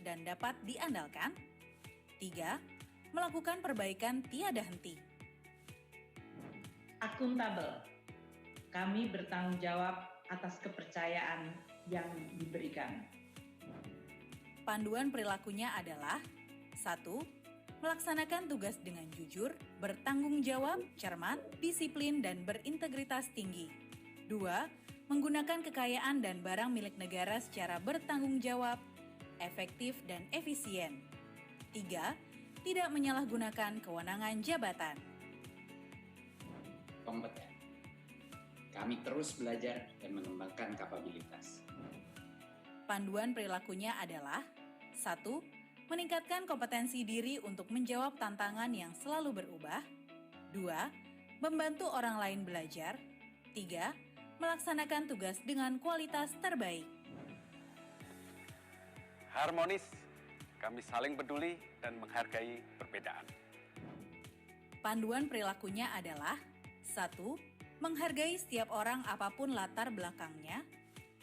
dan dapat diandalkan. 3. Melakukan perbaikan tiada henti. Akuntabel. Kami bertanggung jawab atas kepercayaan yang diberikan. Panduan perilakunya adalah 1. Melaksanakan tugas dengan jujur, bertanggung jawab, cermat, disiplin, dan berintegritas tinggi. 2. Menggunakan kekayaan dan barang milik negara secara bertanggung jawab, efektif, dan efisien. 3. Tidak menyalahgunakan kewenangan jabatan. Kompeten. Kami terus belajar dan mengembangkan kapabilitas. Panduan perilakunya adalah 1. Meningkatkan kompetensi diri untuk menjawab tantangan yang selalu berubah. 2. Membantu orang lain belajar. 3. Melaksanakan tugas dengan kualitas terbaik. Harmonis, kami saling peduli dan menghargai perbedaan. Panduan perilakunya adalah 1. Menghargai setiap orang apapun latar belakangnya.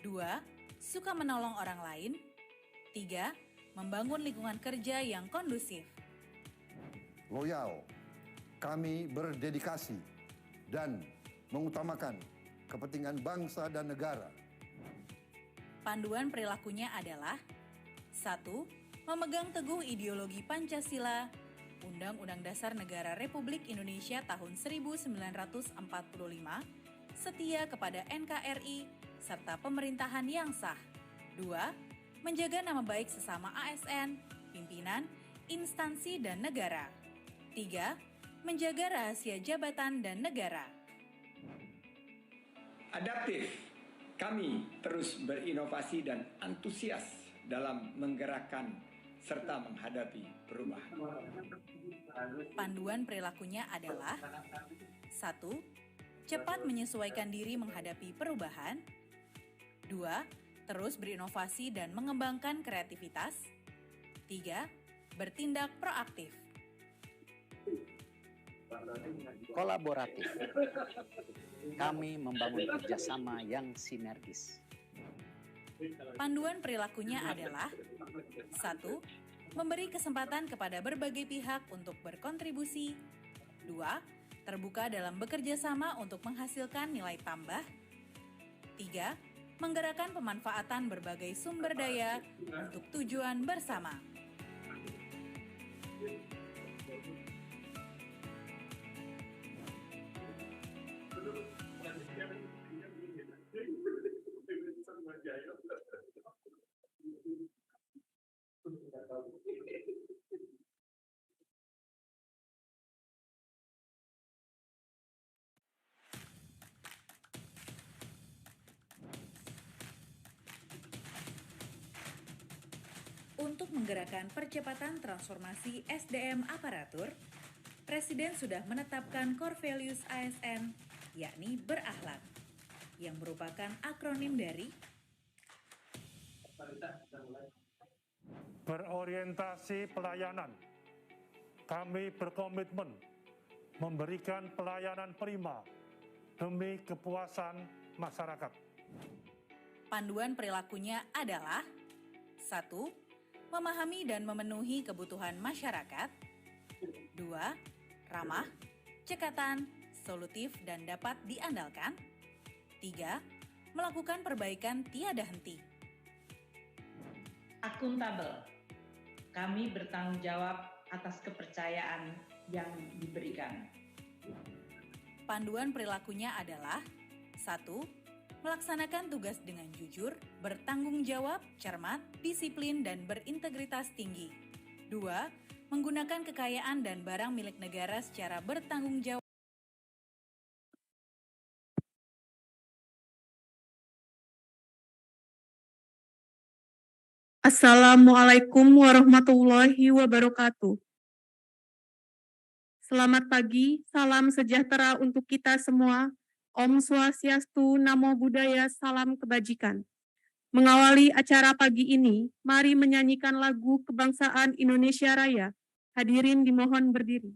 2. Suka menolong orang lain. 3. Membangun lingkungan kerja yang kondusif. Loyal, kami berdedikasi dan mengutamakan kepentingan bangsa dan negara. Panduan perilakunya adalah 1. Memegang teguh ideologi Pancasila, Undang-Undang Dasar Negara Republik Indonesia tahun 1945, setia kepada NKRI, serta pemerintahan yang sah. 2. Menjaga nama baik sesama ASN, pimpinan, instansi, dan negara. 3. Menjaga rahasia jabatan dan negara. Adaptif, kami terus berinovasi dan antusias dalam menggerakkan serta menghadapi perubahan. Panduan perilakunya adalah 1. Cepat menyesuaikan diri menghadapi perubahan. 2. Terus berinovasi dan mengembangkan kreativitas. 3. Bertindak proaktif. Kolaboratif. Kami membangun kerjasama yang sinergis. Panduan perilakunya adalah 1. Memberi kesempatan kepada berbagai pihak untuk berkontribusi. 2. Terbuka dalam bekerja sama untuk menghasilkan nilai tambah. 3. Menggerakkan pemanfaatan berbagai sumber daya untuk tujuan bersama. Untuk menggerakkan percepatan transformasi SDM aparatur, Presiden sudah menetapkan core values ASN, yakni berakhlak, yang merupakan akronim dari berorientasi pelayanan. Kami berkomitmen memberikan pelayanan prima demi kepuasan masyarakat. Panduan perilakunya adalah 1. Memahami dan memenuhi kebutuhan masyarakat. 2. Ramah, cekatan, solutif, dan dapat diandalkan. 3. Melakukan perbaikan tiada henti. Akuntabel. Kami bertanggung jawab atas kepercayaan yang diberikan. Panduan perilakunya adalah 1. Melaksanakan tugas dengan jujur, bertanggung jawab, cermat, disiplin, dan berintegritas tinggi. 2. Menggunakan kekayaan dan barang milik negara secara bertanggung jawab. Assalamualaikum warahmatullahi wabarakatuh. Selamat pagi, salam sejahtera untuk kita semua. Om Swastiastu, Namo Buddhaya, salam kebajikan. Mengawali acara pagi ini, mari menyanyikan lagu Kebangsaan Indonesia Raya. Hadirin dimohon berdiri.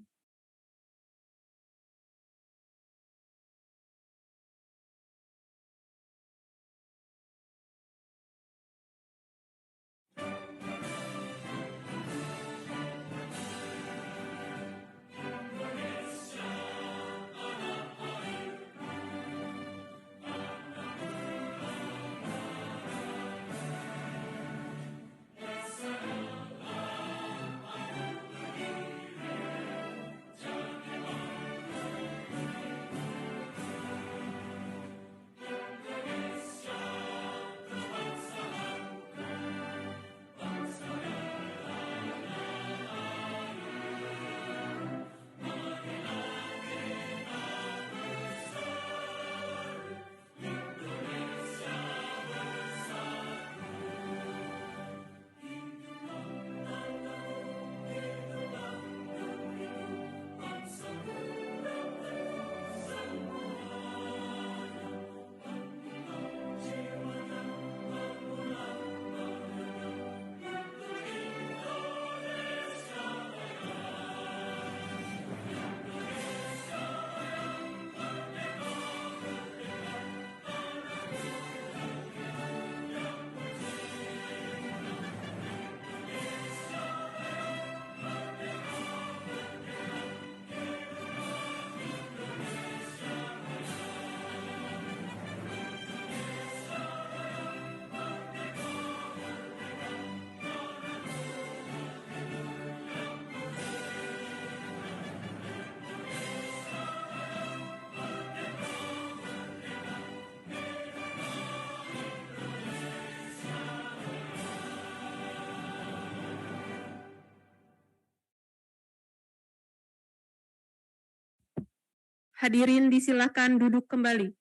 Hadirin disilakan duduk kembali.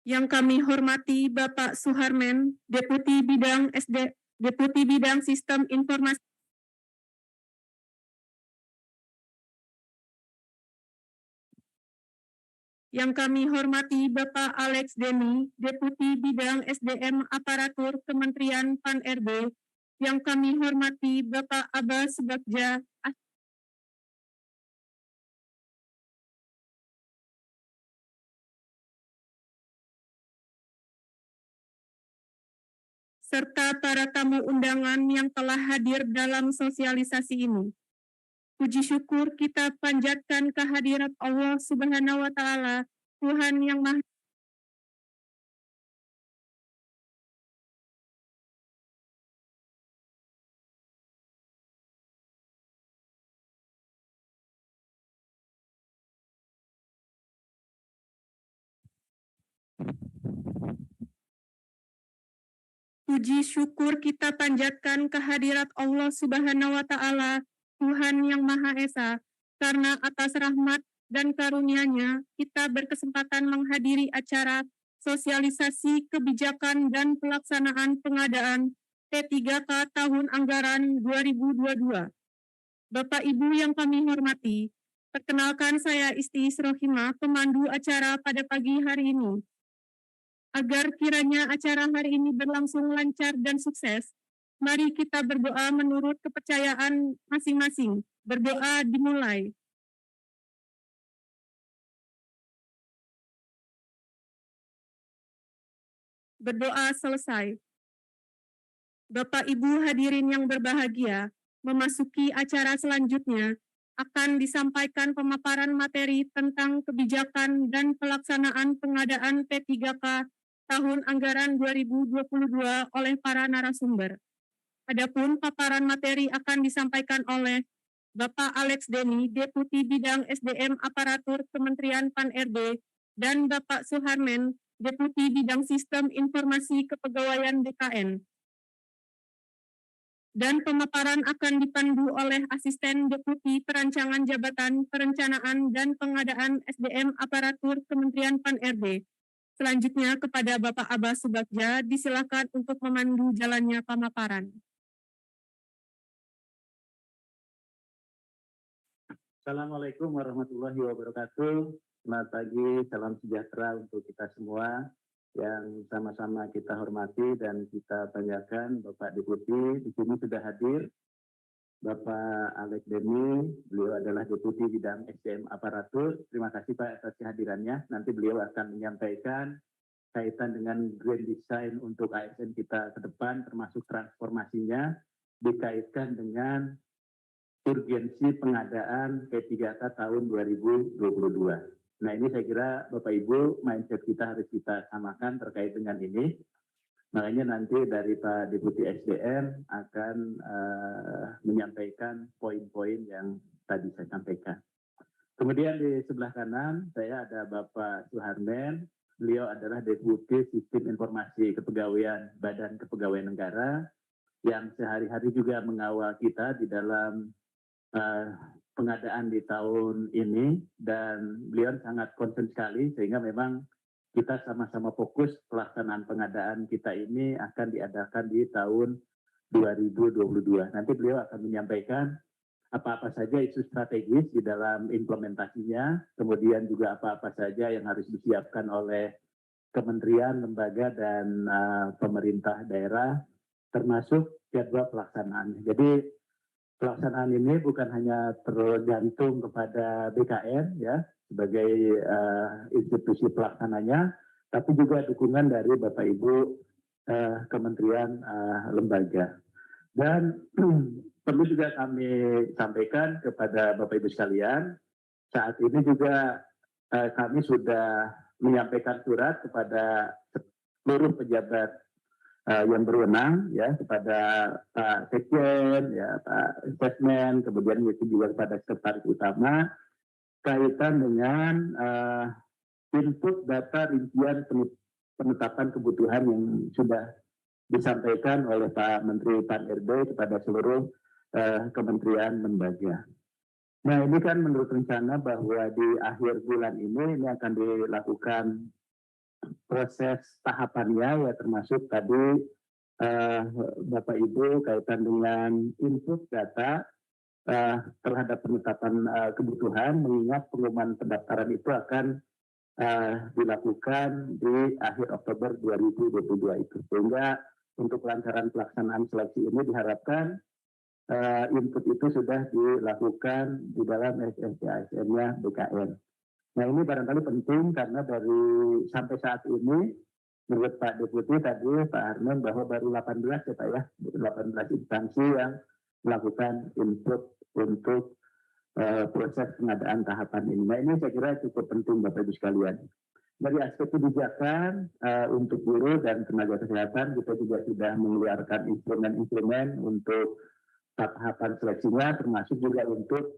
Yang kami hormati Bapak Suharmen, Deputi Bidang Sistem Informasi. Yang kami hormati Bapak Alex Deni, Deputi Bidang SDM Aparatur Kementerian Pan-RB. Yang kami hormati Bapak Abbas Subagja, serta para tamu undangan yang telah hadir dalam sosialisasi ini. Puji syukur kita panjatkan kehadirat Allah Subhanahu wa Ta'ala, Tuhan yang Maha. Puji syukur kita panjatkan kehadirat Allah Subhanahu wa Ta'ala, Tuhan yang Maha Esa, karena atas rahmat dan karunia-Nya kita berkesempatan menghadiri acara sosialisasi kebijakan dan pelaksanaan pengadaan P3K tahun anggaran 2022. Bapak Ibu yang kami hormati, perkenalkan saya Isti Isrohima, pemandu acara pada pagi hari ini. Agar kiranya acara hari ini berlangsung lancar dan sukses, mari kita berdoa menurut kepercayaan masing-masing. Berdoa dimulai. Berdoa selesai. Bapak Ibu hadirin yang berbahagia, memasuki acara selanjutnya akan disampaikan pemaparan materi tentang kebijakan dan pelaksanaan pengadaan P3K tahun anggaran 2022 oleh para narasumber. Adapun paparan materi akan disampaikan oleh Bapak Alex Deni, Deputi Bidang SDM Aparatur Kementerian Pan-RB, dan Bapak Suharmen, Deputi Bidang Sistem Informasi Kepegawaian BKN. Dan pemaparan akan dipandu oleh Asisten Deputi Perancangan Jabatan Perencanaan dan Pengadaan SDM Aparatur Kementerian Pan-RB. Selanjutnya kepada Bapak Abbas Subagja, disilakan untuk memandu jalannya pemaparan. Assalamualaikum warahmatullahi wabarakatuh. Selamat pagi, salam sejahtera untuk kita semua yang sama-sama kita hormati dan kita banggakan. Bapak Deputi di sini sudah hadir. Bapak Alex Deni, beliau adalah Deputi Bidang SDM Aparatur. Terima kasih Pak atas kehadirannya. Nanti beliau akan menyampaikan kaitan dengan grand design untuk ASN kita ke depan, termasuk transformasinya, dikaitkan dengan urgensi pengadaan P3K tahun 2022. Nah ini saya kira Bapak Ibu, mindset kita harus kita samakan terkait dengan ini. Makanya nanti dari Pak Deputi SDM akan menyampaikan poin-poin yang tadi saya sampaikan. Kemudian di sebelah kanan saya ada Bapak Suharmen. Beliau adalah Deputi Sistem Informasi Kepegawaian Badan Kepegawaian Negara yang sehari-hari juga mengawal kita di dalam pengadaan di tahun ini, dan beliau sangat concern sekali sehingga memang kita sama-sama fokus pelaksanaan pengadaan kita ini akan diadakan di tahun 2022. Nanti beliau akan menyampaikan apa-apa saja isu strategis di dalam implementasinya, kemudian juga apa-apa saja yang harus disiapkan oleh kementerian, lembaga, dan pemerintah daerah, termasuk jadwal pelaksanaan. Jadi pelaksanaan ini bukan hanya tergantung kepada BKN ya sebagai institusi pelaksananya, tapi juga dukungan dari Bapak Ibu kementerian lembaga. Dan perlu juga kami sampaikan kepada Bapak Ibu sekalian, saat ini juga kami sudah menyampaikan surat kepada seluruh pejabat yang berwenang ya, kepada Pak Sekjen, ya Pak Investment, kemudian itu juga kepada Sekretaris Utama kaitan dengan input data rincian penetapan kebutuhan yang sudah disampaikan oleh Pak Menteri Pan-RB kepada seluruh kementerian lembaga. Nah, ini kan menurut rencana bahwa di akhir bulan ini akan dilakukan proses tahapannya, ya termasuk tadi Bapak Ibu kaitan dengan input data terhadap penetapan kebutuhan, mengingat pengumuman pendaftaran itu akan dilakukan di akhir Oktober 2022 itu. Sehingga untuk kelancaran pelaksanaan seleksi ini diharapkan input itu sudah dilakukan di dalam SSC-ASN-nya BKN. Nah, ini barangkali penting karena dari sampai saat ini menurut Pak Deputi tadi Pak Harmen bahwa baru 18 ya Pak ya, 18 instansi yang melakukan input untuk proses pengadaan tahapan ini. Nah, ini saya kira cukup penting Bapak Ibu sekalian. Dari aspek kebijakan untuk guru dan tenaga kesehatan kita juga sudah mengeluarkan instrumen-instrumen untuk tahapan seleksinya, termasuk juga untuk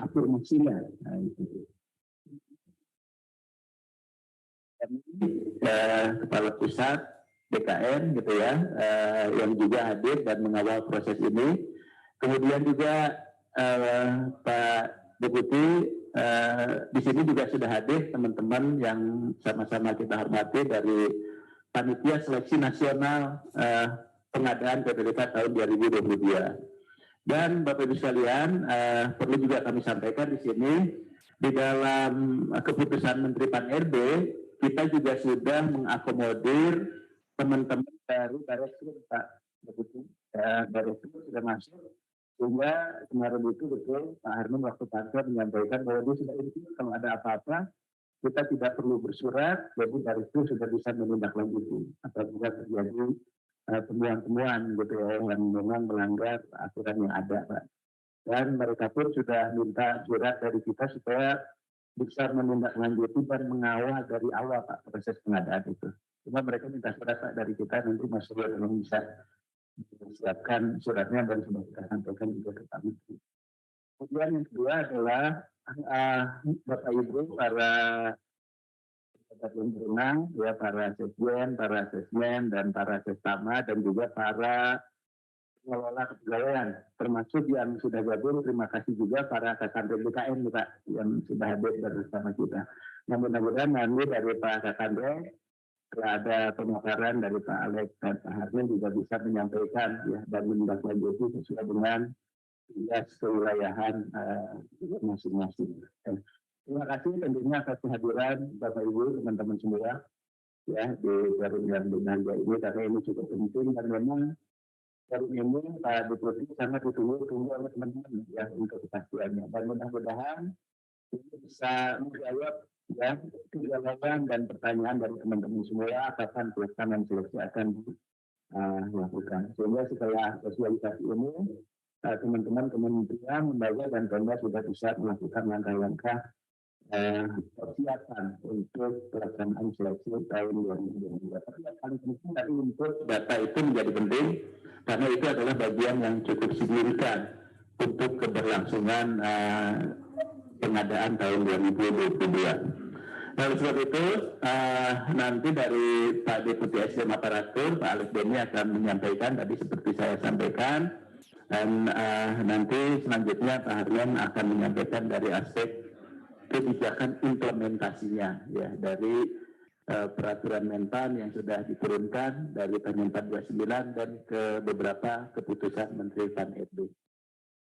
afirmasinya. Nah, itu. Kepala pusat BKN gitu ya, yang juga hadir dan mengawal proses ini. Kemudian juga Pak Deputi di sini juga sudah hadir teman-teman yang sama-sama kita hormati dari Panitia Seleksi Nasional Pengadaan PPDK tahun 2022. Dan Bapak Ibu sekalian, perlu juga kami sampaikan di sini, di dalam keputusan Menteri Pan-RB, kita juga sudah mengakomodir teman-teman dari Bareskrim, Pak Deputi. Bareskrim sudah masuk, sehingga kemarin itu betul Pak Harmen waktu kantor menyampaikan bahwa dia sudah inti kalau ada apa-apa, kita tidak perlu bersurat, jadi Bareskrim sudah bisa menindaklanjuti apabila terjadi temuan-temuan gitu ya, yang memang melanggar aturan yang ada, Pak. Dan mereka pun sudah minta surat dari kita supaya bisa menindaklanjuti dan mengawal dari awal Pak proses pengadaan itu. Cuma mereka minta surat Pak dari kita, nanti Mas Surya belum bisa siapkan suratnya dan sudah kita sampaikan juga ke kami. Kemudian yang kedua adalah Bapak Ibu para pemenang, ya para sekjen, para asesmen dan para sestama dan juga para pengelola kepegawaian, termasuk yang sudah gabung. Terima kasih juga para Kakandre BKN Pak yang sudah hadir bersama kita. Nah, mudah-mudahan nanti dari Pak Kakandre setelah ada pemaparan dari Pak Alex dan Pak Harmen juga bisa menyampaikan ya dan menindaklanjuti sesuai dengan tugas kewilayahan masing-masing. Terima kasih tentunya atas kehadiran Bapak Ibu teman-teman semua ya di forum yang berbahagia ini, karena ini cukup penting dan memang forum ini Pak Deputi sangat ditunggu-tunggu oleh teman-teman ya untuk kepastiannya, dan mudah-mudahan ini bisa menjawab ya kegalauan dan pertanyaan dari teman-teman semua kapan pelaksanaan seleksi akan dilakukan, sehingga setelah sosialisasi ini teman-teman kementerian, lembaga dan Pemda sudah bisa melakukan langkah-langkah persiapan untuk pelaksanaan seleksi tahun 2022. Tapi yang paling penting tadi untuk data itu menjadi penting karena itu adalah bagian yang cukup signifikan untuk keberlangsungan pengadaan tahun 2022. Nah, oleh sebab itu nanti dari Pak Deputi SDM Aparatur, Pak Alex Beni akan menyampaikan tadi seperti saya sampaikan, dan nanti selanjutnya Pak Harmen akan menyampaikan dari aspek kebijakan implementasinya ya dari peraturan Menpan yang sudah diturunkan dari Permen 429 dan ke beberapa keputusan Menteri Pan-RB.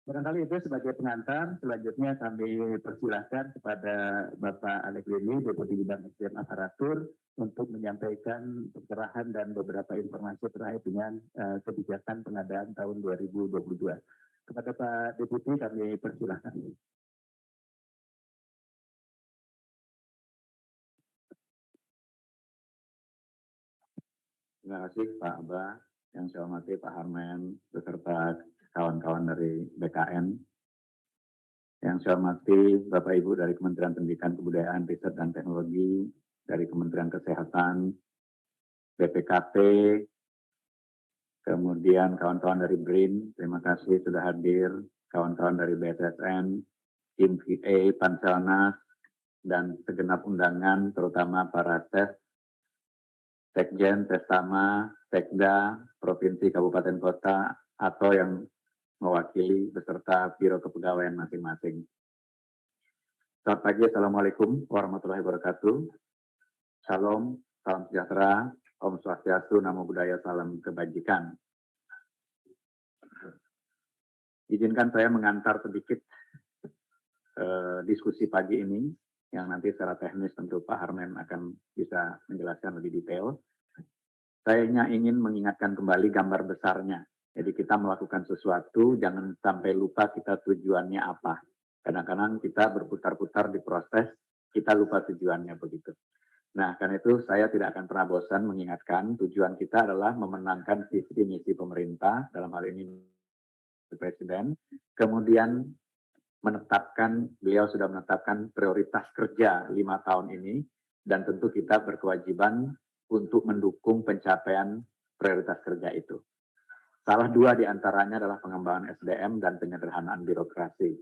Barangkali itu sebagai pengantar. Selanjutnya kami persilahkan kepada Bapak Alex Beni, Deputi Bidang SDM Aparatur, untuk menyampaikan pencerahan dan beberapa informasi terkait dengan kebijakan pengadaan tahun 2022. Kepada Pak Deputi kami persilahkan. Terima kasih Pak Abah, yang saya hormati Pak Harmen beserta kawan-kawan dari BKN. Yang saya hormati Bapak Ibu dari Kementerian Pendidikan, Kebudayaan, Riset dan Teknologi, dari Kementerian Kesehatan, BPKP, kemudian kawan-kawan dari BRIN, terima kasih sudah hadir, kawan-kawan dari BSSN, tim VA, Panselnas, dan segenap undangan, terutama para SES, Sekjen, Sestama, Sekda, Provinsi, Kabupaten, Kota, atau yang mewakili beserta Biro Kepegawaian masing-masing. Selamat pagi, Assalamualaikum warahmatullahi wabarakatuh. Salam, salam sejahtera, Om Swastiastu, Namo Buddhaya, salam kebajikan. Izinkan saya mengantar sedikit diskusi pagi ini, yang nanti secara teknis tentu Pak Harmen akan bisa menjelaskan lebih detail. Saya hanya ingin mengingatkan kembali gambar besarnya. Jadi kita melakukan sesuatu, jangan sampai lupa kita tujuannya apa. Kadang-kadang kita berputar-putar di proses, kita lupa tujuannya begitu. Nah, karena itu saya tidak akan pernah bosan mengingatkan tujuan kita adalah memenangkan visi misi pemerintah, dalam hal ini Presiden, kemudian beliau sudah menetapkan prioritas kerja 5 tahun ini, dan tentu kita berkewajiban untuk mendukung pencapaian prioritas kerja itu. Salah 2 diantaranya adalah pengembangan SDM dan penyederhanaan birokrasi.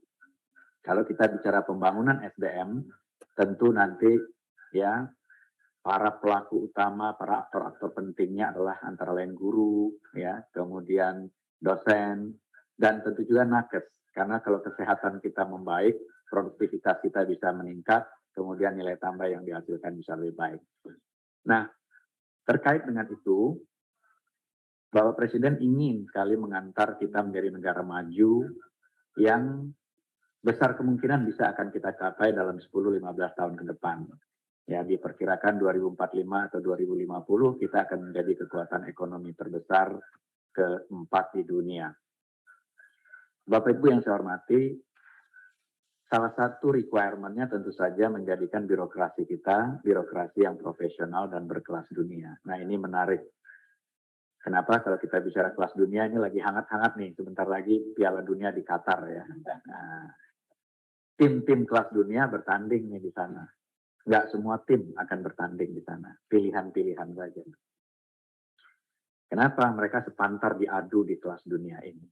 Kalau kita bicara pembangunan SDM, tentu nanti ya para pelaku utama, para aktor-aktor pentingnya adalah antara lain guru, ya, kemudian dosen, dan tentu juga nakes. Karena kalau kesehatan kita membaik, produktivitas kita bisa meningkat, kemudian nilai tambah yang dihasilkan bisa lebih baik. Nah, terkait dengan itu, Bapak Presiden ingin sekali mengantar kita menjadi negara maju yang besar kemungkinan bisa akan kita capai dalam 10-15 tahun ke depan. Ya, diperkirakan 2045 atau 2050 kita akan menjadi kekuatan ekonomi terbesar keempat di dunia. Bapak Ibu yang saya hormati, salah satu requirement-nya tentu saja menjadikan birokrasi kita, birokrasi yang profesional dan berkelas dunia. Nah, ini menarik. Kenapa? Kalau kita bicara kelas dunia, ini lagi hangat-hangat nih, sebentar lagi Piala Dunia di Qatar ya. Nah, tim-tim kelas dunia bertanding nih di sana. Nggak semua tim akan bertanding di sana, pilihan-pilihan saja. Kenapa? Mereka sepantar diadu di kelas dunia ini.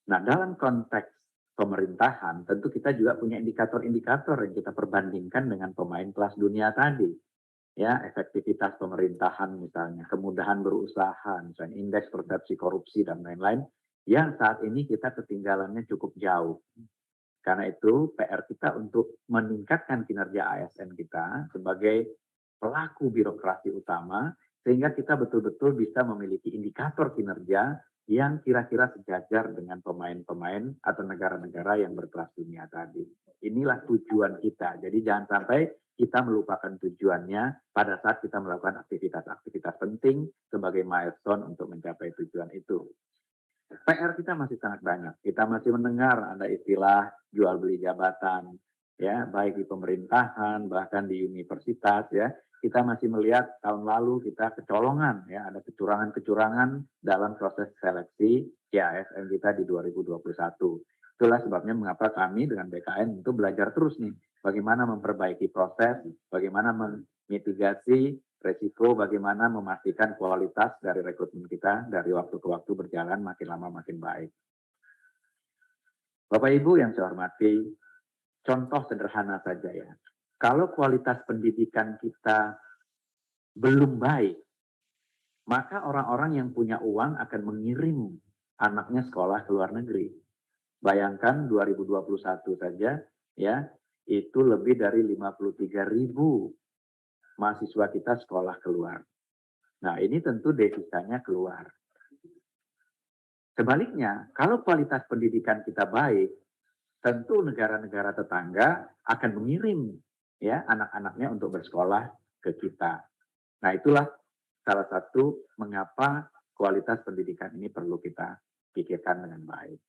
Nah, dalam konteks pemerintahan, tentu kita juga punya indikator-indikator yang kita perbandingkan dengan pemain kelas dunia tadi. Ya, efektivitas pemerintahan misalnya, kemudahan berusaha, misalnya indeks persepsi korupsi dan lain-lain, yang saat ini kita ketinggalannya cukup jauh. Karena itu, PR kita untuk meningkatkan kinerja ASN kita sebagai pelaku birokrasi utama, sehingga kita betul-betul bisa memiliki indikator kinerja yang kira-kira sejajar dengan pemain-pemain atau negara-negara yang berkelas dunia tadi. Inilah tujuan kita. Jadi jangan sampai kita melupakan tujuannya pada saat kita melakukan aktivitas-aktivitas penting sebagai milestone untuk mencapai tujuan itu. PR kita masih sangat banyak. Kita masih mendengar ada istilah jual beli jabatan, ya, baik di pemerintahan bahkan di universitas, ya. Kita masih melihat tahun lalu kita kecolongan, ya, ada kecurangan-kecurangan dalam proses seleksi ASN kita di 2021. Itulah sebabnya mengapa kami dengan BKN itu belajar terus nih, bagaimana memperbaiki proses, bagaimana memitigasi resiko, bagaimana memastikan kualitas dari rekrutmen kita dari waktu ke waktu berjalan makin lama makin baik. Bapak Ibu yang saya hormati, contoh sederhana saja ya. Kalau kualitas pendidikan kita belum baik, maka orang-orang yang punya uang akan mengirim anaknya sekolah ke luar negeri. Bayangkan 2021 saja, ya, itu lebih dari 53.000 mahasiswa kita sekolah keluar. Nah, ini tentu devisanya keluar. Sebaliknya, kalau kualitas pendidikan kita baik, tentu negara-negara tetangga akan mengirim ya anak-anaknya untuk bersekolah ke kita. Nah, itulah salah satu mengapa kualitas pendidikan ini perlu kita pikirkan dengan baik.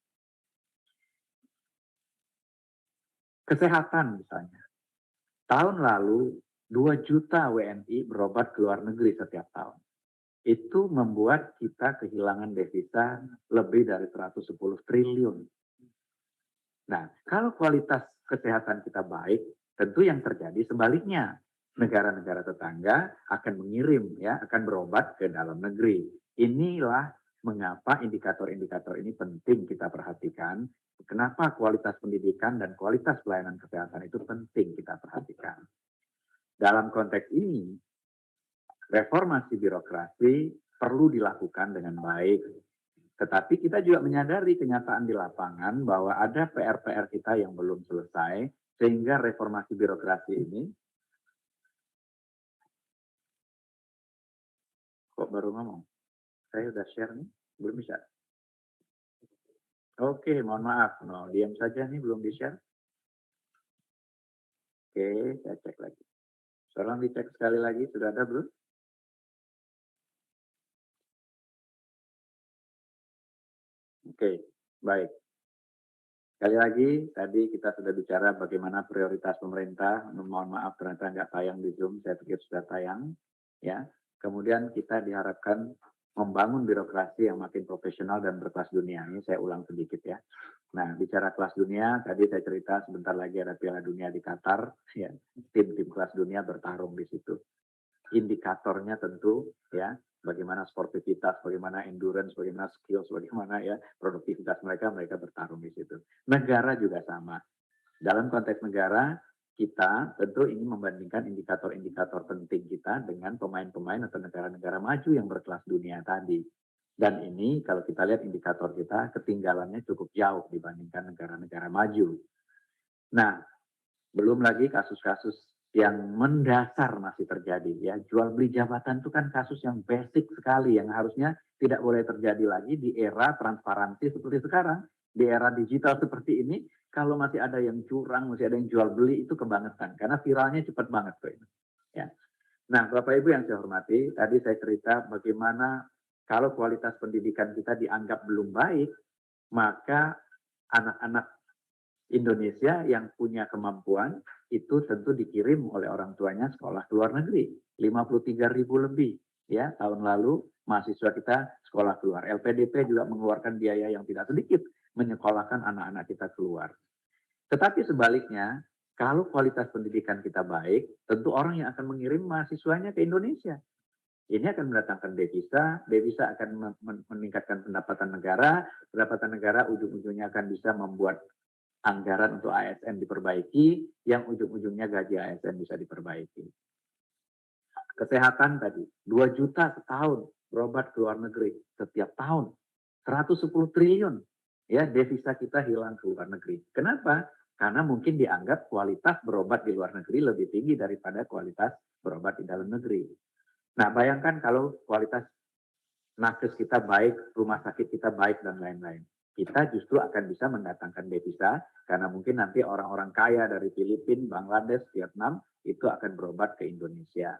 Kesehatan misalnya. Tahun lalu 2 juta WNI berobat ke luar negeri setiap tahun. Itu membuat kita kehilangan devisa lebih dari 110 triliun. Nah, kalau kualitas kesehatan kita baik, tentu yang terjadi sebaliknya. Negara-negara tetangga akan mengirim, ya, akan berobat ke dalam negeri. Inilah mengapa indikator-indikator ini penting kita perhatikan. Kenapa kualitas pendidikan dan kualitas pelayanan kesehatan itu penting kita perhatikan. Dalam konteks ini, reformasi birokrasi perlu dilakukan dengan baik. Tetapi kita juga menyadari kenyataan di lapangan bahwa ada PR-PR kita yang belum selesai, sehingga reformasi birokrasi ini, kok baru ngomong? Saya udah share nih, belum bisa. Oke, mohon maaf. No, diam saja nih, belum di-share. Oke, saya cek lagi. Tolong dicek sekali lagi, sudah ada belum? Oke, baik. Sekali lagi, tadi kita sudah bicara bagaimana prioritas pemerintah. Mohon maaf, ternyata nggak tayang di Zoom. Saya pikir sudah tayang. Ya. Kemudian kita diharapkan membangun birokrasi yang makin profesional dan berkelas dunia. Ini saya ulang sedikit ya. Nah, bicara kelas dunia, tadi saya cerita sebentar lagi ada Piala Dunia di Qatar. Ya. Tim-tim kelas dunia bertarung di situ. Indikatornya tentu ya, bagaimana sportivitas, bagaimana endurance, bagaimana skills, bagaimana ya produktivitas mereka bertarung di situ. Negara juga sama. Dalam konteks negara, kita tentu ingin membandingkan indikator-indikator penting kita dengan pemain-pemain atau negara-negara maju yang berkelas dunia tadi. Dan ini kalau kita lihat indikator kita, ketinggalannya cukup jauh dibandingkan negara-negara maju. Nah, belum lagi kasus-kasus yang mendasar masih terjadi ya. Jual beli jabatan itu kan kasus yang basic sekali yang harusnya tidak boleh terjadi lagi di era transparansi seperti sekarang. Di era digital seperti ini, kalau masih ada yang curang, masih ada yang jual beli, itu kebangetan. Karena viralnya cepat banget. Ya. Nah, Bapak Ibu yang saya hormati, tadi saya cerita bagaimana kalau kualitas pendidikan kita dianggap belum baik, maka anak-anak Indonesia yang punya kemampuan itu tentu dikirim oleh orang tuanya sekolah ke luar negeri. 53.000 lebih ya tahun lalu mahasiswa kita sekolah keluar. LPDP juga mengeluarkan biaya yang tidak sedikit menyekolahkan anak-anak kita keluar. Tetapi sebaliknya, kalau kualitas pendidikan kita baik, tentu orang yang akan mengirim mahasiswanya ke Indonesia. Ini akan mendatangkan devisa, devisa akan meningkatkan pendapatan negara ujung-ujungnya akan bisa membuat anggaran untuk ASN diperbaiki, yang ujung-ujungnya gaji ASN bisa diperbaiki. Kesehatan tadi, 2 juta setahun berobat ke luar negeri setiap tahun. 110 triliun ya devisa kita hilang ke luar negeri. Kenapa? Karena mungkin dianggap kualitas berobat di luar negeri lebih tinggi daripada kualitas berobat di dalam negeri. Nah, bayangkan kalau kualitas nakes kita baik, rumah sakit kita baik, dan lain-lain. Kita justru akan bisa mendatangkan devisa, karena mungkin nanti orang-orang kaya dari Filipina, Bangladesh, Vietnam, itu akan berobat ke Indonesia.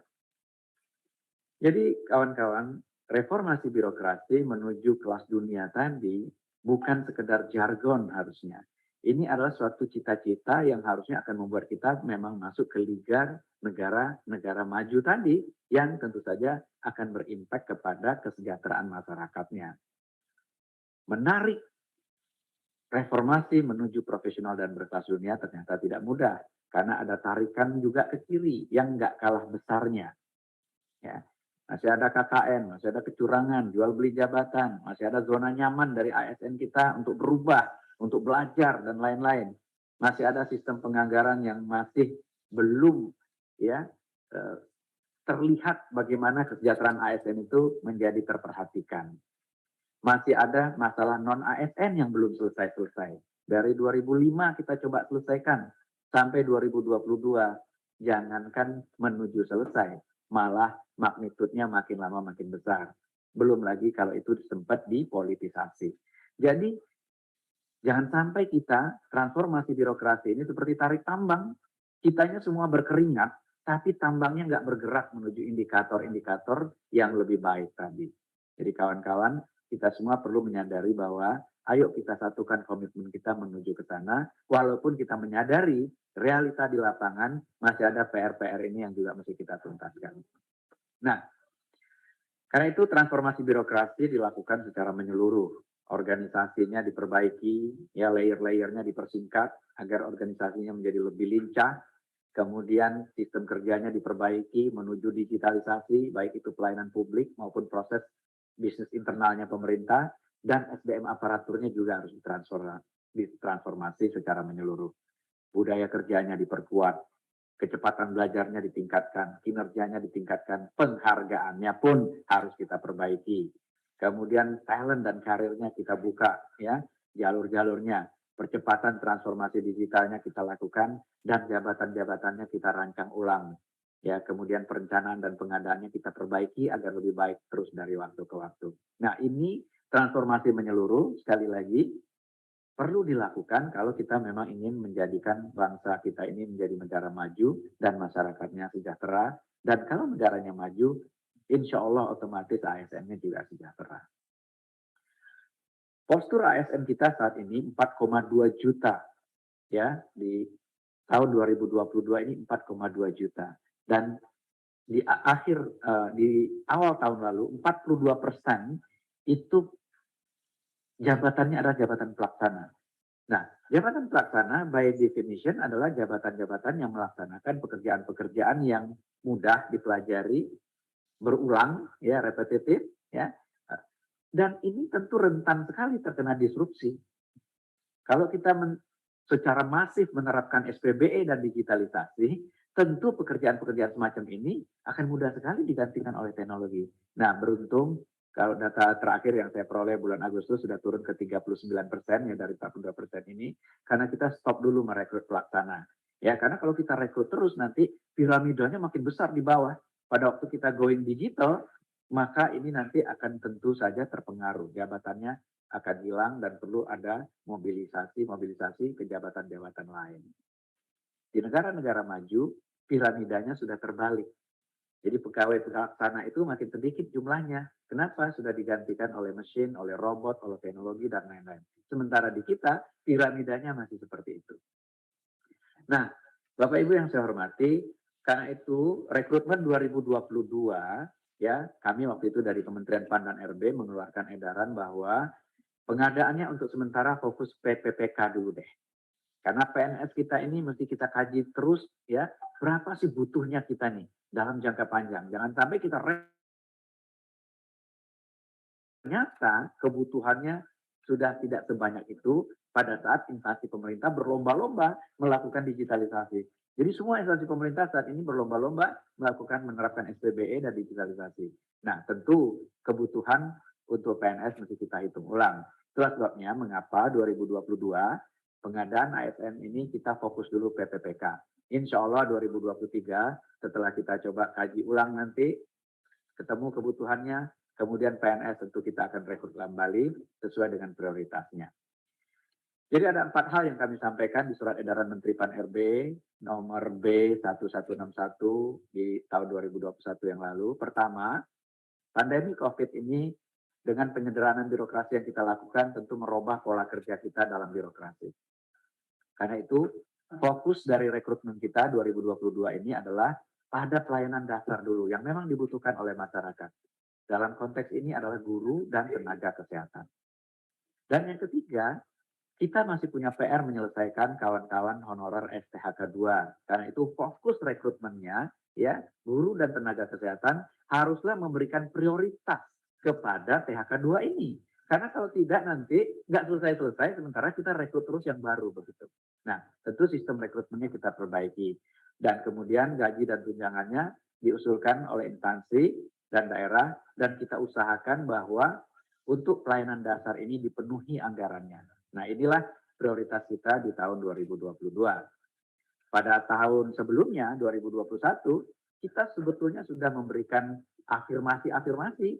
Jadi, kawan-kawan, reformasi birokrasi menuju kelas dunia tadi bukan sekedar jargon harusnya. Ini adalah suatu cita-cita yang harusnya akan membuat kita memang masuk ke liga negara-negara maju tadi, yang tentu saja akan berimpak kepada kesejahteraan masyarakatnya. Menarik reformasi menuju profesional dan berkelas dunia ternyata tidak mudah, karena ada tarikan juga ke kiri yang nggak kalah besarnya. Ya. Masih ada KKN, masih ada kecurangan, jual beli jabatan, masih ada zona nyaman dari ASN kita untuk berubah, untuk belajar, dan lain-lain. Masih ada sistem penganggaran yang masih belum ya terlihat bagaimana kesejahteraan ASN itu menjadi terperhatikan. Masih ada masalah non-ASN yang belum selesai-selesai. Dari 2005 kita coba selesaikan sampai 2022. Jangankan menuju selesai, malah magnitudenya makin lama makin besar. Belum lagi kalau itu sempat dipolitisasi. Jadi jangan sampai kita transformasi birokrasi ini seperti tarik tambang. Kitanya semua berkeringat, tapi tambangnya nggak bergerak menuju indikator-indikator yang lebih baik tadi. Jadi kawan-kawan, kita semua perlu menyadari bahwa ayo kita satukan komitmen kita menuju ke sana, walaupun kita menyadari realita di lapangan masih ada PR-PR ini yang juga mesti kita tuntaskan. Nah, karena itu transformasi birokrasi dilakukan secara menyeluruh. Organisasinya diperbaiki, ya layer-layernya dipersingkat agar organisasinya menjadi lebih lincah. Kemudian sistem kerjanya diperbaiki menuju digitalisasi, baik itu pelayanan publik maupun proses bisnis internalnya pemerintah, dan SDM aparaturnya juga harus ditransformasi secara menyeluruh. Budaya kerjanya diperkuat, kecepatan belajarnya ditingkatkan, kinerjanya ditingkatkan, penghargaannya pun harus kita perbaiki. Kemudian talent dan karirnya kita buka, ya, jalur-jalurnya. Percepatan transformasi digitalnya kita lakukan, dan jabatan-jabatannya kita rancang ulang. Ya, kemudian perencanaan dan pengadaannya kita perbaiki agar lebih baik terus dari waktu ke waktu. Nah, ini transformasi menyeluruh, sekali lagi, perlu dilakukan kalau kita memang ingin menjadikan bangsa kita ini menjadi negara maju dan masyarakatnya sejahtera. Dan kalau negaranya maju, insya Allah otomatis ASN-nya juga sejahtera. Postur ASN kita saat ini 4,2 juta, ya, di tahun 2022 ini 4,2 juta. Dan di awal tahun lalu 42% itu jabatannya adalah jabatan pelaksana. Nah, jabatan pelaksana by definition adalah jabatan-jabatan yang melaksanakan pekerjaan-pekerjaan yang mudah dipelajari, berulang, ya, repetitif, ya. Dan ini tentu rentan sekali terkena disrupsi. Kalau kita secara masif menerapkan SPBE dan digitalisasi, tentu pekerjaan-pekerjaan semacam ini akan mudah sekali digantikan oleh teknologi. Nah, beruntung kalau data terakhir yang saya peroleh bulan Agustus sudah turun ke 39% ya dari 42% ini, karena kita stop dulu merekrut pelaksana. Ya, karena kalau kita rekrut terus nanti piramidanya makin besar di bawah. Pada waktu kita going digital, maka ini nanti akan tentu saja terpengaruh. Jabatannya akan hilang dan perlu ada mobilisasi ke jabatan-jabatan lain. Di negara-negara maju, piramidanya sudah terbalik. Jadi pegawai pelaksana itu makin sedikit jumlahnya. Kenapa? Sudah digantikan oleh mesin, oleh robot, oleh teknologi, dan lain-lain. Sementara di kita, piramidanya masih seperti itu. Nah, Bapak Ibu yang saya hormati, karena itu rekrutmen 2022, ya, kami waktu itu dari Kementerian PAN dan RB mengeluarkan edaran bahwa pengadaannya untuk sementara fokus PPPK dulu deh. Karena PNS kita ini mesti kita kaji terus, ya, berapa sih butuhnya kita nih dalam jangka panjang. Jangan sampai kita ternyata kebutuhannya sudah tidak sebanyak itu pada saat instansi pemerintah berlomba-lomba melakukan digitalisasi. Jadi semua instansi pemerintah saat ini berlomba-lomba menerapkan SPBE dan digitalisasi. Nah, tentu kebutuhan untuk PNS mesti kita hitung ulang. Itulah sebabnya mengapa 2022 pengadaan ASN ini kita fokus dulu PPPK. Insya Allah 2023 setelah kita coba kaji ulang nanti, ketemu kebutuhannya, kemudian PNS tentu kita akan rekrut kembali sesuai dengan prioritasnya. Jadi ada 4 hal yang kami sampaikan di surat edaran Menteri PAN RB nomor B1161 di tahun 2021 yang lalu. Pertama, pandemi COVID ini dengan penyederhanaan birokrasi yang kita lakukan tentu merubah pola kerja kita dalam birokrasi. Karena itu fokus dari rekrutmen kita 2022 ini adalah pada pelayanan dasar dulu yang memang dibutuhkan oleh masyarakat. Dalam konteks ini adalah guru dan tenaga kesehatan. Dan yang ketiga, kita masih punya PR menyelesaikan kawan-kawan honorer STHK 2. Karena itu fokus rekrutmennya, ya, guru dan tenaga kesehatan haruslah memberikan prioritas kepada THK 2 ini. Karena kalau tidak nanti nggak selesai-selesai, sementara kita rekrut terus yang baru begitu. Nah, tentu sistem rekrutmennya kita perbaiki. Dan kemudian gaji dan tunjangannya diusulkan oleh instansi dan daerah, dan kita usahakan bahwa untuk pelayanan dasar ini dipenuhi anggarannya. Nah, inilah prioritas kita di tahun 2022. Pada tahun sebelumnya, 2021, kita sebetulnya sudah memberikan afirmasi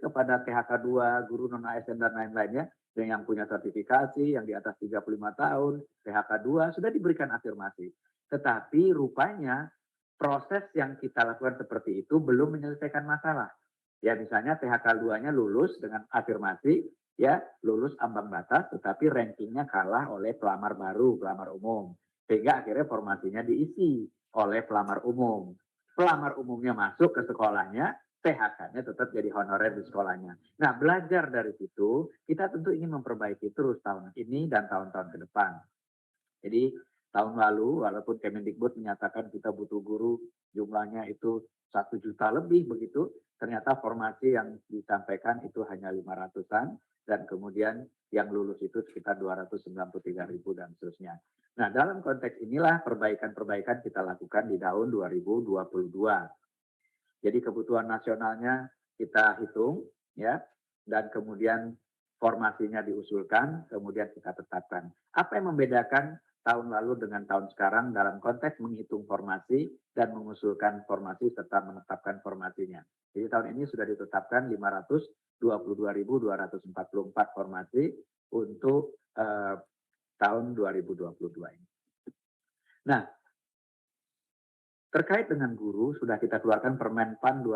kepada THK 2, guru non-ASN dan lain-lainnya, yang punya sertifikasi, yang di atas 35 tahun, THK 2, sudah diberikan afirmasi. Tetapi rupanya proses yang kita lakukan seperti itu belum menyelesaikan masalah. Ya, misalnya THK 2-nya lulus dengan afirmasi, ya, lulus ambang batas, tetapi rankingnya kalah oleh pelamar baru, pelamar umum. Sehingga akhirnya formasinya diisi oleh pelamar umum. Pelamar umumnya masuk ke sekolahnya, THK-nya tetap jadi honorer di sekolahnya. Nah, belajar dari situ, kita tentu ingin memperbaiki terus tahun ini dan tahun-tahun ke depan. Jadi, tahun lalu, walaupun Kemendikbud menyatakan kita butuh guru, jumlahnya itu 1 juta lebih begitu, ternyata formasi yang disampaikan itu hanya 500-an, dan kemudian yang lulus itu sekitar 293.000 dan seterusnya. Nah, dalam konteks inilah perbaikan-perbaikan kita lakukan di tahun 2022. Jadi kebutuhan nasionalnya kita hitung, ya, dan kemudian formasinya diusulkan, kemudian kita tetapkan. Apa yang membedakan tahun lalu dengan tahun sekarang dalam konteks menghitung formasi dan mengusulkan formasi serta menetapkan formasinya? Jadi tahun ini sudah ditetapkan 522.244 formasi untuk tahun 2022 ini. Nah, terkait dengan guru, sudah kita keluarkan Permen PAN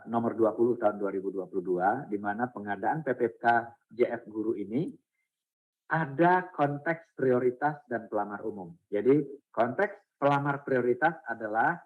nomor 20 tahun 2022, di mana pengadaan PPK JF guru ini ada konteks prioritas dan pelamar umum. Jadi konteks pelamar prioritas adalah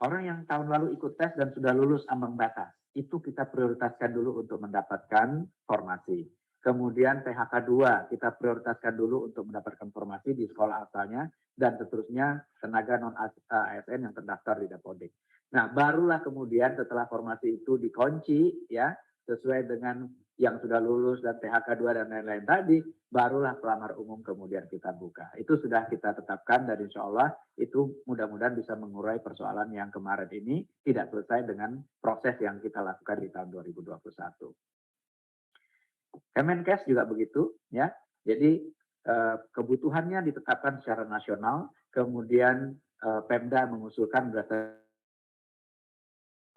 orang yang tahun lalu ikut tes dan sudah lulus ambang batas. Itu kita prioritaskan dulu untuk mendapatkan formasi. Kemudian PHK 2 kita prioritaskan dulu untuk mendapatkan formasi di sekolah asalnya, dan seterusnya tenaga non-ASN yang terdaftar di Dapodik. Nah, barulah kemudian setelah formasi itu dikunci ya sesuai dengan yang sudah lulus dan PHK 2 dan lain-lain tadi, barulah pelamar umum kemudian kita buka. Itu sudah kita tetapkan dan insya Allah itu mudah-mudahan bisa mengurai persoalan yang kemarin ini tidak selesai dengan proses yang kita lakukan di tahun 2021. Kemenkes juga begitu ya. Jadi kebutuhannya ditetapkan secara nasional, kemudian Pemda mengusulkan berdasarkan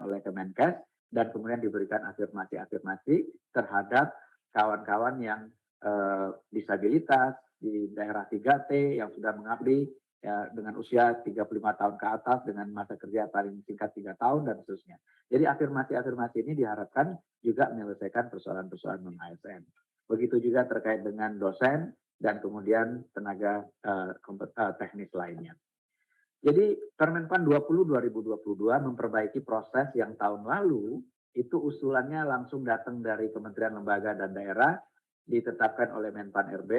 oleh Kemenkes dan kemudian diberikan afirmasi-afirmasi terhadap kawan-kawan yang disabilitas di daerah 3T yang sudah mengabdi ya, dengan usia 35 tahun ke atas dengan masa kerja paling singkat 3 tahun dan seterusnya. Jadi afirmasi-afirmasi ini diharapkan juga menyelesaikan persoalan-persoalan non-ASN. Begitu juga terkait dengan dosen dan kemudian tenaga teknis lainnya. Jadi Permen PAN 20 2022 memperbaiki proses yang tahun lalu itu usulannya langsung datang dari kementerian lembaga dan daerah, ditetapkan oleh Menpan RB,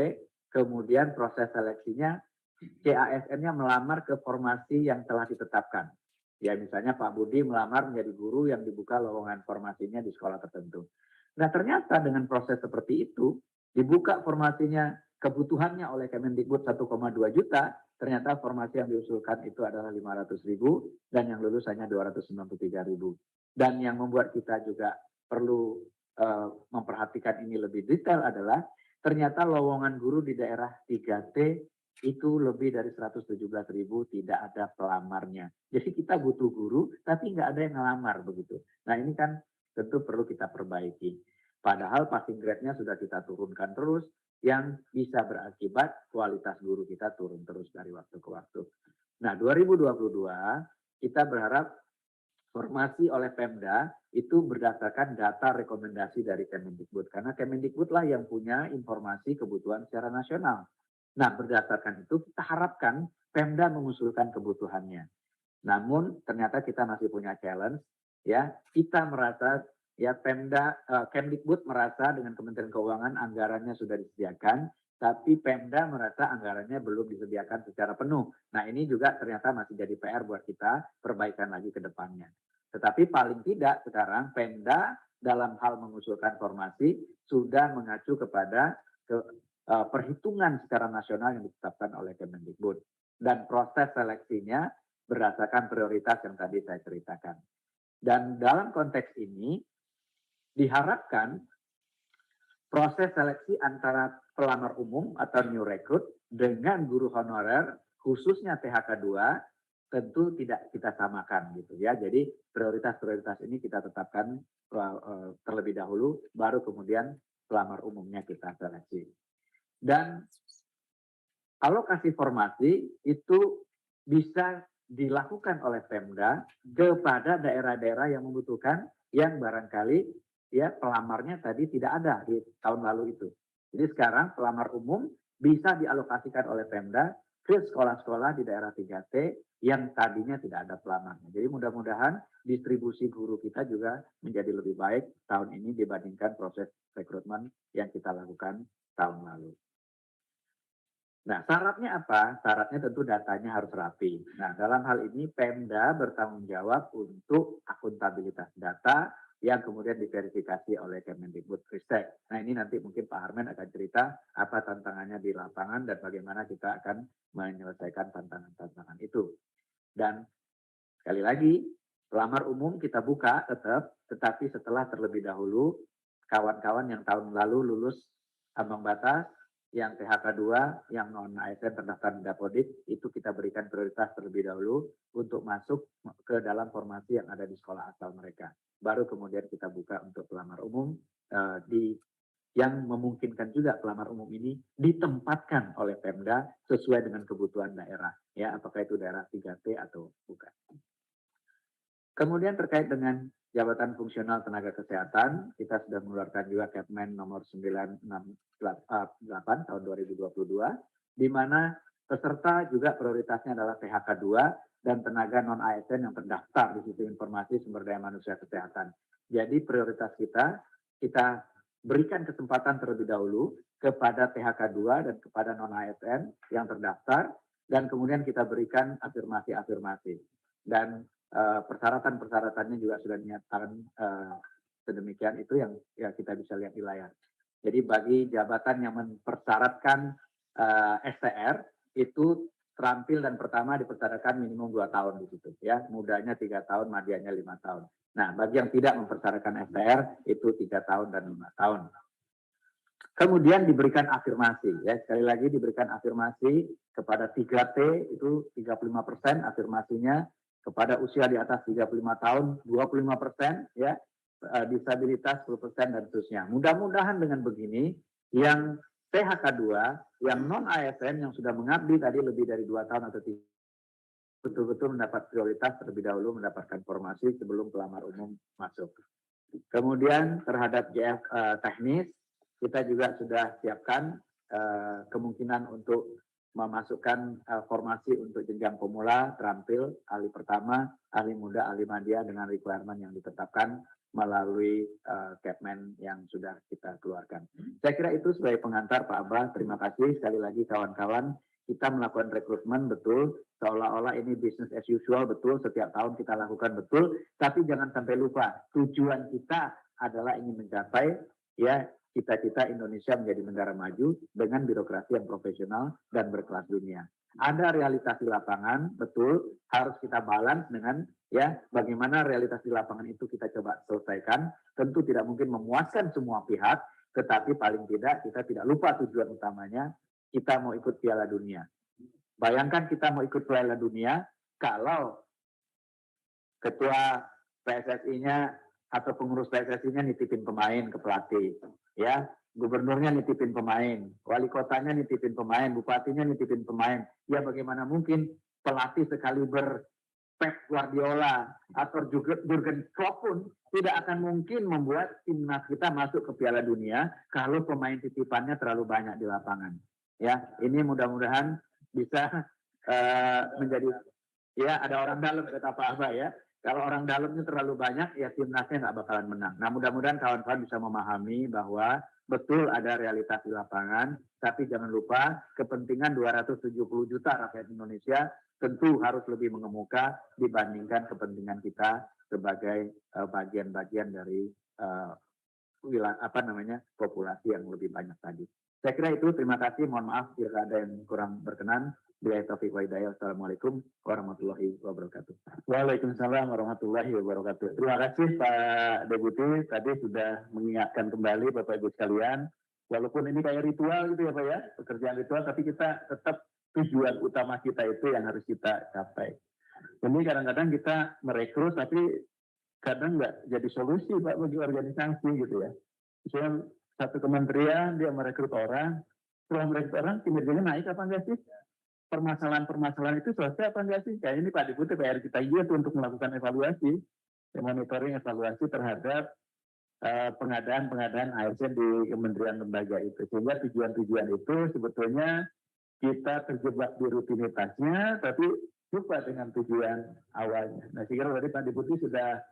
kemudian proses seleksinya CASN-nya melamar ke formasi yang telah ditetapkan. Ya misalnya Pak Budi melamar menjadi guru yang dibuka lowongan formasinya di sekolah tertentu. Nah ternyata dengan proses seperti itu, dibuka formasinya kebutuhannya oleh Kemendikbud 1,2 juta, ternyata formasi yang diusulkan itu adalah 500.000 dan yang lulus hanya 293.000. Dan yang membuat kita juga perlu memperhatikan ini lebih detail adalah ternyata lowongan guru di daerah 3T itu lebih dari 117.000 tidak ada pelamarnya. Jadi kita butuh guru tapi nggak ada yang ngelamar begitu. Nah ini kan tentu perlu kita perbaiki. Padahal passing grade-nya sudah kita turunkan terus, yang bisa berakibat kualitas guru kita turun terus dari waktu ke waktu. Nah 2022 kita berharap formasi oleh Pemda itu berdasarkan data rekomendasi dari Kemendikbud. Karena Kemendikbud lah yang punya informasi kebutuhan secara nasional. Nah berdasarkan itu kita harapkan Pemda mengusulkan kebutuhannya. Namun ternyata kita masih punya challenge. Ya, kita merasa ya Kemdikbud merasa dengan Kementerian Keuangan anggarannya sudah disediakan, tapi Pemda merasa anggarannya belum disediakan secara penuh. Nah ini juga ternyata masih jadi PR buat kita perbaikan lagi ke depannya. Tetapi paling tidak sekarang Pemda dalam hal mengusulkan formasi sudah mengacu kepada perhitungan secara nasional yang ditetapkan oleh Kemendikbud. Dan proses seleksinya berdasarkan prioritas yang tadi saya ceritakan. Dan dalam konteks ini diharapkan proses seleksi antara pelamar umum atau new recruit dengan guru honorer khususnya PHK 2 tentu tidak kita samakan gitu ya. Jadi prioritas-prioritas ini kita tetapkan terlebih dahulu baru kemudian pelamar umumnya kita seleksi. Dan alokasi formasi itu bisa dilakukan oleh Pemda kepada daerah-daerah yang membutuhkan yang barangkali ya pelamarnya tadi tidak ada di tahun lalu itu. Jadi sekarang pelamar umum bisa dialokasikan oleh Pemda ke sekolah-sekolah di daerah 3T yang tadinya tidak ada pelamarnya. Jadi mudah-mudahan distribusi guru kita juga menjadi lebih baik tahun ini dibandingkan proses rekrutmen yang kita lakukan tahun lalu. Nah, syaratnya apa? Syaratnya tentu datanya harus rapi. Nah, dalam hal ini Pemda bertanggung jawab untuk akuntabilitas data yang kemudian diverifikasi oleh Kemendikbudristek. Nah, ini nanti mungkin Pak Harmen akan cerita apa tantangannya di lapangan dan bagaimana kita akan menyelesaikan tantangan-tantangan itu. Dan sekali lagi, pelamar umum kita buka tetap, tetapi setelah terlebih dahulu kawan-kawan yang tahun lalu lulus ambang batas, yang PHK 2, yang non-ASN terdaftar di Dapodik, itu kita berikan prioritas terlebih dahulu untuk masuk ke dalam formasi yang ada di sekolah asal mereka. Baru kemudian kita buka untuk pelamar umum yang memungkinkan juga pelamar umum ini ditempatkan oleh Pemda sesuai dengan kebutuhan daerah, ya, apakah itu daerah 3T atau bukan. Kemudian terkait dengan jabatan fungsional tenaga kesehatan, kita sudah mengeluarkan juga Kepmen nomor 968 tahun 2022, di mana peserta juga prioritasnya adalah PHK 2 dan tenaga non-ASN yang terdaftar di situ informasi sumber daya manusia kesehatan. Jadi prioritas kita berikan kesempatan terlebih dahulu kepada PHK 2 dan kepada non-ASN yang terdaftar, dan kemudian kita berikan afirmasi-afirmasi. Dan persyaratan-persyaratannya juga sudah dinyatakan sedemikian, itu yang ya kita bisa lihat di layar. Jadi bagi jabatan yang mempersyaratkan STR itu terampil dan pertama dipersyaratkan minimum 2 tahun di situ, ya, mudanya 3 tahun, madianya 5 tahun. Nah, bagi yang tidak mempersyaratkan STR itu 3 tahun dan 5 tahun. Kemudian diberikan afirmasi, ya, sekali lagi diberikan afirmasi kepada 3T itu 35% afirmasinya, kepada usia di atas 35 tahun 25%, ya, disabilitas 10% dan seterusnya. Mudah-mudahan dengan begini yang PHK 2, yang non-ASN yang sudah mengabdi tadi lebih dari 2 tahun atau 3, betul-betul mendapat prioritas terlebih dahulu mendapatkan formasi sebelum pelamar umum masuk. Kemudian terhadap JF teknis, kita juga sudah siapkan kemungkinan untuk memasukkan formasi untuk jenjang pemula, terampil, ahli pertama, ahli muda, ahli madya dengan requirement yang ditetapkan melalui Kepmen yang sudah kita keluarkan. Saya kira itu sebagai pengantar Pak Abah. Terima kasih sekali lagi kawan-kawan. Kita melakukan rekrutmen betul, seolah-olah ini business as usual, betul, setiap tahun kita lakukan betul, tapi jangan sampai lupa, tujuan kita adalah ingin mencapai, ya, cita-cita Indonesia menjadi negara maju dengan birokrasi yang profesional dan berkelas dunia. Ada realitas di lapangan, betul, harus kita balance dengan, ya, bagaimana realitas di lapangan itu kita coba selesaikan. Tentu tidak mungkin memuaskan semua pihak, tetapi paling tidak kita tidak lupa tujuan utamanya, kita mau ikut Piala Dunia. Bayangkan kita mau ikut Piala Dunia, kalau ketua PSSI-nya atau pengurus PSSI-nya nitipin pemain ke pelatih, ya, gubernurnya nitipin pemain, wali kotanya nitipin pemain, bupatinya nitipin pemain. Ya bagaimana mungkin pelatih sekaliber Pep Guardiola atau Jurgen Klopp pun tidak akan mungkin membuat timnas kita masuk ke Piala Dunia kalau pemain titipannya terlalu banyak di lapangan. Ya, ini mudah-mudahan bisa menjadi, ya, ada orang dalam kata Pak Abah, ya. Kalau orang dalamnya terlalu banyak, ya timnasnya nggak bakalan menang. Nah, mudah-mudahan kawan-kawan bisa memahami bahwa betul ada realitas di lapangan, tapi jangan lupa kepentingan 270 juta rakyat Indonesia tentu harus lebih mengemuka dibandingkan kepentingan kita sebagai bagian-bagian dari populasi yang lebih banyak tadi. Saya kira itu, terima kasih, mohon maaf jika ada yang kurang berkenan. Billahi taufiq wa hidayah. Assalamualaikum warahmatullahi wabarakatuh. Waalaikumsalam warahmatullahi wabarakatuh. Terima kasih Pak Deputi, tadi sudah mengingatkan kembali Bapak Ibu sekalian, walaupun ini kayak ritual gitu ya Pak ya, pekerjaan ritual, tapi kita tetap tujuan utama kita itu yang harus kita capai. Jadi kadang-kadang kita merekrut, tapi kadang nggak jadi solusi Pak bagi organisasi gitu ya. Misalnya satu kementerian dia merekrut orang, setelah merekrut orang kinerjanya naik apa enggak sih? Permasalahan-permasalahan itu selesai apa enggak sih? Kayak ini Pak Deputi PR kita juga untuk melakukan evaluasi, monitoring evaluasi terhadap pengadaan ASN di kementerian lembaga itu. Sehingga tujuan-tujuan itu sebetulnya kita terjebak di rutinitasnya, tapi lupa dengan tujuan awalnya. Nah, saya kira tadi Pak Deputi sudah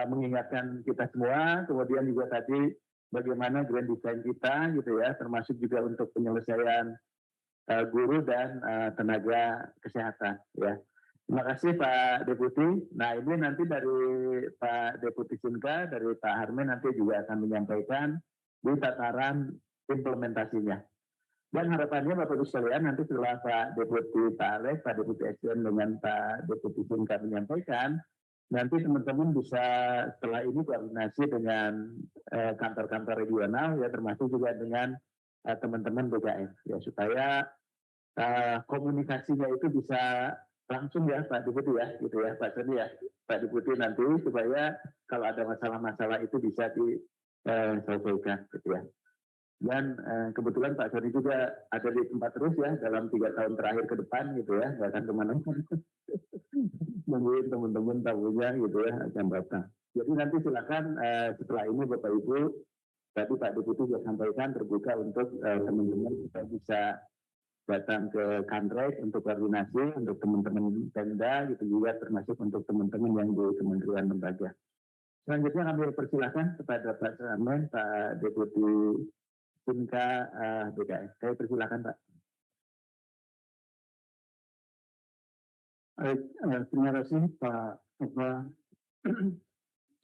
mengingatkan kita semua, kemudian juga tadi bagaimana grand design kita gitu ya, termasuk juga untuk penyelesaian guru dan tenaga kesehatan ya. Terima kasih Pak Deputi. Nah ini nanti dari Pak Deputi Sinka, dari Pak Harmen nanti juga akan menyampaikan di tataran implementasinya. Dan harapannya Bapak Ibu sekalian nanti setelah Pak Deputi Pak Alex, Pak Deputi SDM dengan Pak Deputi Sinka menyampaikan, Nanti teman-teman bisa setelah ini koordinasi dengan kantor-kantor regional ya, termasuk juga dengan teman-teman BKN ya, supaya komunikasinya itu bisa langsung ya Pak Deputi ya, gitu ya Pak Soni ya, Pak Deputi nanti, supaya kalau ada masalah-masalah itu bisa diselesaikan gitu ya. Dan kebetulan Pak Soni juga ada di tempat terus ya dalam 3 tahun terakhir ke depan gitu ya, nggak akan kemana-mana. Nungguin teman-teman tamunya gitu ya akan datang. Jadi nanti silakan setelah ini Bapak Ibu, tadi Pak Deputi juga sampaikan terbuka untuk teman-teman kita bisa datang ke Kanrek untuk koordinasi untuk teman-teman Pemda gitu juga, termasuk untuk teman-teman yang di kementerian lembaga. Selanjutnya kami persilahkan kepada Pak Sarmen, Pak Deputi Sinka BKN. Saya persilahkan Pak. Terima kasih Pak.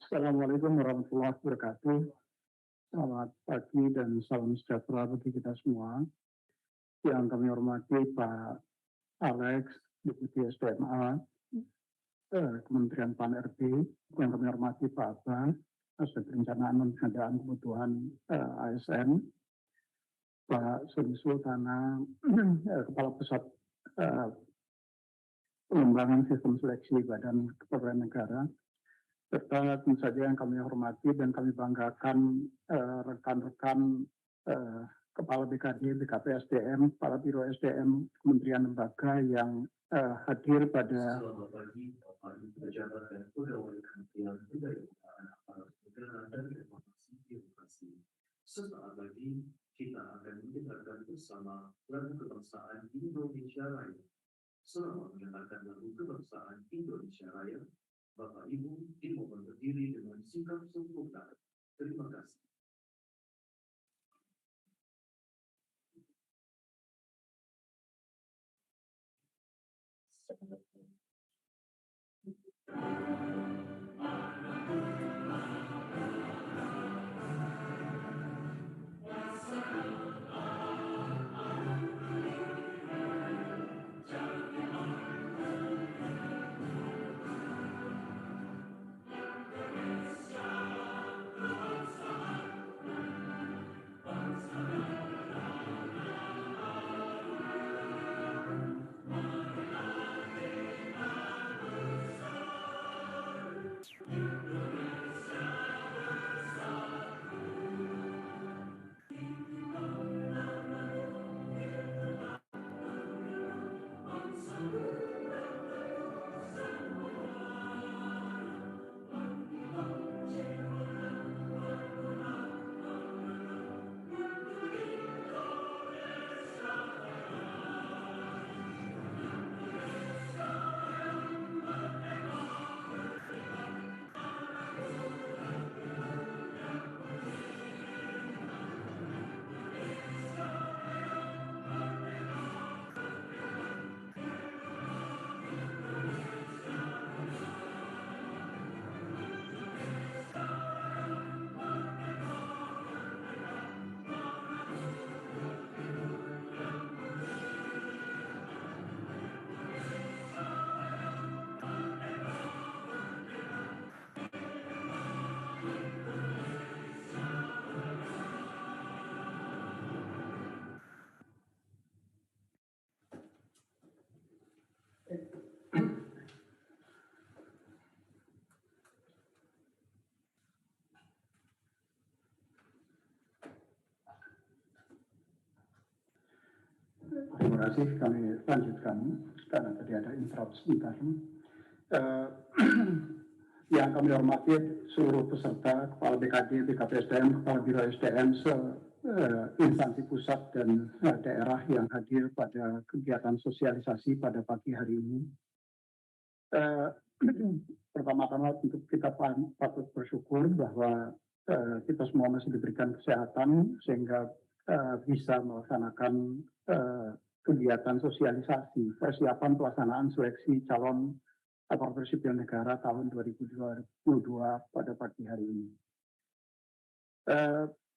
Assalamualaikum warahmatullahi wabarakatuh. Selamat pagi dan salam sejahtera bagi kita semua. Yang kami hormati Pak Alex, Deputi SDMA, Kementerian PAN-RB, yang kami hormati Pak Abah, Aspek Perencanaan dan Pengadaan Kebutuhan ASN, Pak Soni Sultana, Kepala Pusat Pengembangan Sistem Seleksi Badan Kepegawaian Negara, serta tentu saja yang kami hormati dan kami banggakan rekan-rekan Kepala BKD, BKP SDM, Kepala Biro SDM, Kementerian Lembaga yang hadir pada Selamat pagi, Bapak Ibu pejabat dan pegawai Kementerian Pendayaan Aparatur Negara dan Reformasi Birokrasi. Sesaat lagi kita akan mendengarkan bersama lagu kebangsaan Indonesia Raya. Selama mendengarkan lagu kebangsaan Indonesia Raya, Bapak Ibu dimohon berdiri dengan sikap sempurna. Terima kasih. Terima kasih, kami lanjutkan karena tadi ada interrupt sebentar. Yang kami hormati seluruh peserta, Kepala BKD, BKP SDM, Kepala Biro SDM, instansi pusat dan daerah yang hadir pada kegiatan sosialisasi pada pagi hari ini. Pertama-tama tentu kita patut bersyukur bahwa kita semua masih diberikan kesehatan sehingga bisa melaksanakan kegiatan sosialisasi persiapan pelaksanaan seleksi calon aparatur sipil negara tahun 2022 pada pagi hari ini.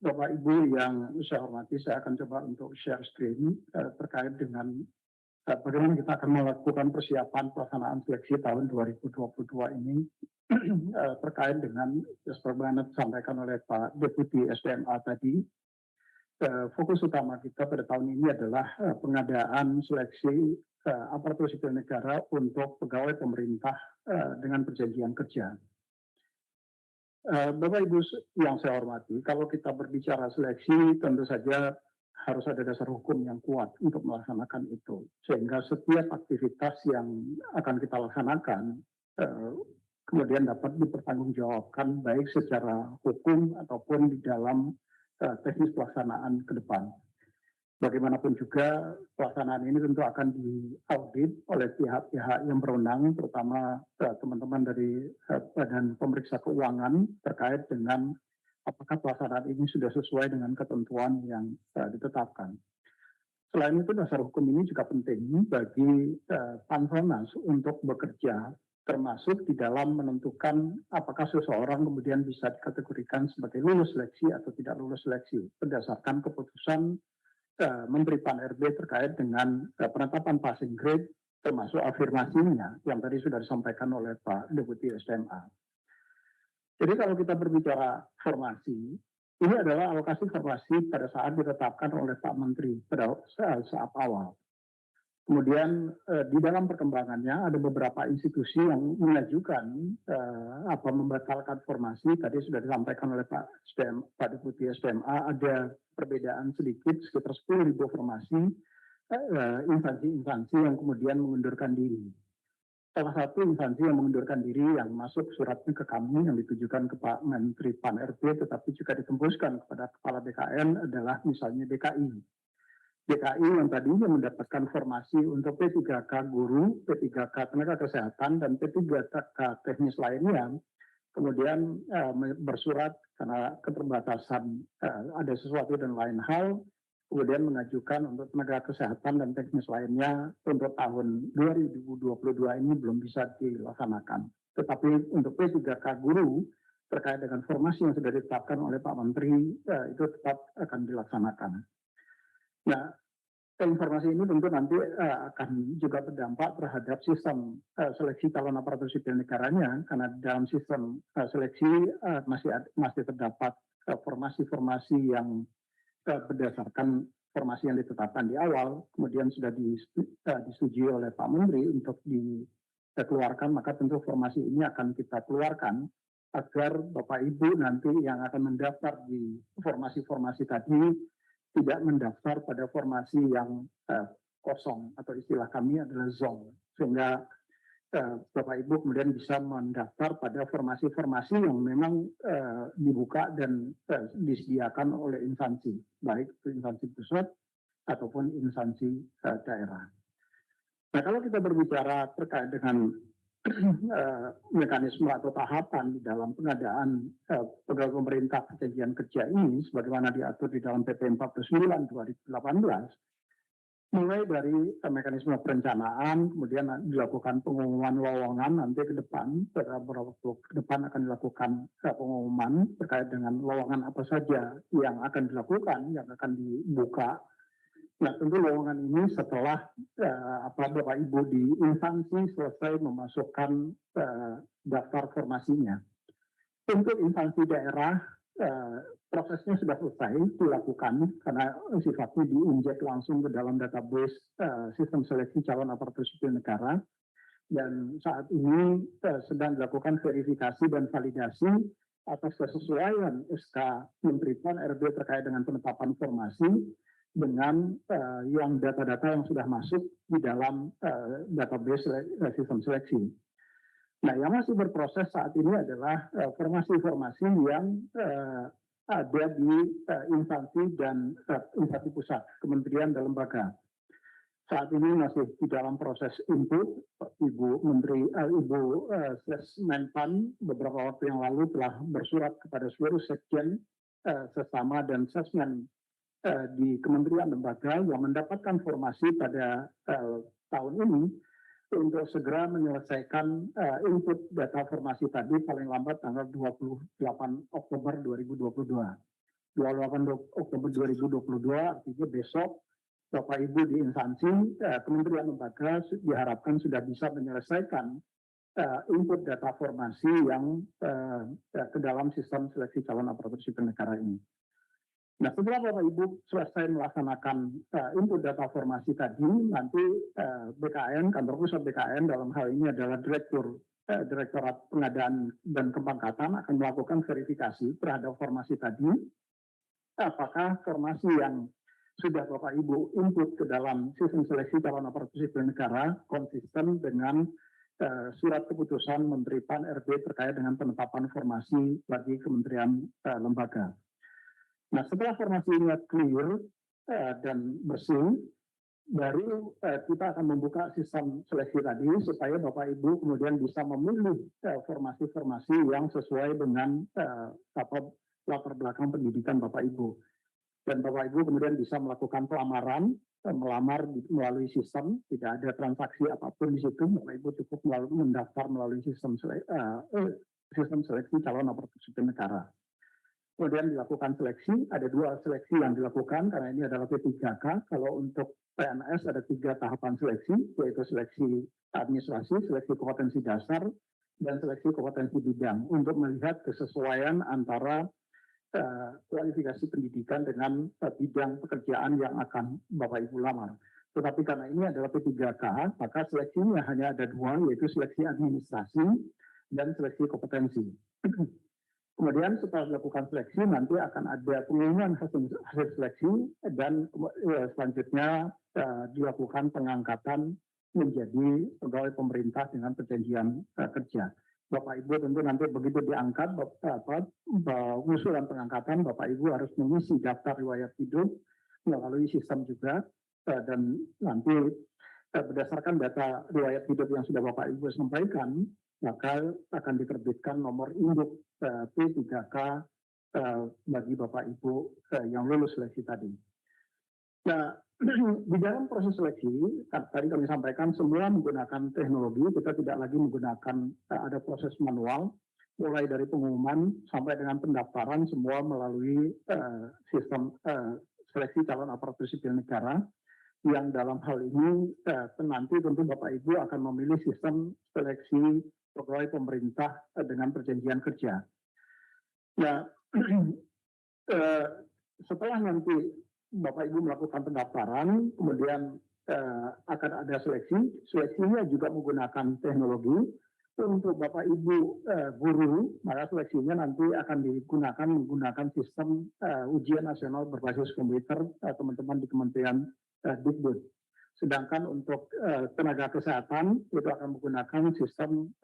Bapak Ibu yang saya hormati, saya akan coba untuk share screen terkait dengan bagaimana kita akan melakukan persiapan pelaksanaan seleksi tahun 2022 ini terkait dengan sebagaimana disampaikan oleh Pak Deputi SDMA tadi, fokus utama kita pada tahun ini adalah pengadaan seleksi aparatur sipil negara untuk pegawai pemerintah dengan perjanjian kerja. Bapak Ibu yang saya hormati, kalau kita berbicara seleksi, tentu saja harus ada dasar hukum yang kuat untuk melaksanakan itu. Sehingga setiap aktivitas yang akan kita laksanakan kemudian dapat dipertanggungjawabkan baik secara hukum ataupun di dalam teknis pelaksanaan ke depan. Bagaimanapun juga pelaksanaan ini tentu akan diaudit oleh pihak-pihak yang berwenang, terutama teman-teman dari Badan Pemeriksa Keuangan terkait dengan apakah pelaksanaan ini sudah sesuai dengan ketentuan yang ditetapkan. Selain itu, dasar hukum ini juga penting bagi Panselnas untuk bekerja, termasuk di dalam menentukan apakah seseorang kemudian bisa dikategorikan sebagai lulus seleksi atau tidak lulus seleksi berdasarkan keputusan Menteri Pan-RB terkait dengan penetapan passing grade termasuk afirmasinya yang tadi sudah disampaikan oleh Pak Deputi SDMA. Jadi kalau kita berbicara formasi, ini adalah alokasi formasi pada saat ditetapkan oleh Pak Menteri pada saat awal. Kemudian di dalam perkembangannya ada beberapa institusi yang mengajukan membatalkan formasi. Tadi sudah disampaikan oleh Pak Deputi SDMA, ada perbedaan sedikit, sekitar 10.000 formasi, instansi-instansi yang kemudian mengundurkan diri. Salah satu instansi yang mengundurkan diri yang masuk suratnya ke kami yang ditujukan ke Pak Menteri Pan-RB tetapi juga ditembuskan kepada Kepala BKN adalah misalnya DKI. DKI yang tadinya mendapatkan formasi untuk P3K guru, P3K tenaga kesehatan, dan P3K teknis lainnya, kemudian bersurat karena keterbatasan ada sesuatu dan lain hal, kemudian mengajukan untuk tenaga kesehatan dan teknis lainnya untuk tahun 2022 ini belum bisa dilaksanakan. Tetapi untuk P3K guru terkait dengan formasi yang sudah ditetapkan oleh Pak Menteri itu tetap akan dilaksanakan. Nah, informasi ini tentu nanti akan juga berdampak terhadap sistem seleksi calon aparatur sipil negaranya, karena dalam sistem seleksi masih terdapat formasi-formasi yang berdasarkan formasi yang ditetapkan di awal, kemudian sudah disetujui oleh Pak Menteri untuk dikeluarkan, maka tentu formasi ini akan kita keluarkan agar Bapak Ibu nanti yang akan mendaftar di formasi-formasi tadi tidak mendaftar pada formasi yang kosong atau istilah kami adalah zong, sehingga Bapak Ibu kemudian bisa mendaftar pada formasi-formasi yang memang dibuka dan disediakan oleh instansi, baik itu instansi pusat ataupun instansi daerah. Nah, kalau kita berbicara terkait dengan mekanisme atau tahapan di dalam pengadaan pegawai pemerintah perjanjian kerja ini, sebagaimana diatur di dalam PP 49 2018, mulai dari mekanisme perencanaan, kemudian dilakukan pengumuman lowongan nanti ke depan, beberapa waktu ke depan akan dilakukan pengumuman terkait dengan lowongan apa saja yang akan dilakukan, yang akan dibuka. Nah, tentu lowongan ini setelah Bapak Ibu di instansi selesai memasukkan daftar formasinya. Untuk instansi daerah, prosesnya sudah selesai dilakukan karena sifatnya diinjek langsung ke dalam database sistem seleksi calon aparatur sipil negara, dan saat ini sedang dilakukan verifikasi dan validasi atas kesesuaian SK Menteri Pan-RB terkait dengan penetapan formasi dengan yang data-data yang sudah masuk di dalam database sistem seleksi. Nah, yang masih berproses saat ini adalah formasi-formasi yang ada di instansi dan instansi pusat, kementerian dan lembaga. Saat ini masih di dalam proses input. Ibu Sesmenpan beberapa waktu yang lalu telah bersurat kepada seluruh sekjen sesama dan sesmen di kementerian lembaga yang mendapatkan formasi pada tahun ini untuk segera menyelesaikan input data formasi tadi paling lambat tanggal 28 Oktober 2022. 28 Oktober 2022 artinya besok Bapak Ibu di instansi kementerian lembaga diharapkan sudah bisa menyelesaikan input data formasi yang ke dalam sistem seleksi calon aparatur sipil negara ini. Nah, setelah Bapak Ibu selesai melaksanakan input data formasi tadi, nanti BKN, kantor pusat BKN dalam hal ini adalah Direktorat Pengadaan dan Kepangkatan akan melakukan verifikasi terhadap formasi tadi, apakah formasi yang sudah Bapak Ibu input ke dalam sistem seleksi calon aparatur sipil negara konsisten dengan surat keputusan Menteri PAN RB terkait dengan penetapan formasi bagi kementerian lembaga. Nah, setelah formasi ini clear dan bersih, baru kita akan membuka sistem seleksi tadi supaya Bapak Ibu kemudian bisa memilih formasi-formasi yang sesuai dengan latar belakang pendidikan Bapak Ibu. Dan Bapak Ibu kemudian bisa melakukan melamar melalui sistem, tidak ada transaksi apapun di situ. Bapak Ibu cukup mendaftar melalui sistem seleksi calon aparatur sipil negara. Kemudian dilakukan seleksi, ada 2 seleksi yang dilakukan karena ini adalah P3K. Kalau untuk PNS ada 3 tahapan seleksi, yaitu seleksi administrasi, seleksi kompetensi dasar, dan seleksi kompetensi bidang untuk melihat kesesuaian antara kualifikasi pendidikan dengan bidang pekerjaan yang akan Bapak Ibu lamar. Tetapi karena ini adalah P3K, maka seleksinya hanya ada 2, yaitu seleksi administrasi dan seleksi kompetensi. Kemudian setelah dilakukan seleksi, nanti akan ada pengumuman hasil seleksi dan selanjutnya dilakukan pengangkatan menjadi pegawai pemerintah dengan perjanjian kerja. Bapak Ibu tentu nanti begitu diangkat, usulan pengangkatan, Bapak Ibu harus mengisi daftar riwayat hidup melalui sistem juga, dan nanti berdasarkan data riwayat hidup yang sudah Bapak Ibu sampaikan, maka akan diterbitkan nomor induk P3K bagi Bapak Ibu yang lulus seleksi tadi. Nah, di dalam proses seleksi, tadi kami sampaikan semua menggunakan teknologi, kita tidak lagi menggunakan ada proses manual, mulai dari pengumuman sampai dengan pendaftaran semua melalui sistem seleksi calon aparatur sipil negara, yang dalam hal ini nanti tentu Bapak Ibu akan memilih sistem seleksi pegawai pemerintah dengan perjanjian kerja. Nah, setelah nanti Bapak Ibu melakukan pendaftaran, kemudian akan ada seleksi. Seleksinya juga menggunakan teknologi. Untuk Bapak Ibu guru, maka seleksinya nanti akan menggunakan sistem ujian nasional berbasis komputer teman-teman di Kementerian Dikbud. Sedangkan untuk tenaga kesehatan itu akan menggunakan sistem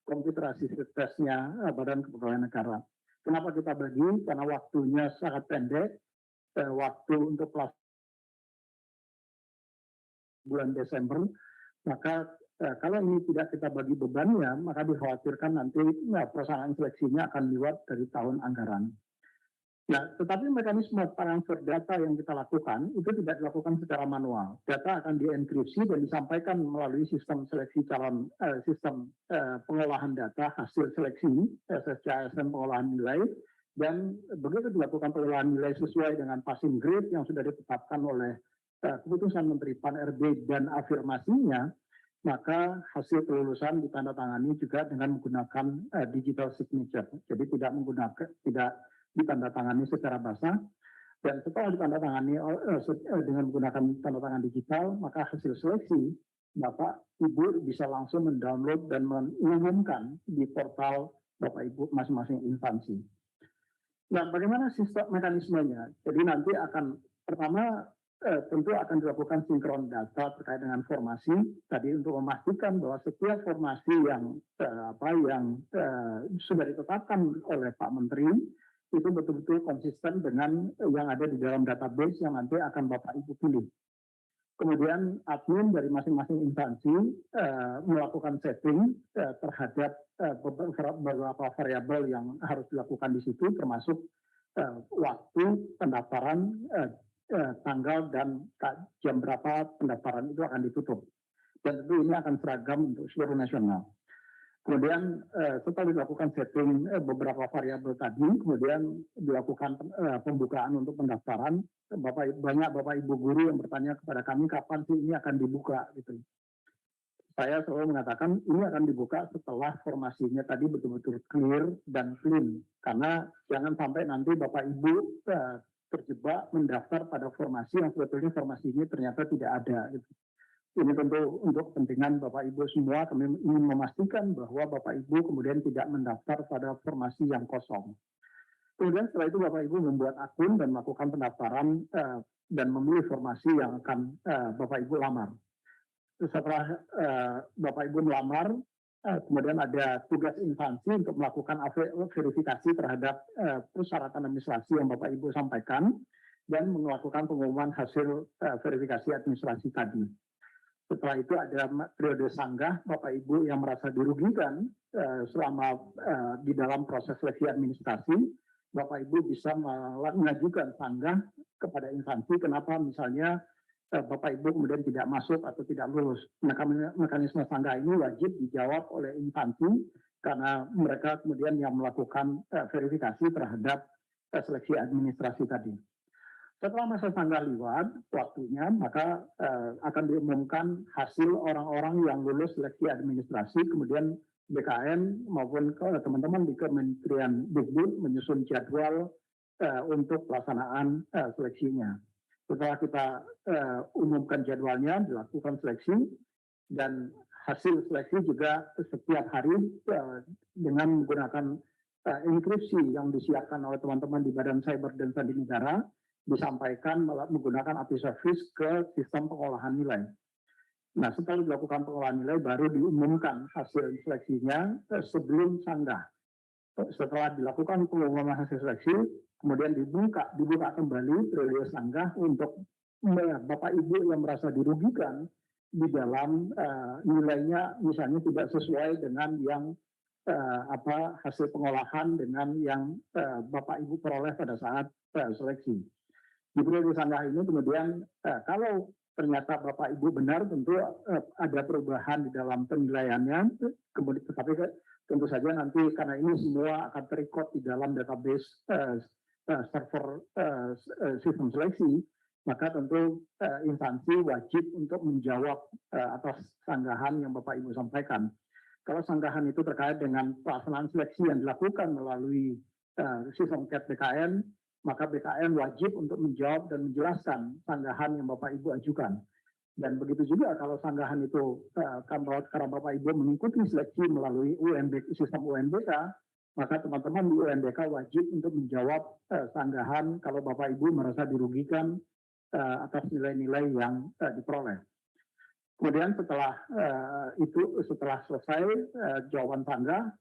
komputer assisted testnya Badan Kepegawaian Negara. Kenapa kita bagi? Karena waktunya sangat pendek. Waktu untuk bulan Desember, maka kalau ini tidak kita bagi bebannya, maka dikhawatirkan nanti pelaksanaan seleksinya akan lewat dari tahun anggaran. Nah, tetapi mekanisme transfer data yang kita lakukan itu tidak dilakukan secara manual. Data akan dienkripsi dan disampaikan melalui sistem seleksi calon, sistem pengolahan data hasil seleksi SSCASN pengolahan nilai. Dan begitu dilakukan pengolahan nilai sesuai dengan passing grade yang sudah ditetapkan oleh keputusan Menteri PAN RB dan afirmasinya, maka hasil kelulusan ditandatangani juga dengan menggunakan digital signature. Jadi tidak ditandatangani secara basah, dan setelah ditandatangani dengan menggunakan tanda tangan digital, maka hasil seleksi Bapak Ibu bisa langsung mendownload dan mengumumkan di portal Bapak Ibu masing-masing instansi. Nah, bagaimana sistem mekanismenya? Jadi nanti akan pertama tentu akan dilakukan sinkron data terkait dengan formasi tadi untuk memastikan bahwa setiap formasi yang sudah ditetapkan oleh Pak Menteri itu betul-betul konsisten dengan yang ada di dalam database yang nanti akan Bapak Ibu pilih. Kemudian admin dari masing-masing instansi melakukan setting terhadap beberapa variabel yang harus dilakukan di situ, termasuk waktu pendaftaran, tanggal dan jam berapa pendaftaran itu akan ditutup. Dan tentu ini akan seragam untuk seluruh nasional. Kemudian setelah dilakukan setting beberapa variabel tadi, kemudian dilakukan pembukaan untuk pendaftaran. Banyak Bapak Ibu guru yang bertanya kepada kami kapan sih ini akan dibuka gitu. saya selalu mengatakan ini akan dibuka setelah formasinya tadi betul-betul clear dan clean. Karena jangan sampai nanti Bapak Ibu terjebak mendaftar pada formasi yang sebetulnya formasinya ternyata tidak ada. Gitu. Ini tentu untuk kepentingan Bapak Ibu semua, kami ingin memastikan bahwa Bapak Ibu kemudian tidak mendaftar pada formasi yang kosong. Kemudian setelah itu Bapak Ibu membuat akun dan melakukan pendaftaran dan memilih formasi yang akan Bapak Ibu lamar. Setelah Bapak Ibu melamar, kemudian ada tugas instansi untuk melakukan verifikasi terhadap persyaratan administrasi yang Bapak Ibu sampaikan dan melakukan pengumuman hasil verifikasi administrasi tadi. Setelah itu ada periode sanggah Bapak Ibu yang merasa dirugikan selama di dalam proses seleksi administrasi, Bapak Ibu bisa mengajukan sanggah kepada instansi kenapa misalnya Bapak Ibu kemudian tidak masuk atau tidak lulus. Mekanisme sanggah ini wajib dijawab oleh instansi karena mereka kemudian yang melakukan verifikasi terhadap seleksi administrasi tadi. Setelah masa sanggah lewat waktunya, maka akan diumumkan hasil orang-orang yang lulus seleksi administrasi, kemudian BKN maupun teman-teman di Kementerian Dikbud menyusun jadwal untuk pelaksanaan seleksinya. Setelah kita umumkan jadwalnya, dilakukan seleksi, dan hasil seleksi juga setiap hari dengan menggunakan enkripsi yang disiapkan oleh teman-teman di Badan Cyber dan Sandi Negara, disampaikan menggunakan API service ke sistem pengolahan nilai. Nah, setelah dilakukan pengolahan nilai, baru diumumkan hasil seleksinya sebelum sanggah. Setelah dilakukan pengumuman hasil seleksi, kemudian dibuka kembali periode sanggah untuk Bapak Ibu yang merasa dirugikan di dalam nilainya misalnya tidak sesuai dengan yang hasil pengolahan dengan yang Bapak Ibu peroleh pada saat seleksi. Di periode sanggah ini kemudian kalau ternyata Bapak Ibu benar tentu ada perubahan di dalam penilaiannya, kemudian tetapi tentu saja nanti karena ini semua akan terrecord di dalam database server sistem seleksi, maka tentu instansi wajib untuk menjawab atas sanggahan yang Bapak Ibu sampaikan. Kalau sanggahan itu terkait dengan pelaksanaan seleksi yang dilakukan melalui sistem CAT BKN, maka BKN wajib untuk menjawab dan menjelaskan sanggahan yang Bapak Ibu ajukan. Dan begitu juga kalau sanggahan itu karena Bapak Ibu mengikuti seleksi melalui sistem UNBK, maka teman-teman di UNBK wajib untuk menjawab sanggahan kalau Bapak Ibu merasa dirugikan atas nilai-nilai yang diperoleh. Kemudian setelah selesai jawaban sanggah,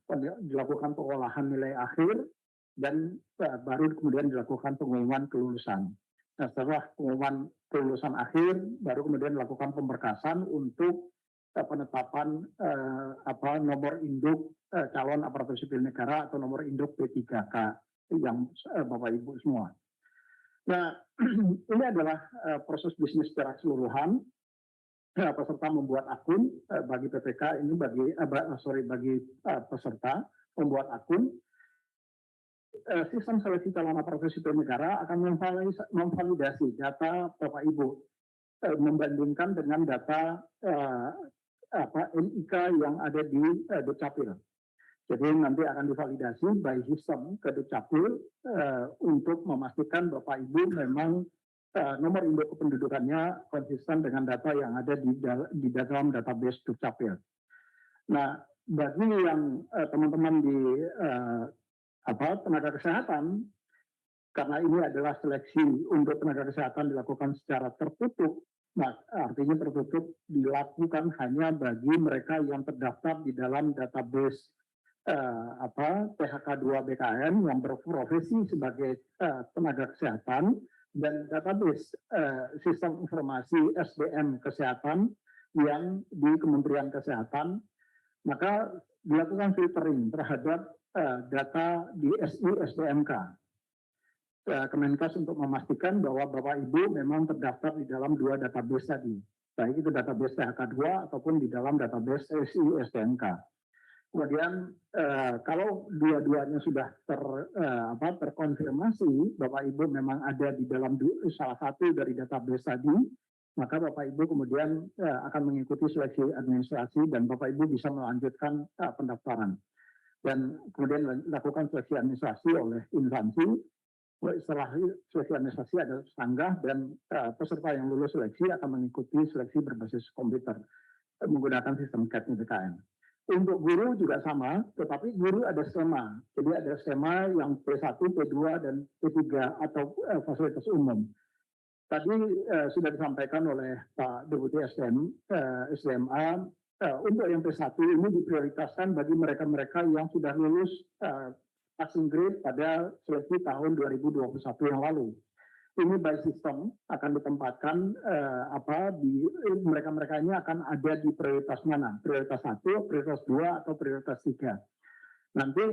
dilakukan pengolahan nilai akhir dan baru kemudian dilakukan pengumuman kelulusan. Nah, setelah pengumuman kelulusan akhir, baru kemudian dilakukan pemberkasan untuk penetapan nomor induk calon aparatur sipil negara atau nomor induk P3K yang Bapak Ibu semua. Nah, ini adalah proses bisnis secara keseluruhan. Peserta membuat akun bagi PPK ini bagi peserta membuat akun. Sistem seleksi calon aparatur sipil negara akan memvalidasi data Bapak Ibu membandingkan dengan data NIK yang ada di Dukcapil. Jadi nanti akan divalidasi by sistem ke Dukcapil untuk memastikan Bapak Ibu memang nomor induk kependudukannya konsisten dengan data yang ada di dalam database Dukcapil. Nah, bagi yang teman-teman di tenaga kesehatan, karena ini adalah seleksi untuk tenaga kesehatan dilakukan secara tertutup, nah, artinya tertutup dilakukan hanya bagi mereka yang terdaftar di dalam database PHK2 BKN yang berprofesi sebagai tenaga kesehatan dan database sistem informasi SDM kesehatan yang di Kementerian Kesehatan, maka dilakukan filtering terhadap data di SI-SDMK. Kemenkes untuk memastikan bahwa Bapak Ibu memang terdaftar di dalam dua database tadi, baik itu database PHK2 ataupun di dalam database SI-SDMK. Kemudian kalau dua-duanya sudah terkonfirmasi Bapak Ibu memang ada di dalam salah satu dari database tadi, maka Bapak Ibu kemudian akan mengikuti seleksi administrasi dan Bapak Ibu bisa melanjutkan pendaftaran. Dan kemudian lakukan seleksi administrasi oleh instansi. Setelah seleksi administrasi ada sanggah dan peserta yang lulus seleksi akan mengikuti seleksi berbasis komputer menggunakan sistem CAT BKN. Untuk guru juga sama, tetapi guru ada skema. Jadi ada skema yang P1, P2, dan P3 atau fasilitas umum. Tadi sudah disampaikan oleh Pak Deputi SDMA, untuk yang P1 ini diprioritaskan bagi mereka-mereka yang sudah lulus passing grade pada seleksi tahun 2021 yang lalu. Ini by system akan ditempatkan di mereka-mereka ini akan ada di prioritas mana? Prioritas 1, prioritas 2, atau prioritas 3. Nanti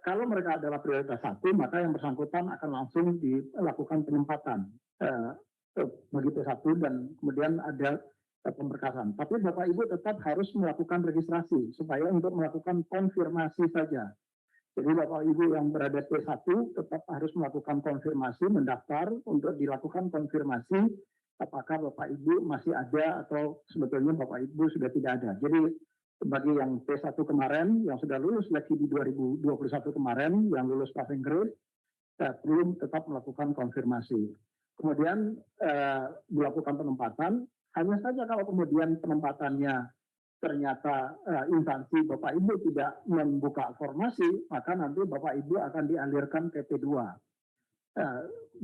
kalau mereka adalah prioritas 1, maka yang bersangkutan akan langsung dilakukan penempatan bagi P1 dan kemudian ada pemberkasan. Tapi Bapak Ibu tetap harus melakukan registrasi supaya untuk melakukan konfirmasi saja. Jadi Bapak Ibu yang berada P1 tetap harus melakukan konfirmasi, mendaftar untuk dilakukan konfirmasi apakah Bapak Ibu masih ada atau sebetulnya Bapak Ibu sudah tidak ada. Jadi bagi yang P1 kemarin, yang sudah lulus seleksi di 2021 kemarin, yang lulus passing grade, belum tetap melakukan konfirmasi. Kemudian dilakukan penempatan, hanya saja kalau kemudian penempatannya ternyata instansi Bapak Ibu tidak membuka formasi, maka nanti Bapak Ibu akan dialirkan ke P2.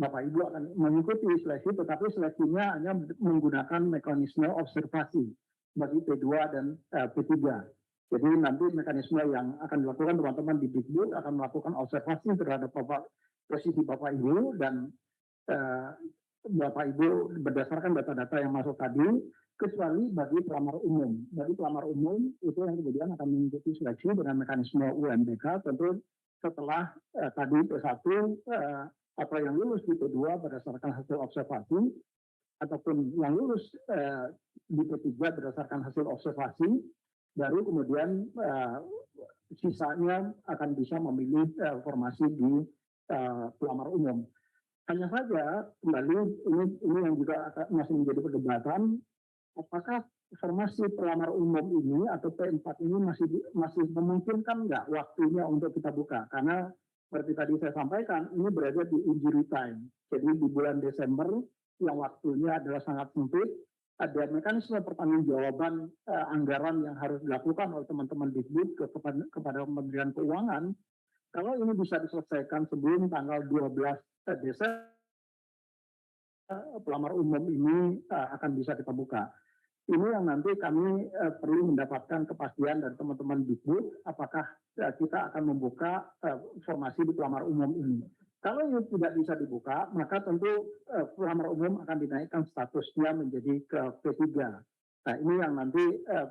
Bapak Ibu akan mengikuti seleksi, tetapi seleksinya hanya menggunakan mekanisme observasi bagi P2 dan P3. Jadi nanti mekanisme yang akan dilakukan teman-teman di Dikbud akan melakukan observasi terhadap posisi Bapak Ibu dan Bapak Ibu berdasarkan data-data yang masuk tadi, kecuali bagi pelamar umum. Bagi pelamar umum itu yang kemudian akan mengikuti seleksi dengan mekanisme UMBK, tentu setelah tadi P1 atau yang lulus di P2 berdasarkan hasil observasi, ataupun yang lulus di P3 berdasarkan hasil observasi, baru kemudian sisanya akan bisa memilih formasi di pelamar umum. Hanya saja kembali ini yang juga masih menjadi perdebatan, apakah formasi pelamar umum ini atau P4 ini masih memungkinkan nggak waktunya untuk kita buka? Karena seperti tadi saya sampaikan, ini berada di injury time. Jadi di bulan Desember yang waktunya adalah sangat sempit, ada mekanisme pertanggungjawaban anggaran yang harus dilakukan oleh teman-teman Dikbud kepada Kementerian Keuangan. Kalau ini bisa diselesaikan sebelum tanggal 12 Desember, pelamar umum ini akan bisa kita buka. Ini yang nanti kami perlu mendapatkan kepastian dari teman-teman Dikbud, apakah kita akan membuka formasi di pelamar umum ini. Kalau ini tidak bisa dibuka, maka tentu pelamar umum akan dinaikkan statusnya menjadi ke P3. Nah ini yang nanti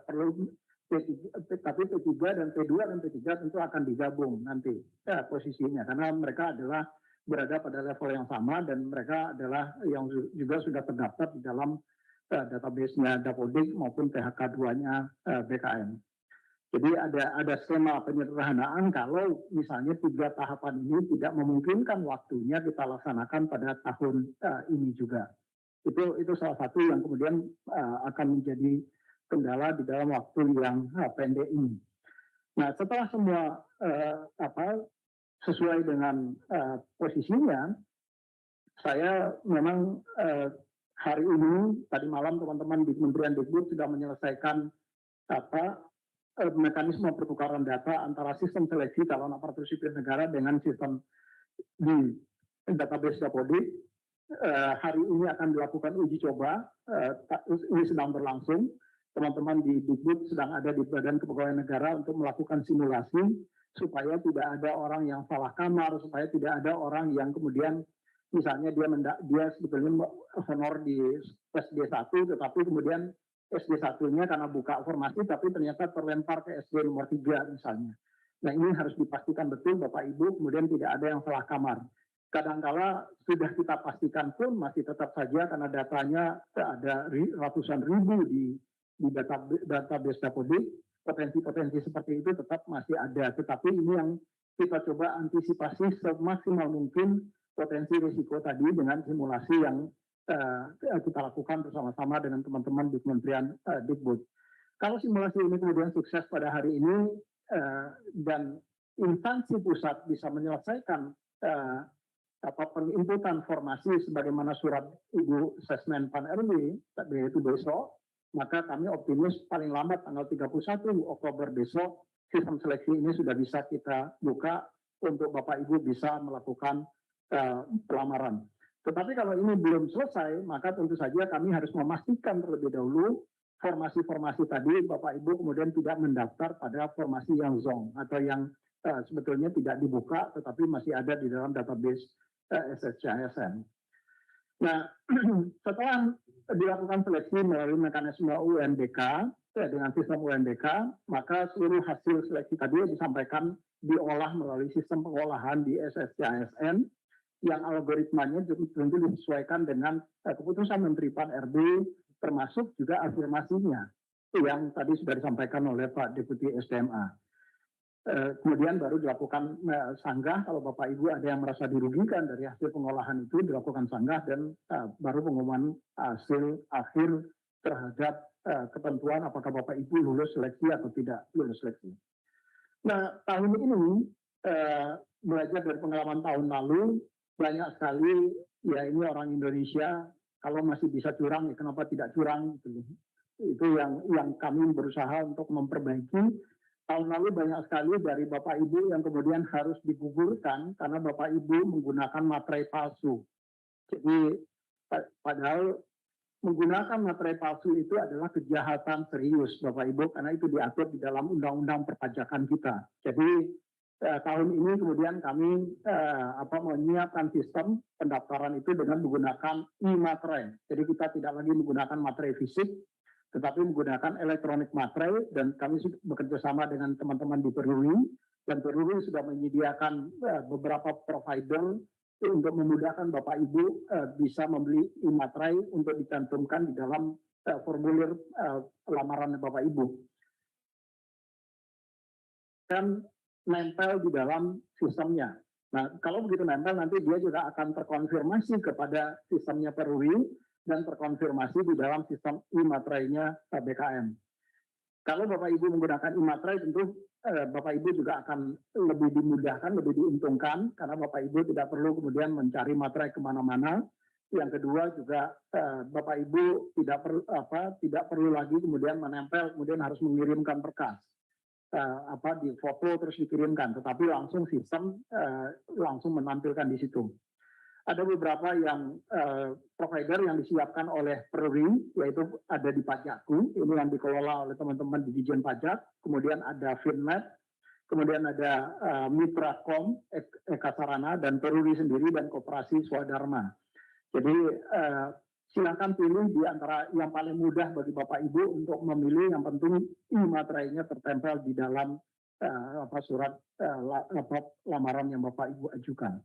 perlu tapi P3 dan P2 dan P3 tentu akan digabung nanti posisinya, karena mereka adalah berada pada level yang sama dan mereka adalah yang juga sudah terdaftar di dalam database-nya Dapodik maupun PHK2-nya BKN. Jadi ada skema penyederhanaan kalau misalnya 3 tahapan ini tidak memungkinkan waktunya kita laksanakan pada tahun ini juga. Itu salah satu yang kemudian akan menjadi kendala di dalam waktu yang pendek ini. Nah, setelah semua sesuai dengan posisinya, saya memang hari ini tadi malam teman-teman di Kementerian Dikbud sudah menyelesaikan mekanisme pertukaran data antara sistem seleksi calon aparatur sipil negara dengan sistem di database Dapodik. Hari ini akan dilakukan uji coba, ini sedang berlangsung. Teman-teman di Dikbud sedang ada di Badan Kepegawaian Negara untuk melakukan simulasi supaya tidak ada orang yang salah kamar, supaya tidak ada orang yang kemudian misalnya dia sebetulnya honor di SD1 tetapi kemudian SD1-nya karena buka formasi tapi ternyata terlempar ke SD nomor 3 misalnya. Nah ini harus dipastikan betul Bapak Ibu, kemudian tidak ada yang salah kamar. Kadangkala sudah kita pastikan pun masih tetap saja karena datanya ada ratusan ribu di database Dapodik, potensi-potensi seperti itu tetap masih ada. Tetapi ini yang kita coba antisipasi semaksimal mungkin potensi risiko tadi dengan simulasi yang kita lakukan bersama-sama dengan teman-teman di Kementerian Dikbud. Kalau simulasi ini kemudian sukses pada hari ini dan instansi pusat bisa menyelesaikan penginputan formasi sebagaimana surat Ibu Sesmen Pan RW yaitu besok, maka kami optimis paling lambat tanggal 31 Oktober besok sistem seleksi ini sudah bisa kita buka untuk Bapak Ibu bisa melakukan pelamaran. Tetapi kalau ini belum selesai, maka tentu saja kami harus memastikan terlebih dahulu formasi-formasi tadi Bapak Ibu kemudian tidak mendaftar pada formasi yang zong atau yang sebetulnya tidak dibuka tetapi masih ada di dalam database SSCISN. Nah, setelah dilakukan seleksi melalui mekanisme UNBK dengan sistem UNBK, maka seluruh hasil seleksi tadi disampaikan diolah melalui sistem pengolahan di SSCISN yang algoritmanya tentu disesuaikan dengan keputusan Menteri Pan RB termasuk juga afirmasinya yang tadi sudah disampaikan oleh Pak Deputi SDMA. Kemudian baru dilakukan sanggah kalau Bapak Ibu ada yang merasa dirugikan dari hasil pengolahan itu dilakukan sanggah dan baru pengumuman hasil akhir terhadap ketentuan apakah Bapak Ibu lulus seleksi atau tidak lulus seleksi. Nah, tahun ini belajar dari pengalaman tahun lalu banyak sekali ya ini orang Indonesia kalau masih bisa curang ya kenapa tidak curang gitu. Itu yang kami berusaha untuk memperbaiki. Tahun lalu banyak sekali dari Bapak Ibu yang kemudian harus digugurkan karena Bapak Ibu menggunakan materai palsu. Jadi padahal menggunakan materai palsu itu adalah kejahatan serius Bapak Ibu karena itu diatur di dalam undang-undang perpajakan kita. Jadi tahun ini kemudian kami menyiapkan sistem pendaftaran itu dengan menggunakan e-materai. Jadi kita tidak lagi menggunakan materai fisik, tetapi menggunakan elektronik materai dan kami bekerja sama dengan teman-teman di Peruri dan Peruri sudah menyediakan beberapa provider untuk memudahkan Bapak Ibu bisa membeli e-materai untuk dicantumkan di dalam formulir lamaran Bapak Ibu. Dan nempel di dalam sistemnya. Nah, kalau begitu nempel nanti dia juga akan terkonfirmasi kepada sistemnya Peruri dan terkonfirmasi di dalam sistem e-materainya BKM. Kalau Bapak Ibu menggunakan e-materai tentu Bapak Ibu juga akan lebih dimudahkan, lebih diuntungkan karena Bapak Ibu tidak perlu kemudian mencari materai kemana-mana. Yang kedua juga Bapak Ibu tidak perlu lagi kemudian menempel, kemudian harus mengirimkan berkas. Di foto terus dikirimkan, tetapi langsung sistem langsung menampilkan di situ. Ada beberapa yang provider yang disiapkan oleh Peruri, yaitu ada di Pajakku, ini yang dikelola oleh teman-teman di Dijen Pajak, kemudian ada Finnet, kemudian ada Mitracom, Eka Sarana, dan Peruri sendiri, dan Koperasi Swadharma. Jadi silakan pilih di antara yang paling mudah bagi Bapak Ibu untuk memilih, yang penting e-materainya tertempel di dalam surat lamaran yang Bapak Ibu ajukan.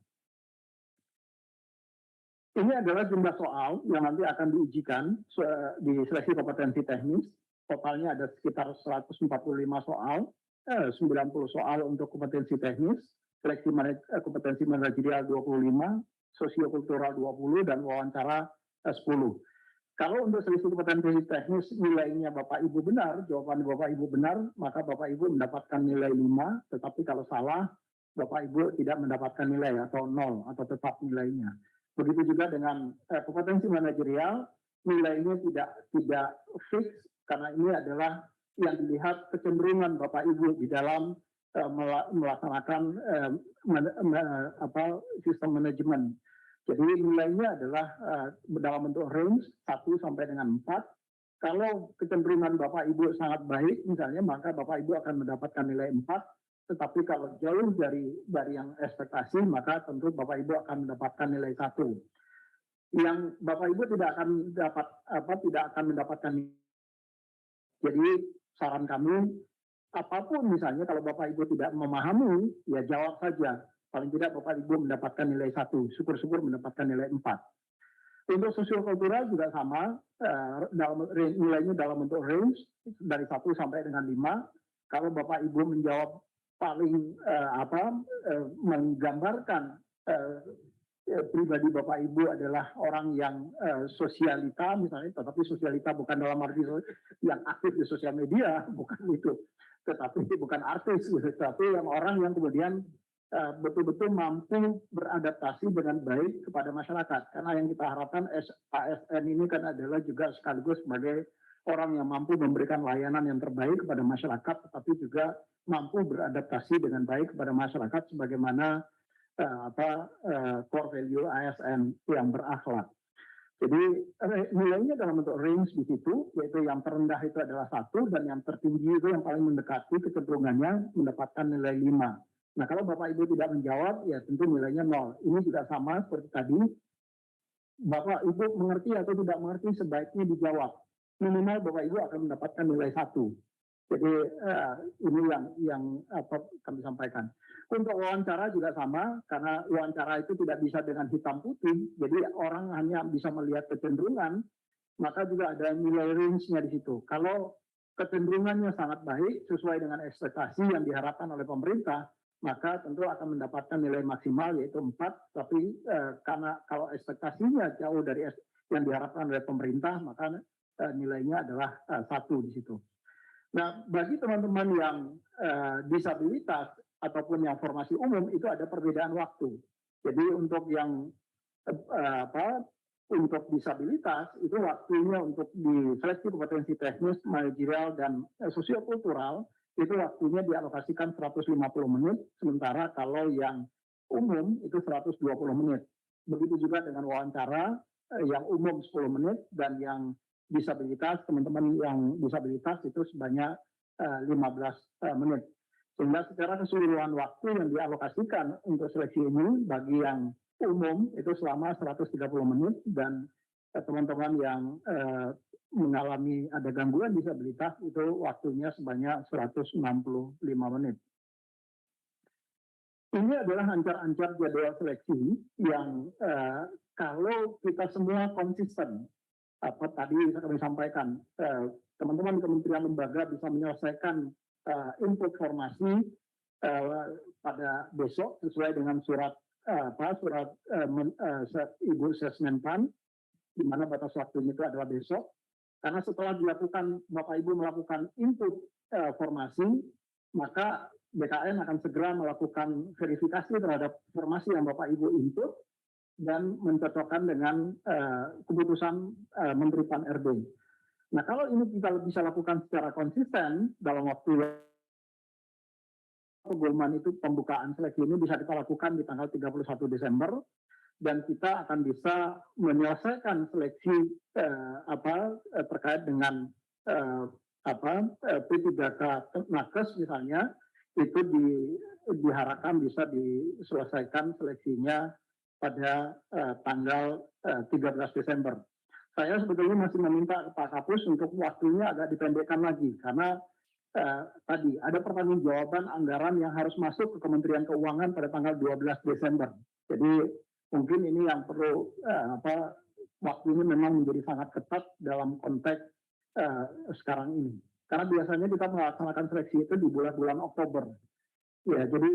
Ini adalah jumlah soal yang nanti akan diujikan di seleksi kompetensi teknis. Totalnya ada sekitar 145 soal, 90 soal untuk kompetensi teknis, seleksi kompetensi manajerial 25, sosiokultural 20, dan wawancara 10. Kalau untuk seleksi kompetensi teknis nilainya Bapak Ibu benar, jawaban Bapak Ibu benar, maka Bapak Ibu mendapatkan nilai 5, tetapi kalau salah, Bapak Ibu tidak mendapatkan nilai atau 0 atau tetap nilainya. Begitu juga dengan kompetensi manajerial, nilainya tidak fix karena ini adalah yang dilihat kecenderungan Bapak Ibu di dalam melaksanakan sistem manajemen. Jadi nilainya adalah dalam bentuk range 1 sampai dengan 4. Kalau kecenderungan Bapak Ibu sangat baik misalnya, maka Bapak Ibu akan mendapatkan nilai 4. Tetapi kalau jauh dari yang ekspektasi, maka tentu Bapak Ibu akan mendapatkan nilai 1. Yang Bapak Ibu tidak akan mendapatkan. Jadi saran kami, apapun misalnya kalau Bapak Ibu tidak memahami, ya jawab saja. Paling tidak Bapak Ibu mendapatkan nilai 1, syukur-syukur mendapatkan nilai 4. Untuk sosiokultural juga sama, nilainya dalam bentuk range dari 1 sampai dengan 5. Kalau Bapak Ibu menjawab paling menggambarkan pribadi Bapak Ibu adalah orang yang sosialita misalnya, tetapi sosialita bukan dalam arti yang aktif di sosial media, bukan itu, tetapi bukan artis, tetapi yang orang yang kemudian betul-betul mampu beradaptasi dengan baik kepada masyarakat. Karena yang kita harapkan ASN ini kan adalah juga sekaligus sebagai orang yang mampu memberikan layanan yang terbaik kepada masyarakat, tetapi juga mampu beradaptasi dengan baik kepada masyarakat sebagaimana core value ASN yang berakhlak. Jadi nilainya dalam bentuk range di situ, yaitu yang terendah itu adalah 1 dan yang tertinggi itu yang paling mendekati kecenderungannya mendapatkan nilai 5. Nah, kalau Bapak Ibu tidak menjawab, ya tentu nilainya 0. Ini juga sama seperti tadi. Bapak Ibu mengerti atau tidak mengerti sebaiknya dijawab. Minimal Bapak Ibu akan mendapatkan nilai 1. Jadi ini yang kami sampaikan. Untuk wawancara juga sama, karena wawancara itu tidak bisa dengan hitam putih. Jadi orang hanya bisa melihat kecenderungan, maka juga ada nilai range-nya di situ. Kalau kecenderungannya sangat baik, sesuai dengan ekspektasi yang diharapkan oleh pemerintah, maka tentu akan mendapatkan nilai maksimal yaitu 4, tapi karena kalau ekspektasinya jauh dari yang diharapkan oleh pemerintah, maka nilainya adalah 1 di situ. Nah, bagi teman-teman yang disabilitas ataupun yang formasi umum itu ada perbedaan waktu. Jadi untuk yang untuk disabilitas itu waktunya untuk di seleksi kompetensi teknis, manajerial dan sosiokultural itu waktunya dialokasikan 150 menit, sementara kalau yang umum itu 120 menit. Begitu juga dengan wawancara yang umum 10 menit dan yang disabilitas, teman-teman yang disabilitas itu sebanyak 15 menit. Sehingga secara keseluruhan waktu yang dialokasikan untuk seleksi ini bagi yang umum itu selama 130 menit dan teman-teman yang mengalami ada gangguan disabilitas itu waktunya sebanyak 165 menit. Ini adalah ancar-ancar jadwal seleksi yang kalau kita semua konsisten, tadi kami sampaikan, teman-teman kementerian lembaga bisa menyelesaikan input formasi pada besok sesuai dengan surat Ibu Sesmenpan, di mana batas waktunya itu adalah besok. Karena setelah dilakukan, Bapak Ibu melakukan input formasi, maka BKN akan segera melakukan verifikasi terhadap formasi yang Bapak Ibu input dan mencocokkan dengan keputusan Menteri Pan-RB. Nah, kalau ini kita bisa lakukan secara konsisten dalam waktu pengumuman itu, pembukaan seleksi ini bisa kita lakukan di tanggal 31 Desember. Dan kita akan bisa menyelesaikan seleksi terkait dengan P3K Nakes misalnya, itu diharapkan bisa diselesaikan seleksinya pada tanggal 13 Desember. Saya sebetulnya masih meminta Pak Kapus untuk waktunya agak dipendekkan lagi, karena tadi ada pertanggungjawaban anggaran yang harus masuk ke Kementerian Keuangan pada tanggal 12 Desember. Jadi mungkin ini yang perlu waktunya memang menjadi sangat ketat dalam konteks sekarang ini. Karena biasanya kita melaksanakan seleksi itu di bulan Oktober. Ya, jadi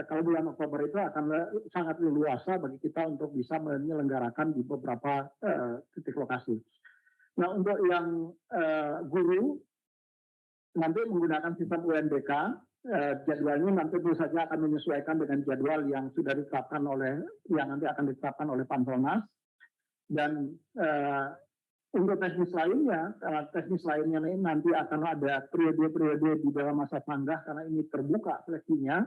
kalau bulan Oktober itu akan sangat leluasa bagi kita untuk bisa menyelenggarakan di beberapa titik lokasi. Nah, untuk yang guru nanti menggunakan sistem UNBK. Jadwalnya nanti tentu saja akan menyesuaikan dengan jadwal yang sudah ditetapkan yang nanti akan ditetapkan oleh Panselnas. Dan untuk teknis lainnya ini nanti akan ada periode-periode di dalam masa tanggah karena ini terbuka seleksinya,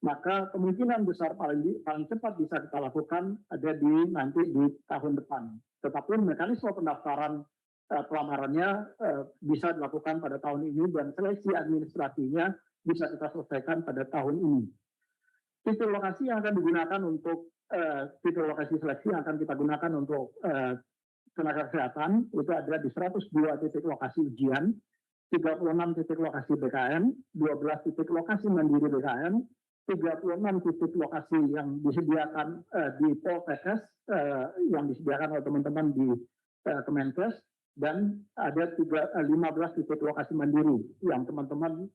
maka kemungkinan besar paling cepat bisa kita lakukan ada nanti di tahun depan. Tetapi mekanisme pendaftaran pelamarannya bisa dilakukan pada tahun ini dan seleksi administrasinya bisa kita selesaikan pada tahun ini. Titik lokasi yang akan digunakan untuk titik lokasi seleksi yang akan kita gunakan untuk tenaga kesehatan itu ada di 102 titik lokasi ujian, 36 titik lokasi BKN, 12 titik lokasi mandiri BKN, 36 titik lokasi yang disediakan di Poltekkes yang disediakan oleh teman-teman di Kemenkes, dan ada 15 titik lokasi mandiri yang teman-teman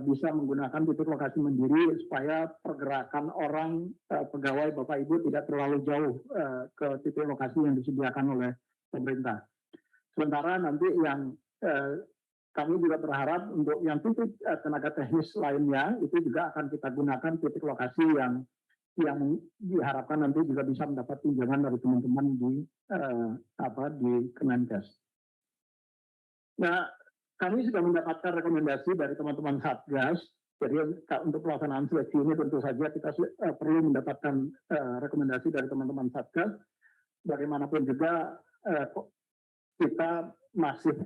bisa menggunakan titik lokasi mandiri supaya pergerakan orang pegawai Bapak Ibu tidak terlalu jauh ke titik lokasi yang disediakan oleh pemerintah. Sementara nanti yang kami juga berharap untuk yang titik tenaga teknis lainnya itu juga akan kita gunakan titik lokasi yang diharapkan nanti juga bisa mendapat tunjangan dari teman-teman di Kemenkes. Nah, kami sudah mendapatkan rekomendasi dari teman-teman Satgas. Jadi untuk pelaksanaan seleksi ini tentu saja kita perlu mendapatkan rekomendasi dari teman-teman Satgas. Bagaimanapun juga kita masih,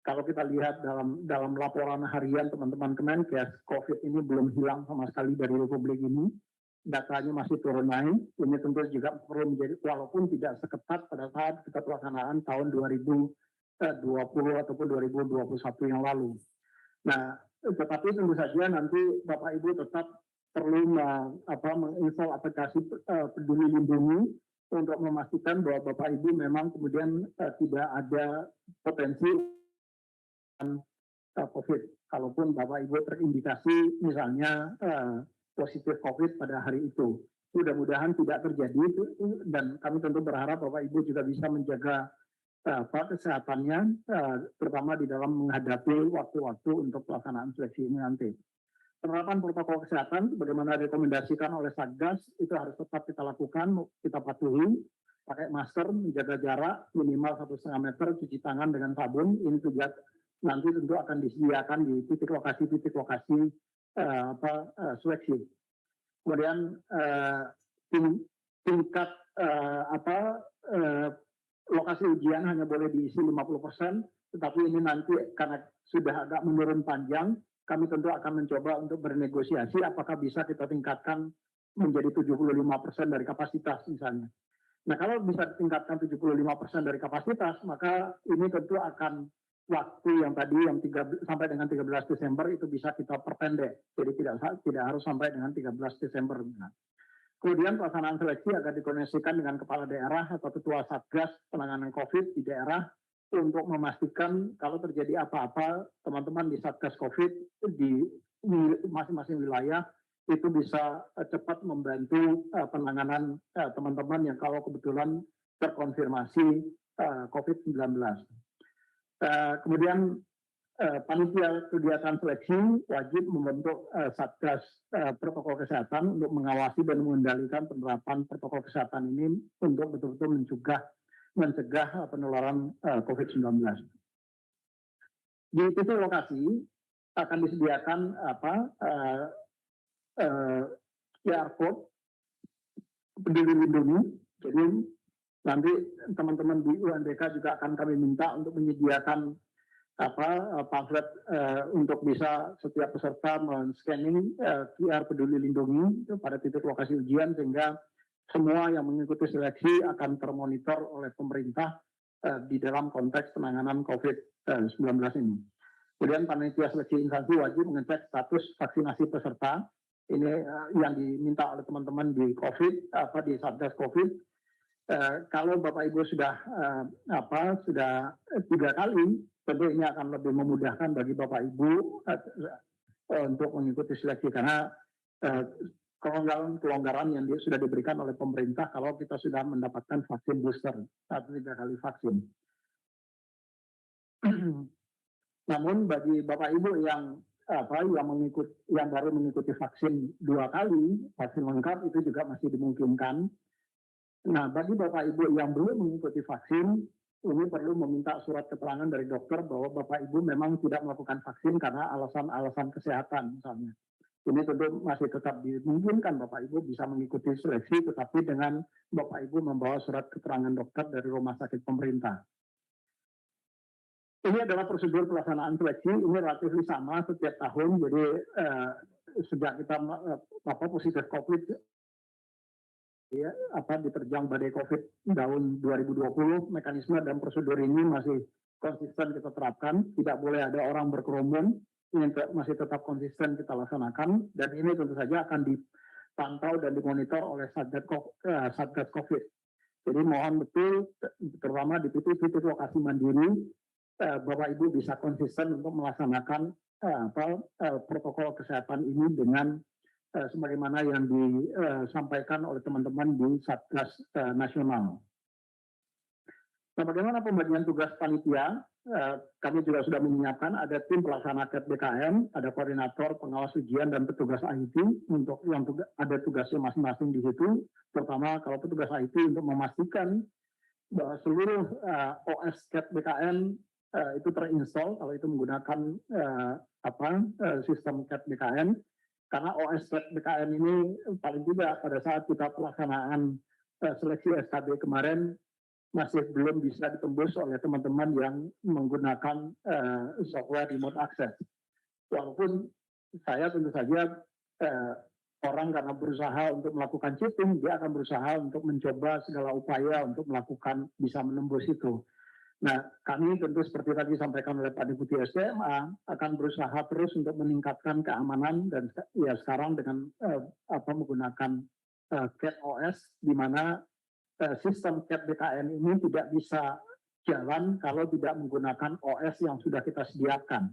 kalau kita lihat dalam laporan harian teman-teman Kemenkes, COVID ini belum hilang sama sekali dari Republik ini. Datanya masih turun naik. Ini tentu juga perlu menjadi, walaupun tidak seketat pada saat kita pelaksanaan tahun 2020 ataupun 2021 yang lalu. Nah, tetapi tentu saja nanti Bapak Ibu tetap perlu menginstal aplikasi Peduli Lindungi untuk memastikan bahwa Bapak Ibu memang kemudian tidak ada potensi COVID. Kalaupun Bapak Ibu terindikasi misalnya positif COVID pada hari itu. Mudah-mudahan tidak terjadi dan kami tentu berharap Bapak Ibu juga bisa menjaga kesehatannya, terutama di dalam menghadapi waktu-waktu untuk pelaksanaan seleksi ini nanti. Penerapan protokol kesehatan, bagaimana direkomendasikan oleh Satgas, itu harus tetap kita lakukan, kita patuhi, pakai masker, menjaga jarak minimal 1,5 meter, cuci tangan dengan sabun. Ini juga nanti tentu akan disediakan di titik lokasi seleksi. Kemudian tingkat lokasi ujian hanya boleh diisi 50%, tetapi ini nanti karena sudah agak menurun panjang, kami tentu akan mencoba untuk bernegosiasi apakah bisa kita tingkatkan menjadi 75% dari kapasitas misalnya. Nah, kalau bisa tingkatkan 75% dari kapasitas, maka ini tentu akan waktu yang tadi yang sampai dengan 13 Desember itu bisa kita perpendek. Jadi tidak harus sampai dengan 13 Desember. Nah, kemudian pelaksanaan seleksi akan dikoordinasikan dengan kepala daerah atau ketua Satgas penanganan COVID di daerah untuk memastikan kalau terjadi apa-apa teman-teman di Satgas COVID di masing-masing wilayah itu bisa cepat membantu penanganan teman-teman yang kalau kebetulan terkonfirmasi COVID-19. Kemudian panitia kegiatan seleksi wajib membentuk Satgas protokol kesehatan untuk mengawasi dan mengendalikan penerapan protokol kesehatan ini untuk betul-betul mencegah penularan COVID-19. Di titik lokasi akan disediakan QR code Peduli Lindungi. Jadi nanti teman-teman di UNBK juga akan kami minta untuk menyediakan pamflet untuk bisa setiap peserta men-scanning QR Peduli Lindungi itu pada titik lokasi ujian sehingga semua yang mengikuti seleksi akan termonitor oleh pemerintah di dalam konteks penanganan COVID-19 ini. Kemudian panitia seleksi instansi wajib mengecek status vaksinasi peserta. Ini yang diminta oleh teman-teman di di Satgas COVID. Kalau Bapak Ibu sudah 3 kali, tentu ini akan lebih memudahkan bagi Bapak Ibu untuk mengikuti seleksi karena kelonggaran yang sudah diberikan oleh pemerintah kalau kita sudah mendapatkan vaksin booster atau 3 kali vaksin. Namun bagi Bapak Ibu yang baru mengikuti vaksin 2 kali, vaksin lengkap itu juga masih dimungkinkan. Nah, bagi Bapak Ibu yang belum mengikuti vaksin, ini perlu meminta surat keterangan dari dokter bahwa Bapak Ibu memang tidak melakukan vaksin karena alasan-alasan kesehatan misalnya. Ini tentu masih tetap dimungkinkan Bapak Ibu bisa mengikuti seleksi, tetapi dengan Bapak Ibu membawa surat keterangan dokter dari rumah sakit pemerintah. Ini adalah prosedur pelaksanaan seleksi, ini relatif sama setiap tahun, jadi sejak kita positif COVID, diterjang badai COVID tahun 2020, mekanisme dan prosedur ini masih konsisten kita terapkan, tidak boleh ada orang berkerumun, ini masih tetap konsisten kita laksanakan, dan ini tentu saja akan dipantau dan dimonitor oleh Satgas COVID. Jadi mohon betul, terutama di titik-titik lokasi mandiri, Bapak Ibu bisa konsisten untuk melaksanakan protokol kesehatan ini dengan sebagaimana yang disampaikan oleh teman-teman di Satgas Nasional. Nah, bagaimana pembagian tugas panitia? Kami juga sudah menyiapkan ada tim pelaksana KET BKN, ada koordinator, pengawas ujian, dan petugas IT untuk yang ada tugasnya masing-masing di situ. Terutama kalau petugas IT untuk memastikan bahwa seluruh OS KET BKN itu terinstall kalau itu menggunakan sistem KET BKN. Karena OS BKN ini paling tidak pada saat kita pelaksanaan seleksi SKB kemarin masih belum bisa ditembus oleh teman-teman yang menggunakan software remote access. Walaupun saya tentu saja orang karena berusaha untuk melakukan cheating, dia akan berusaha untuk mencoba segala upaya untuk melakukan bisa menembus itu. Nah, kami tentu seperti tadi disampaikan oleh Pak Deputi SDMA akan berusaha terus untuk meningkatkan keamanan dan ya sekarang dengan menggunakan CAT OS di mana sistem CAT BKN ini tidak bisa jalan kalau tidak menggunakan OS yang sudah kita sediakan.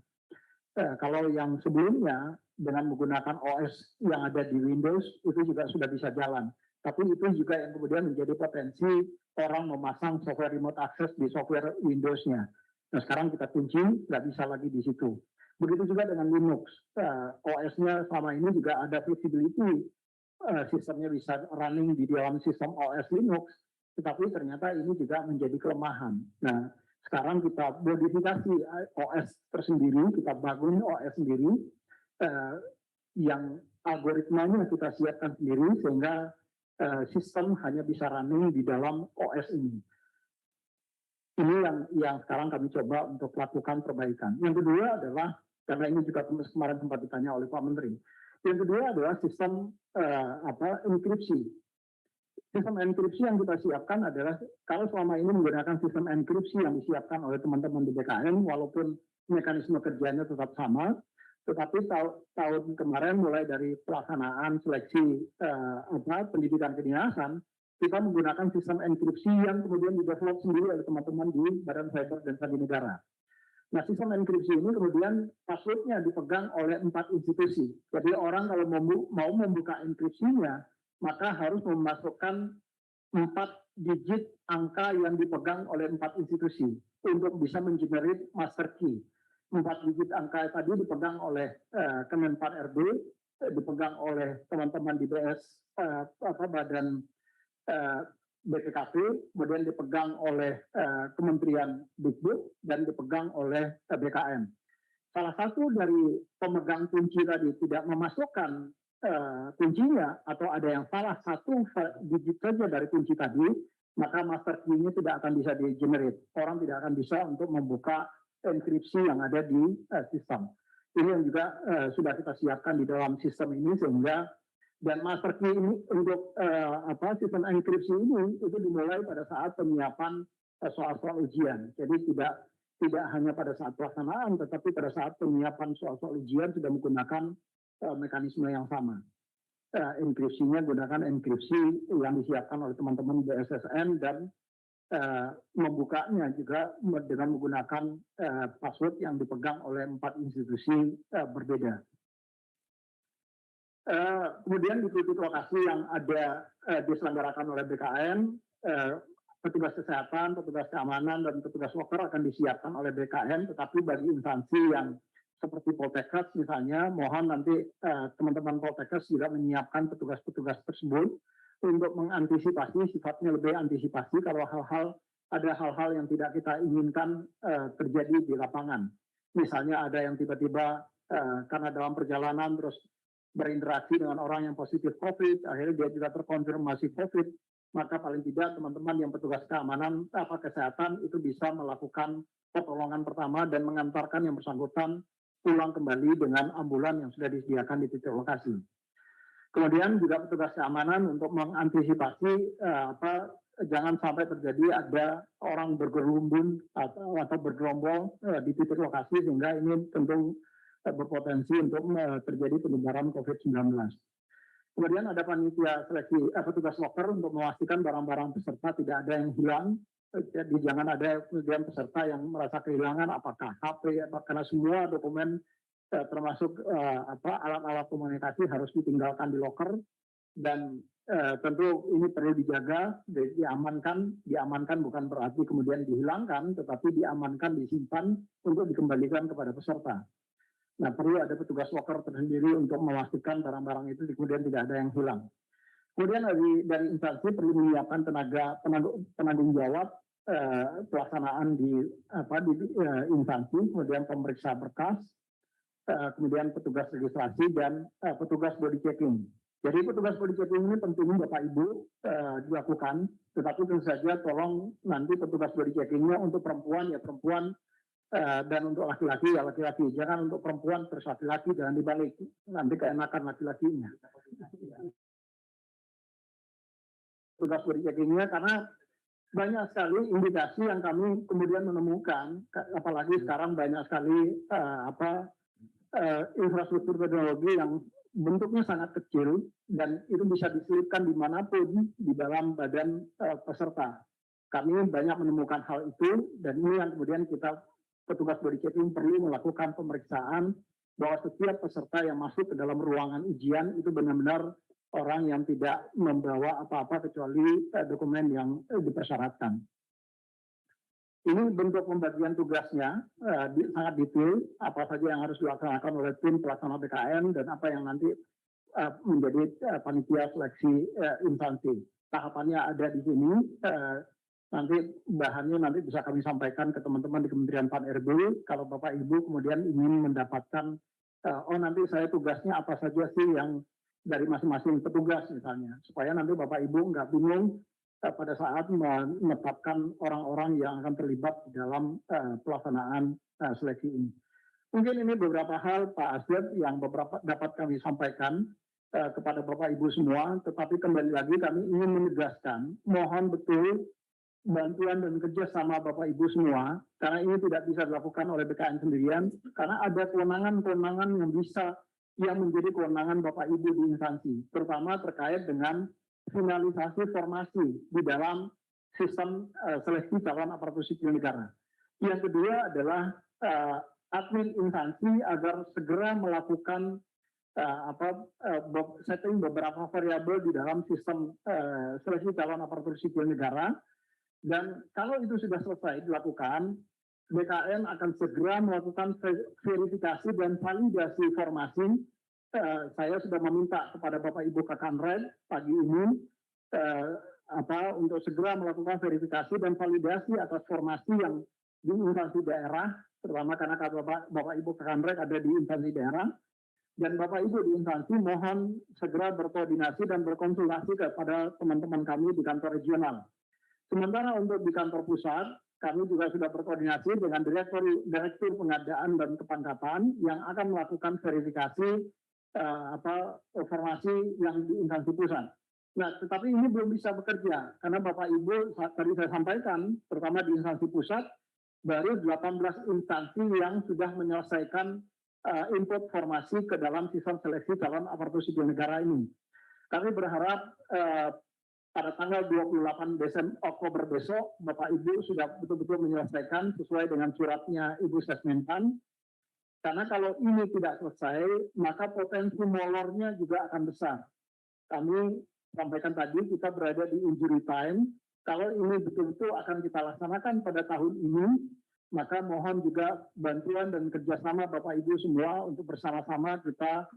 Kalau yang sebelumnya dengan menggunakan OS yang ada di Windows itu juga sudah bisa jalan. Tapi itu juga yang kemudian menjadi potensi orang memasang software remote access di software Windows-nya. Nah, sekarang kita kunci, nggak bisa lagi di situ. Begitu juga dengan Linux. OS-nya selama ini juga ada flexibility. Sistemnya bisa running di dalam sistem OS Linux, tetapi ternyata ini juga menjadi kelemahan. Nah, sekarang kita modifikasi OS tersendiri, kita bangun OS sendiri, yang algoritmanya kita siapkan sendiri, sehingga sistem hanya bisa running di dalam OS ini. Ini yang sekarang kami coba untuk lakukan perbaikan. Yang kedua adalah, karena ini juga kemarin sempat ditanya oleh Pak Menteri, yang kedua adalah sistem enkripsi. Sistem enkripsi yang kita siapkan adalah, kalau selama ini menggunakan sistem enkripsi yang disiapkan oleh teman-teman di BKN, walaupun mekanisme kerjanya tetap sama, tetapi tahun kemarin mulai dari pelaksanaan seleksi pendidikan kedinasan, kita menggunakan sistem enkripsi yang kemudian didevelop sendiri oleh teman-teman di Badan Cyber dan Sandi Negara. Nah, sistem enkripsi ini kemudian password-nya dipegang oleh 4 institusi. Jadi orang kalau mau membuka enkripsinya, maka harus memasukkan 4 digit angka yang dipegang oleh 4 institusi untuk bisa mengenerate master key. 4 digit angka tadi dipegang oleh Kemenpan RB, dipegang oleh teman-teman di BS Badan BPKP, kemudian dipegang oleh Kementerian Dikbud dan dipegang oleh BKN. Salah satu dari pemegang kunci tadi tidak memasukkan kuncinya atau ada yang salah satu digit saja dari kunci tadi, maka master key-nya tidak akan bisa di-generate. Orang tidak akan bisa untuk membuka enkripsi yang ada di sistem. Ini yang juga sudah kita siapkan di dalam sistem ini, sehingga dan master key ini untuk sistem enkripsi ini itu dimulai pada saat penyiapan soal-soal ujian. Jadi tidak hanya pada saat pelaksanaan, tetapi pada saat penyiapan soal-soal ujian sudah menggunakan mekanisme yang sama. Enkripsinya gunakan enkripsi yang disiapkan oleh teman-teman BSSN dan membukanya juga dengan menggunakan password yang dipegang oleh 4 institusi berbeda. Kemudian di titik lokasi yang ada diselenggarakan oleh BKN, petugas kesehatan, petugas keamanan, dan petugas loker akan disiapkan oleh BKN, tetapi bagi instansi yang seperti Poltekkes misalnya, mohon nanti teman-teman Poltekkes juga menyiapkan petugas-petugas tersebut untuk mengantisipasi, sifatnya lebih antisipasi kalau ada hal-hal yang tidak kita inginkan terjadi di lapangan. Misalnya ada yang tiba-tiba karena dalam perjalanan terus berinteraksi dengan orang yang positif COVID, akhirnya dia juga terkonfirmasi COVID, maka paling tidak teman-teman yang petugas keamanan kesehatan itu bisa melakukan pertolongan pertama dan mengantarkan yang bersangkutan pulang kembali dengan ambulan yang sudah disediakan di titik lokasi. Kemudian juga petugas keamanan untuk mengantisipasi jangan sampai terjadi ada orang bergerumbun atau bergerombol di titik lokasi, sehingga ini tentu berpotensi untuk terjadi penyebaran COVID-19. Kemudian ada panitia seleksi petugas loker untuk memastikan barang-barang peserta tidak ada yang hilang. Jadi jangan ada kemudian peserta yang merasa kehilangan apakah HP, karena semua dokumen termasuk alat-alat komunikasi harus ditinggalkan di loker, dan tentu ini perlu dijaga, diamankan bukan berarti kemudian dihilangkan, tetapi diamankan, disimpan untuk dikembalikan kepada peserta. Nah, perlu ada petugas loker tersendiri untuk memastikan barang-barang itu kemudian tidak ada yang hilang. Kemudian dari instansi perlu menyiapkan penanggung jawab pelaksanaan di instansi, kemudian pemeriksa berkas, kemudian petugas registrasi dan petugas body checking. Jadi petugas body checking ini penting Bapak Ibu dilakukan, tetapi tentu saja tolong nanti petugas body checkingnya untuk perempuan ya perempuan, dan untuk laki-laki ya laki-laki. Jangan untuk perempuan terus laki-laki, jangan dibalik, nanti keenakan laki-lakinya. Tugas body checkingnya, karena banyak sekali indikasi yang kami kemudian menemukan, apalagi sekarang banyak sekali infrastruktur teknologi yang bentuknya sangat kecil dan itu bisa diselipkan dimanapun di dalam badan peserta. Kami banyak menemukan hal itu, dan ini yang kemudian kita petugas body checking perlu melakukan pemeriksaan bahwa setiap peserta yang masuk ke dalam ruangan ujian itu benar-benar orang yang tidak membawa apa-apa kecuali dokumen yang dipersyaratkan. Ini bentuk pembagian tugasnya sangat detail, apa saja yang harus dilaksanakan oleh tim pelaksana BKN dan apa yang nanti menjadi panitia seleksi instansi. Tahapannya ada di sini, nanti bahannya nanti bisa kami sampaikan ke teman-teman di Kementerian Pan-RB. Kalau Bapak Ibu kemudian ingin mendapatkan, nanti saya tugasnya apa saja sih yang dari masing-masing petugas misalnya, supaya nanti Bapak Ibu nggak bingung pada saat menetapkan orang-orang yang akan terlibat di dalam pelaksanaan seleksi ini. Mungkin ini beberapa hal Pak Asdep yang beberapa dapat kami sampaikan kepada Bapak Ibu semua, tetapi kembali lagi kami ingin menegaskan, mohon betul bantuan dan kerjasama Bapak Ibu semua, karena ini tidak bisa dilakukan oleh BKN sendirian, karena ada kewenangan-kewenangan yang menjadi kewenangan Bapak Ibu di instansi, terutama terkait dengan finalisasi formasi di dalam sistem seleksi calon aparatur sipil negara. Yang kedua adalah admin instansi agar segera melakukan setting beberapa variabel di dalam sistem seleksi calon aparatur sipil negara, dan kalau itu sudah selesai dilakukan, BKN akan segera melakukan verifikasi dan validasi formasi. Saya sudah meminta kepada Bapak Ibu Kakanred pagi ini untuk segera melakukan verifikasi dan validasi atas formasi yang di instansi daerah, terutama karena Bapak Ibu Kakanred ada di instansi daerah, dan Bapak Ibu di instansi mohon segera berkoordinasi dan berkonsultasi kepada teman-teman kami di kantor regional. Sementara untuk di kantor pusat, kami juga sudah berkoordinasi dengan Direktur Pengadaan dan Kepangkatan yang akan melakukan verifikasi formasi yang di instansi pusat. Nah, tetapi ini belum bisa bekerja karena Bapak Ibu tadi saya sampaikan, terutama di instansi pusat, baru 18 instansi yang sudah menyelesaikan input formasi ke dalam sistem seleksi calon aparatur sipil negara ini. Kami berharap pada tanggal 28 Oktober besok, Bapak Ibu sudah betul-betul menyelesaikan sesuai dengan suratnya Ibu Sesmenpan. Karena kalau ini tidak selesai, maka potensi molornya juga akan besar. Kami sampaikan tadi, kita berada di injury time. Kalau ini betul-betul akan kita laksanakan pada tahun ini, maka mohon juga bantuan dan kerjasama Bapak Ibu semua untuk bersama-sama kita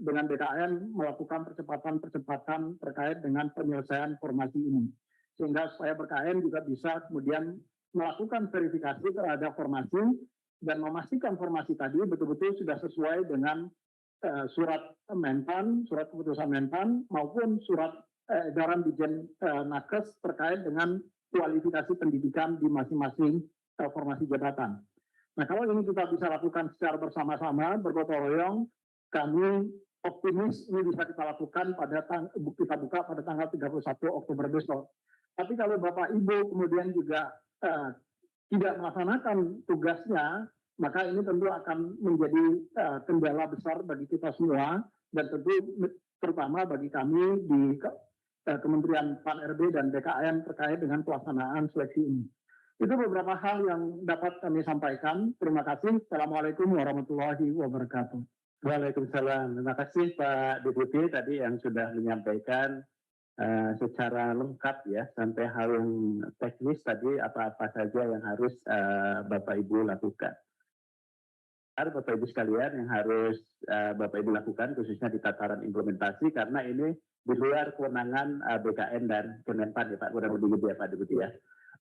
dengan BKN melakukan percepatan-percepatan terkait dengan penyelesaian formasi ini. Sehingga supaya BKN juga bisa kemudian melakukan verifikasi terhadap formasi dan memastikan formasi tadi betul-betul sudah sesuai dengan surat Menpan, surat keputusan Menpan, maupun surat edaran Dirjen Nakes terkait dengan kualifikasi pendidikan di masing-masing formasi jabatan. Nah, kalau ini kita bisa lakukan secara bersama-sama, bergotong royong, kami optimis ini bisa kita lakukan kita buka pada tanggal 31 Oktober besok. Tapi kalau Bapak Ibu kemudian juga tidak melaksanakan tugasnya, maka ini tentu akan menjadi kendala besar bagi kita semua, dan tentu terutama bagi kami di Kementerian Pan-RB dan BKN terkait dengan pelaksanaan seleksi ini. Itu beberapa hal yang dapat kami sampaikan. Terima kasih. Assalamualaikum warahmatullahi wabarakatuh. Waalaikumsalam. Terima kasih Pak Deputi tadi yang sudah menyampaikan secara lengkap ya, sampai hal yang teknis tadi apa-apa saja yang harus Bapak Ibu lakukan. Bapak Ibu sekalian yang harus Bapak Ibu lakukan khususnya di tataran implementasi, karena ini di luar kewenangan BKN dan Kemenpan ya Pak, kurang lebih gitu ya Pak Deputi ya.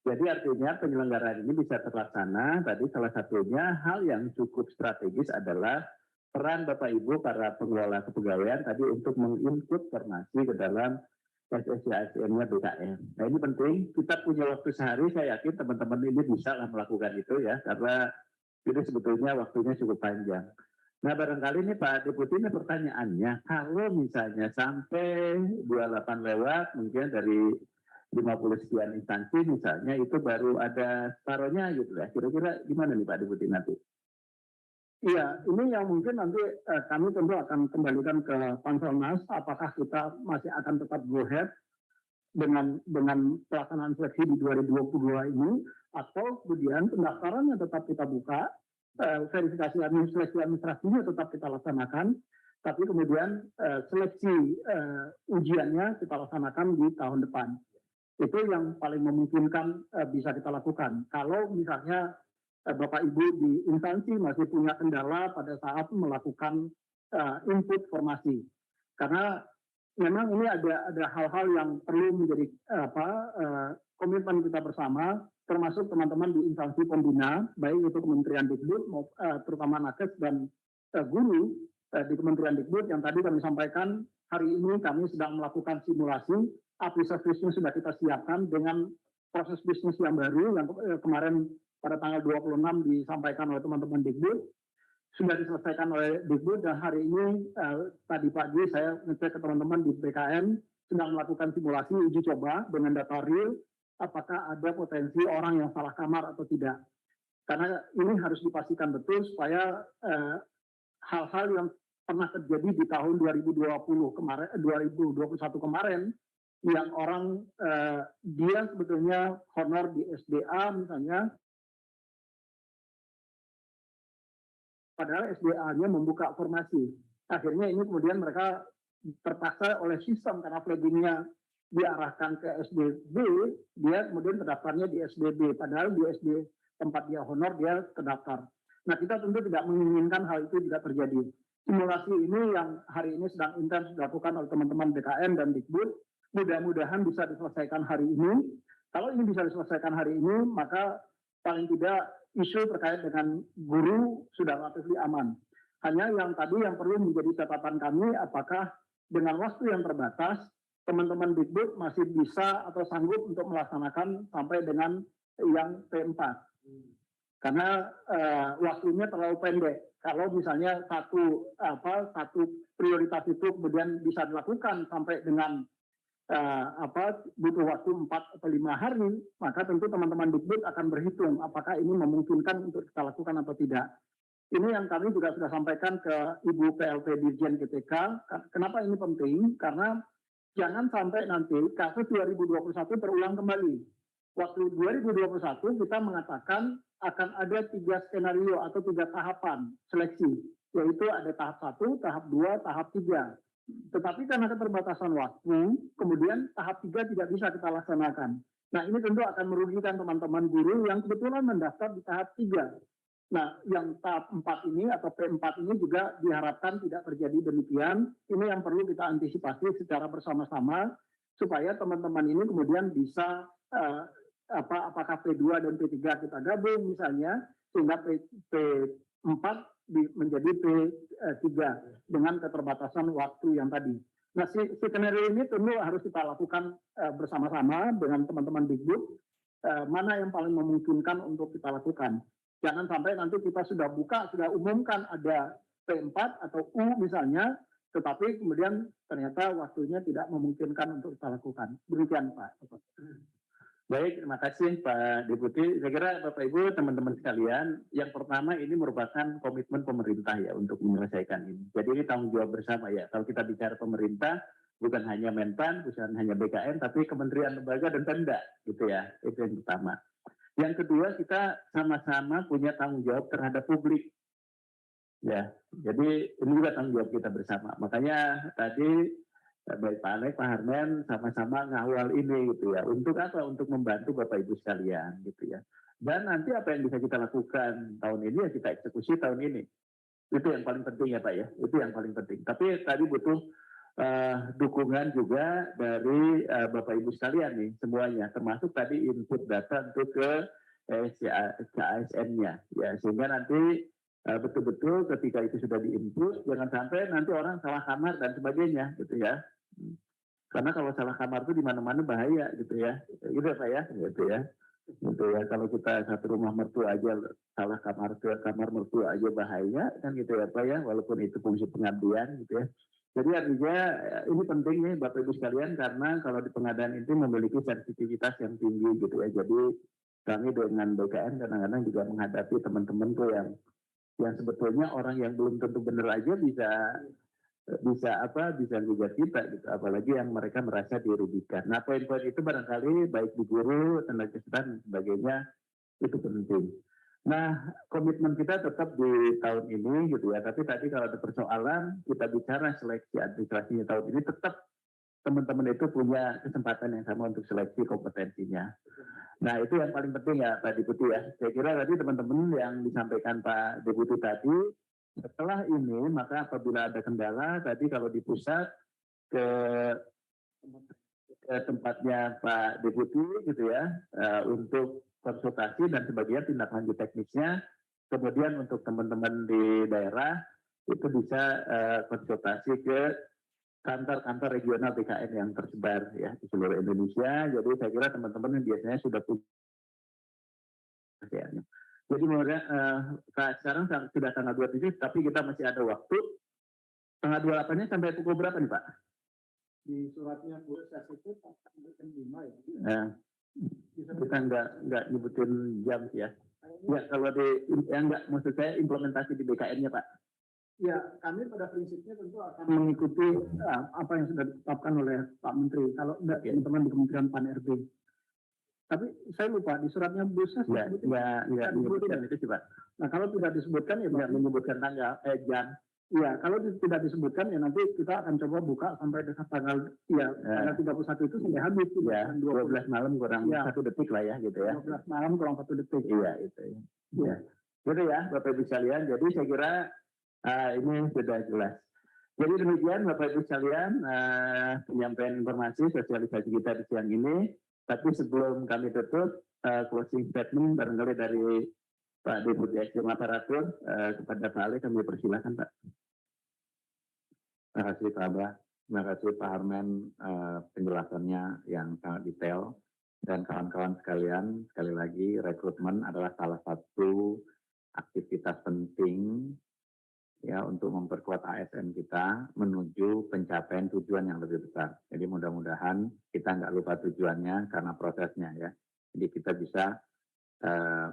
Jadi artinya penyelenggaraan ini bisa terlaksana. Tadi salah satunya hal yang cukup strategis adalah peran Bapak Ibu para pengelola kepegawaian tadi untuk menginput formasi ke dalam SSC-ASN-nya BKN. Nah ini penting, kita punya waktu sehari, saya yakin teman-teman ini bisa lah melakukan itu ya, karena ini sebetulnya waktunya cukup panjang. Nah barangkali nih Pak Deputi, ini pertanyaannya, kalau misalnya sampai 28 lewat, mungkin dari 50 sekian instansi misalnya, itu baru ada separohnya gitu ya, kira-kira gimana nih Pak Deputi nanti? Iya, ini yang mungkin nanti kami tentu akan kembalikan ke Panselnas, apakah kita masih akan tetap go ahead dengan pelaksanaan seleksi di 2022 ini, atau kemudian pendaftarannya tetap kita buka, verifikasi administrasinya tetap kita laksanakan, tapi kemudian seleksi ujiannya kita laksanakan di tahun depan. Itu yang paling memungkinkan bisa kita lakukan. Kalau misalnya Bapak Ibu di instansi masih punya kendala pada saat melakukan input formasi, karena memang ini ada hal-hal yang perlu menjadi komitmen kita bersama, termasuk teman-teman di instansi pembina, baik itu Kementerian Dikbud, terutama Nakes dan guru di Kementerian Dikbud yang tadi kami sampaikan. Hari ini kami sedang melakukan simulasi, aplikasi bisnis sudah kita siapkan dengan proses bisnis yang baru yang kemarin pada tanggal 26 disampaikan oleh teman-teman Dikbud, sudah diselesaikan oleh Dikbud, dan hari ini tadi pagi saya ngecek ke teman-teman di BKN sedang melakukan simulasi uji coba dengan data real, apakah ada potensi orang yang salah kamar atau tidak. Karena ini harus dipastikan betul supaya hal-hal yang pernah terjadi di tahun 2021 kemarin, yang orang dia sebetulnya honor di SDA misalnya, padahal SDA-nya membuka formasi. Akhirnya ini kemudian mereka terpaksa oleh sistem karena flaggingnya diarahkan ke SDB, dia kemudian terdaftarnya di SDB, padahal di SD tempat dia honor dia terdaftar. Nah kita tentu tidak menginginkan hal itu tidak terjadi. Simulasi ini yang hari ini sedang intens dilakukan oleh teman-teman BKN dan Dikbud, mudah-mudahan bisa diselesaikan hari ini. Kalau ini bisa diselesaikan hari ini, maka paling tidak isu terkait dengan guru sudah relatif aman. Hanya yang tadi yang perlu menjadi catatan kami, apakah dengan waktu yang terbatas, teman-teman Dikbud masih bisa atau sanggup untuk melaksanakan sampai dengan yang P4. Karena waktunya terlalu pendek. Kalau misalnya satu prioritas itu kemudian bisa dilakukan sampai dengan butuh waktu 4 atau 5 hari, maka tentu teman-teman Dikbud akan berhitung apakah ini memungkinkan untuk kita lakukan atau tidak. Ini yang kami juga sudah sampaikan ke Ibu PLT Dirjen GTK. Kenapa ini penting? Karena jangan sampai nanti kasus 2021 terulang kembali. Waktu 2021 kita mengatakan akan ada 3 skenario atau 3 tahapan seleksi, yaitu ada tahap 1, tahap 2, tahap 3. Tetapi karena keterbatasan waktu, kemudian tahap 3 tidak bisa kita laksanakan. Nah ini tentu akan merugikan teman-teman guru yang kebetulan mendaftar di tahap 3. Nah yang tahap 4 ini atau P4 ini juga diharapkan tidak terjadi demikian. Ini yang perlu kita antisipasi secara bersama-sama, supaya teman-teman ini kemudian bisa apakah P2 dan P3 kita gabung misalnya, sehingga P4 menjadi P3 dengan keterbatasan waktu yang tadi. Nah, skenario ini tentu harus kita lakukan bersama-sama dengan teman-teman Dikbud, mana yang paling memungkinkan untuk kita lakukan. Jangan sampai nanti kita sudah buka, sudah umumkan ada P4 atau U misalnya, tetapi kemudian ternyata waktunya tidak memungkinkan untuk kita lakukan. Demikian Pak. Baik, terima kasih Pak Deputi. Saya kira Bapak Ibu, teman-teman sekalian, yang pertama ini merupakan komitmen pemerintah ya untuk menyelesaikan ini. Jadi ini tanggung jawab bersama ya. Kalau kita bicara pemerintah, bukan hanya Menpan, bukan hanya BKN, tapi kementerian, lembaga, dan Pemda gitu ya. Itu yang pertama. Yang kedua, kita sama-sama punya tanggung jawab terhadap publik. Ya, jadi ini juga tanggung jawab kita bersama. Makanya tadi baik Pak Alek, Pak Harmen sama-sama ngawal ini gitu ya. Untuk apa? Untuk membantu Bapak Ibu sekalian gitu ya. Dan nanti apa yang bisa kita lakukan tahun ini ya kita eksekusi tahun ini. Itu yang paling penting ya Pak ya. Itu yang paling penting. Tapi tadi butuh dukungan juga dari Bapak Ibu sekalian nih semuanya. Termasuk tadi input data untuk ke KASN-nya. Ya, sehingga nanti betul-betul ketika itu sudah diinput, jangan sampai nanti orang salah kamar dan sebagainya gitu ya. Karena kalau salah kamar itu di mana-mana bahaya gitu ya. Gitu ya Pak ya, gitu ya. Gitu ya. Kalau kita satu rumah mertua aja salah kamar mertua aja bahaya kan gitu ya Pak ya, walaupun itu fungsi pengabdian gitu ya. Jadi artinya ini penting nih Bapak Ibu sekalian karena kalau di pengadaan itu memiliki sensitivitas yang tinggi gitu ya. Jadi kami dengan BKN kadang-kadang juga menghadapi teman-teman tuh yang sebetulnya orang yang belum tentu benar aja bisa gugat kita gitu, apalagi yang mereka merasa dirugikan. Nah, poin-poin itu barangkali baik di guru, tenaga kesehatan dan sebagainya itu penting. Nah, komitmen kita tetap di tahun ini gitu ya, tapi tadi kalau ada persoalan kita bicara seleksi administrasinya tahun ini tetap teman-teman itu punya kesempatan yang sama untuk seleksi kompetensinya. Nah, itu yang paling penting ya Pak Deputi ya. Saya kira tadi teman-teman yang disampaikan Pak Deputi tadi, setelah ini maka apabila ada kendala tadi kalau di pusat ke tempatnya Pak Deputi gitu ya, untuk konsultasi dan sebagainya tindak lanjut teknisnya. Kemudian untuk teman-teman di daerah itu bisa konsultasi ke kantor-kantor regional BKN yang tersebar ya di seluruh Indonesia. Jadi saya kira teman-teman yang biasanya sudah punya. Jadi sekarang sudah tanggal 27, tapi kita masih ada waktu. Tanggal 28-nya sampai pukul berapa nih Pak? Di suratnya Bu Ses itu tanggal 5 ya. Kita nggak nyebutin jam sih ya. Ya kalau maksud saya implementasi di BKN-nya Pak. Ya, kami pada prinsipnya tentu akan mengikuti apa yang sudah ditetapkan oleh Pak Menteri. Kalau teman-teman di Kementerian Pan-RB. Tapi saya lupa di suratnya Bu Ses nggak disebutkan itu sih Pak. Nah kalau tidak disebutkan ya nggak menyebutkan tanggal jam. Iya, kalau tidak disebutkan ya nanti kita akan coba buka sampai tanggal tanggal 31 itu sampai habis. Ya, 12 malam kurang 1 detik lah ya gitu ya. 12 malam kurang 1 detik. Iya itu. Ya. Gitu ya Bapak Ibu sekalian. Jadi saya kira ini sudah jelas. Jadi demikian Bapak Ibu sekalian penyampaian informasi sosialisasi kita di siang ini. Tapi sebelum kami tutup closing statement barangkali dari Pak Deputi Eksekutif Aparatur kepada Pak Ali kami persilakan Pak. Terima kasih Pak Abah, terima kasih Pak Harmen penjelasannya yang sangat detail dan kawan-kawan sekalian sekali lagi rekrutmen adalah salah satu aktivitas penting ya untuk memperkuat ASN kita menuju pencapaian tujuan yang lebih besar. Jadi mudah-mudahan kita nggak lupa tujuannya karena prosesnya ya. Jadi kita bisa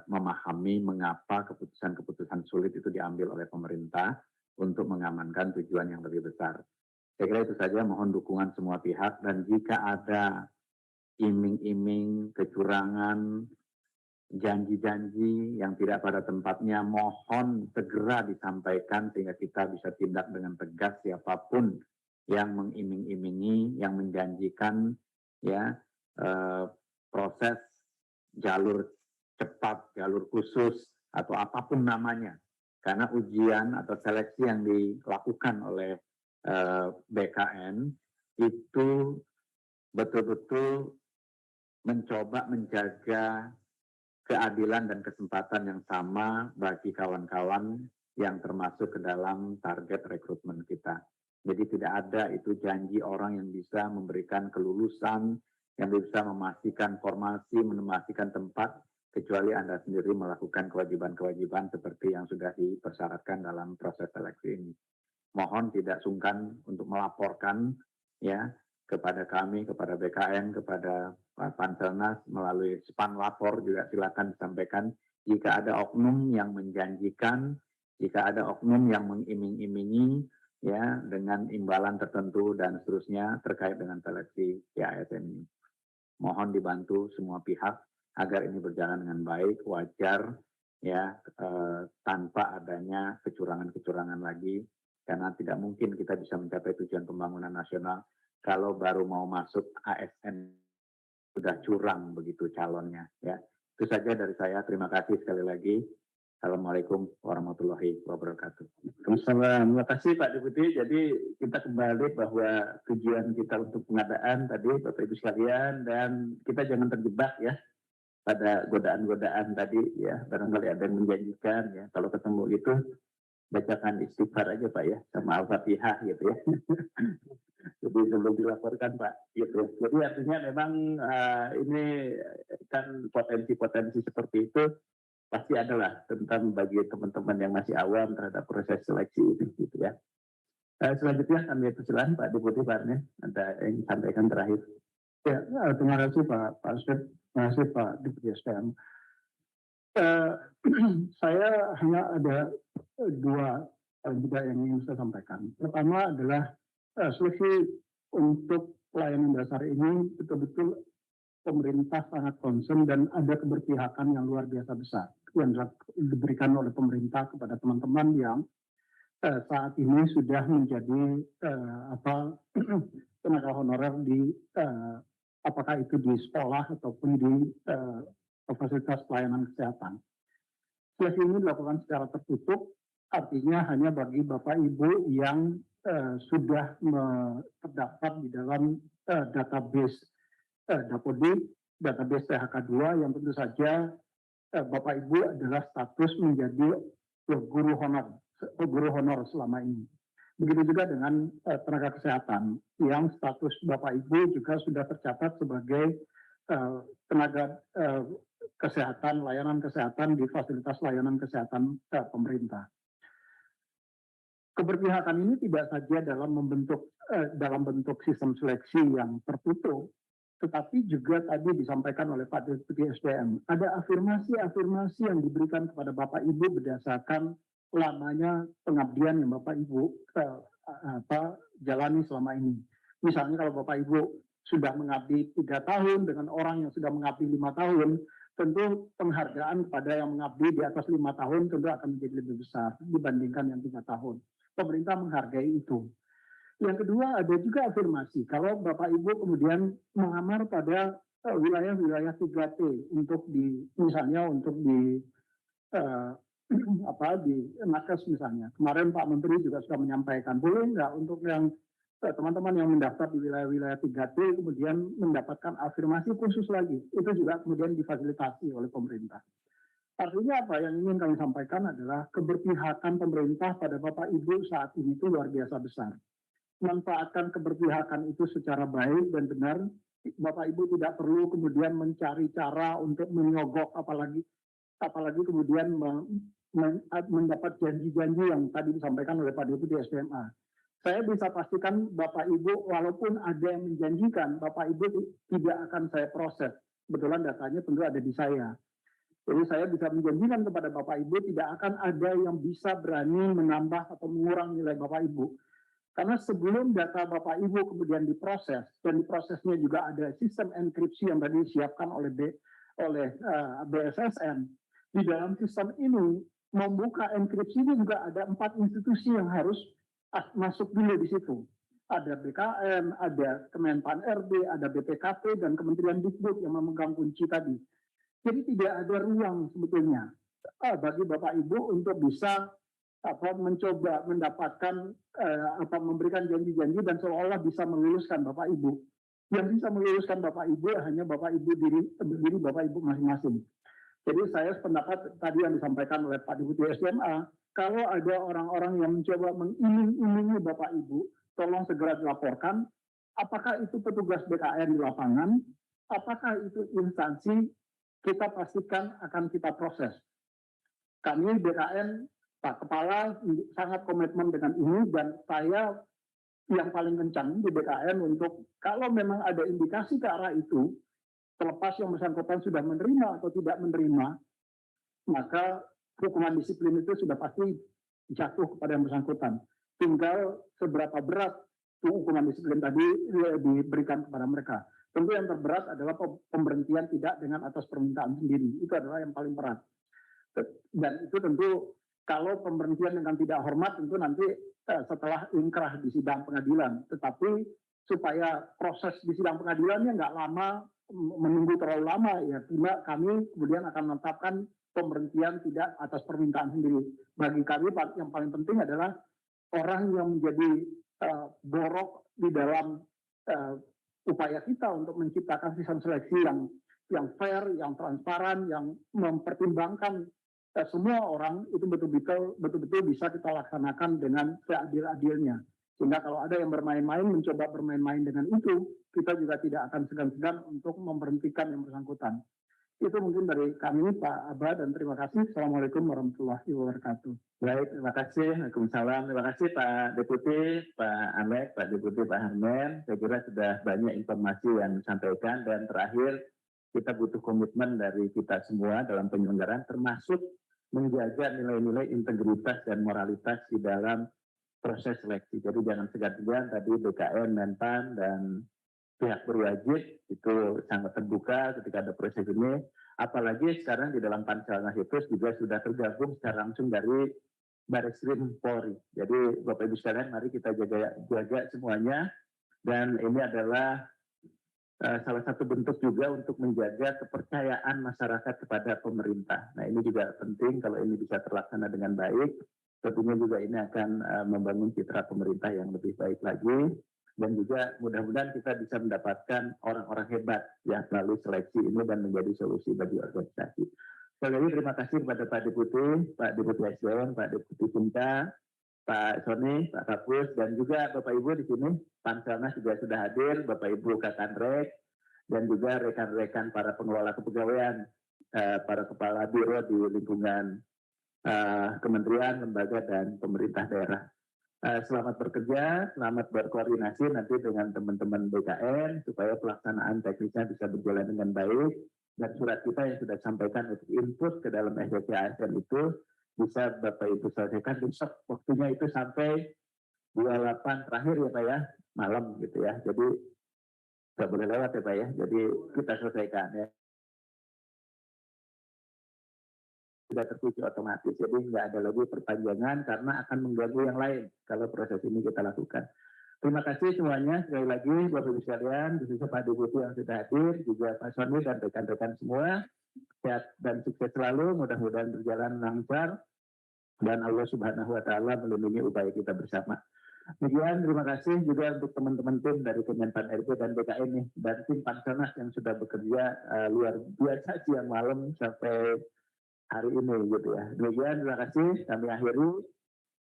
memahami mengapa keputusan-keputusan sulit itu diambil oleh pemerintah untuk mengamankan tujuan yang lebih besar. Saya kira itu saja, mohon dukungan semua pihak dan jika ada iming-iming, kecurangan, janji-janji yang tidak pada tempatnya, mohon segera disampaikan sehingga kita bisa tindak dengan tegas siapapun yang mengiming-imingi, yang menjanjikan ya proses jalur cepat, jalur khusus, atau apapun namanya. Karena ujian atau seleksi yang dilakukan oleh BKN itu betul-betul mencoba menjaga keadilan dan kesempatan yang sama bagi kawan-kawan yang termasuk ke dalam target rekrutmen kita. Jadi tidak ada itu janji orang yang bisa memberikan kelulusan, yang bisa memastikan formasi, memastikan tempat, kecuali Anda sendiri melakukan kewajiban-kewajiban seperti yang sudah dipersyaratkan dalam proses seleksi ini. Mohon tidak sungkan untuk melaporkan ya kepada kami, kepada BKN, kepada Panselnas melalui span lapor juga silakan disampaikan jika ada oknum yang menjanjikan, jika ada oknum yang mengiming-imingi ya dengan imbalan tertentu dan seterusnya terkait dengan seleksi ASN ini. Mohon dibantu semua pihak agar ini berjalan dengan baik, wajar, ya, tanpa adanya kecurangan-kecurangan lagi, karena tidak mungkin kita bisa mencapai tujuan pembangunan nasional kalau baru mau masuk ASN sudah curang begitu calonnya, ya. Itu saja dari saya. Terima kasih sekali lagi. Assalamualaikum warahmatullahi wabarakatuh. Terima kasih Pak Deputi. Jadi kita kembali bahwa tujuan kita untuk pengadaan tadi Bapak Ibu sekalian, dan kita jangan terjebak ya pada godaan-godaan tadi ya. Barangkali ada yang menjanjikan ya, kalau ketemu gitu bacakan istighfar aja Pak ya, sama Al-Fatihah gitu ya. Jadi sebelum dilaporkan Pak gitu. Jadi artinya memang ini kan potensi-potensi seperti itu pasti adalah tentang bagi teman-teman yang masih awam terhadap proses seleksi ini gitu ya. Selanjutnya kami persilakan Pak Deputi Pak Arne, ada yang sampaikan terakhir. Ya, terima kasih Pak Asep, terima kasih Pak Deputi SDM. Saya hanya ada dua juga yang ingin saya sampaikan. Pertama adalah seleksi untuk pelayanan dasar ini betul-betul pemerintah sangat concern dan ada keberpihakan yang luar biasa besar yang diberikan oleh pemerintah kepada teman-teman yang saat ini sudah menjadi tenaga honorer di apakah itu di sekolah ataupun di fasilitas pelayanan kesehatan. Seleksi ini dilakukan secara tertutup, artinya hanya bagi Bapak Ibu yang sudah terdaftar di dalam database Dapodik, database THK2 yang tentu saja Bapak Ibu adalah status menjadi guru honor selama ini. Begitu juga dengan tenaga kesehatan yang status Bapak Ibu juga sudah tercatat sebagai tenaga kesehatan, layanan kesehatan di fasilitas layanan kesehatan pemerintah. Keberpihakan ini tidak saja dalam bentuk sistem seleksi yang tertutup, tetapi juga tadi disampaikan oleh Pak Deputi SDM, ada afirmasi-afirmasi yang diberikan kepada Bapak Ibu berdasarkan lamanya pengabdian yang Bapak Ibu jalani selama ini. Misalnya kalau Bapak Ibu sudah mengabdi 3 tahun dengan orang yang sudah mengabdi 5 tahun, tentu penghargaan kepada yang mengabdi di atas 5 tahun tentu akan menjadi lebih besar dibandingkan yang 3 tahun. Pemerintah menghargai itu. Yang kedua, ada juga afirmasi kalau Bapak Ibu kemudian mengamar pada wilayah-wilayah 3T untuk misalnya untuk di nakes misalnya. Kemarin Pak Menteri juga sudah menyampaikan, boleh nggak untuk yang teman-teman yang mendaftar di wilayah-wilayah 3T kemudian mendapatkan afirmasi khusus lagi. Itu juga kemudian difasilitasi oleh pemerintah. Artinya apa yang ingin kami sampaikan adalah keberpihakan pemerintah pada Bapak Ibu saat ini itu luar biasa besar. Manfaatkan keberpihakan itu secara baik dan benar. Bapak Ibu tidak perlu kemudian mencari cara untuk menyogok apalagi kemudian mendapat janji-janji yang tadi disampaikan oleh Pak Deputi SMA. Saya bisa pastikan Bapak Ibu walaupun ada yang menjanjikan, Bapak Ibu tidak akan saya proses. Kebetulan datanya tentu ada di saya. Jadi saya bisa menjanjikan kepada Bapak Ibu tidak akan ada yang bisa berani menambah atau mengurangi nilai Bapak Ibu. Karena sebelum data Bapak Ibu kemudian diproses, dan diprosesnya juga ada sistem enkripsi yang tadi disiapkan oleh BSSN, di dalam sistem ini membuka enkripsi ini juga ada 4 institusi yang harus masuk dulu di situ. Ada BKN, ada Kemenpan RB, ada BPKP, dan Kementerian Dikbud yang memegang kunci tadi. Jadi tidak ada ruang sebetulnya bagi Bapak Ibu untuk bisa mencoba mendapatkan memberikan janji-janji dan seolah-olah bisa meluluskan Bapak Ibu. Yang bisa meluluskan Bapak Ibu hanya Bapak Ibu diri Bapak Ibu masing-masing. Jadi saya sependapat tadi yang disampaikan oleh Pak Deputi SMA, kalau ada orang-orang yang mencoba mengiming-imingi Bapak Ibu, tolong segera dilaporkan. Apakah itu petugas BKN di lapangan? Apakah itu instansi? Kita pastikan akan kita proses. Kami BKN, Pak Kepala sangat komitmen dengan ini dan saya yang paling kencang di BKN untuk kalau memang ada indikasi ke arah itu, terlepas yang bersangkutan sudah menerima atau tidak menerima, maka hukuman disiplin itu sudah pasti jatuh kepada yang bersangkutan. Tinggal seberapa berat hukuman disiplin tadi diberikan kepada mereka. Tentu yang terberat adalah pemberhentian tidak dengan atas permintaan sendiri. Itu adalah yang paling berat. Dan itu tentu kalau pemberhentian dengan tidak hormat tentu nanti setelah inkrah di sidang pengadilan. Tetapi supaya proses di sidang pengadilannya nggak lama, menunggu terlalu lama, ya kami kemudian akan menetapkan pemberhentian tidak atas permintaan sendiri. Bagi kami yang paling penting adalah orang yang menjadi borok di dalam upaya kita untuk menciptakan sistem seleksi yang fair, yang transparan, yang mempertimbangkan semua orang itu betul-betul bisa kita laksanakan dengan seadil-adilnya. Sehingga kalau ada yang bermain-main, mencoba bermain-main dengan itu, kita juga tidak akan segan-segan untuk memberhentikan yang bersangkutan. Itu mungkin dari kami, Pak Abah, dan terima kasih. Assalamualaikum warahmatullahi wabarakatuh. Baik, terima kasih. Waalaikumsalam. Terima kasih Pak Deputi, Pak Amek, Pak Deputi, Pak Harmen. Saya kira sudah banyak informasi yang disampaikan. Dan terakhir, kita butuh komitmen dari kita semua dalam penyelenggaraan, termasuk menjaga nilai-nilai integritas dan moralitas di dalam proses seleksi. Jadi jangan segan-segan tadi BKN, Menpan, dan pihak berwajib itu sangat terbuka ketika ada proses ini. Apalagi sekarang di dalam Pansel Nasional juga sudah tergabung secara langsung dari Bareskrim Polri. Jadi Bapak Ibu sekalian, mari kita jaga semuanya. Dan ini adalah salah satu bentuk juga untuk menjaga kepercayaan masyarakat kepada pemerintah. Nah ini juga penting kalau ini bisa terlaksana dengan baik. Tentunya juga ini akan membangun citra pemerintah yang lebih baik lagi. Dan juga mudah-mudahan kita bisa mendapatkan orang-orang hebat yang melalui seleksi ini dan menjadi solusi bagi organisasi. Sekali lagi terima kasih kepada Pak Deputi SDM, Pak Deputi Cinta, Pak Sony, Pak Kapus, dan juga Bapak Ibu di sini. Panselnas juga sudah hadir, Bapak Ibu Kakanrek, dan juga rekan-rekan para pengelola kepegawaian, para kepala biro di lingkungan kementerian, lembaga, dan pemerintah daerah. Selamat bekerja, selamat berkoordinasi nanti dengan teman-teman BKN supaya pelaksanaan teknisnya bisa berjalan dengan baik. Dan surat kita yang sudah sampaikan untuk input ke dalam SDC ASN itu bisa Bapak Ibu selesaikan besok, waktunya itu sampai 28 terakhir ya Pak ya, malam gitu ya. Jadi nggak boleh lewat ya Pak ya, jadi kita selesaikan ya. Sudah terkunci otomatis, jadi nggak ada lagi perpanjangan karena akan mengganggu yang lain kalau proses ini kita lakukan. Terima kasih semuanya, sekali lagi Bapak Ibu sekalian, khususnya Pak Deputi yang sudah hadir, juga Pak Sony dan rekan-rekan semua. Sehat dan sukses selalu, mudah-mudahan berjalan lancar dan Allah Subhanahu wa taala melindungi upaya kita bersama. Demikian, terima kasih juga untuk teman-teman tim dari Kemenpan RB dan BKN nih, dan tim Panselnas yang sudah bekerja luar biasa siang malam sampai hari ini gitu ya. Demikian, terima kasih, kami akhiri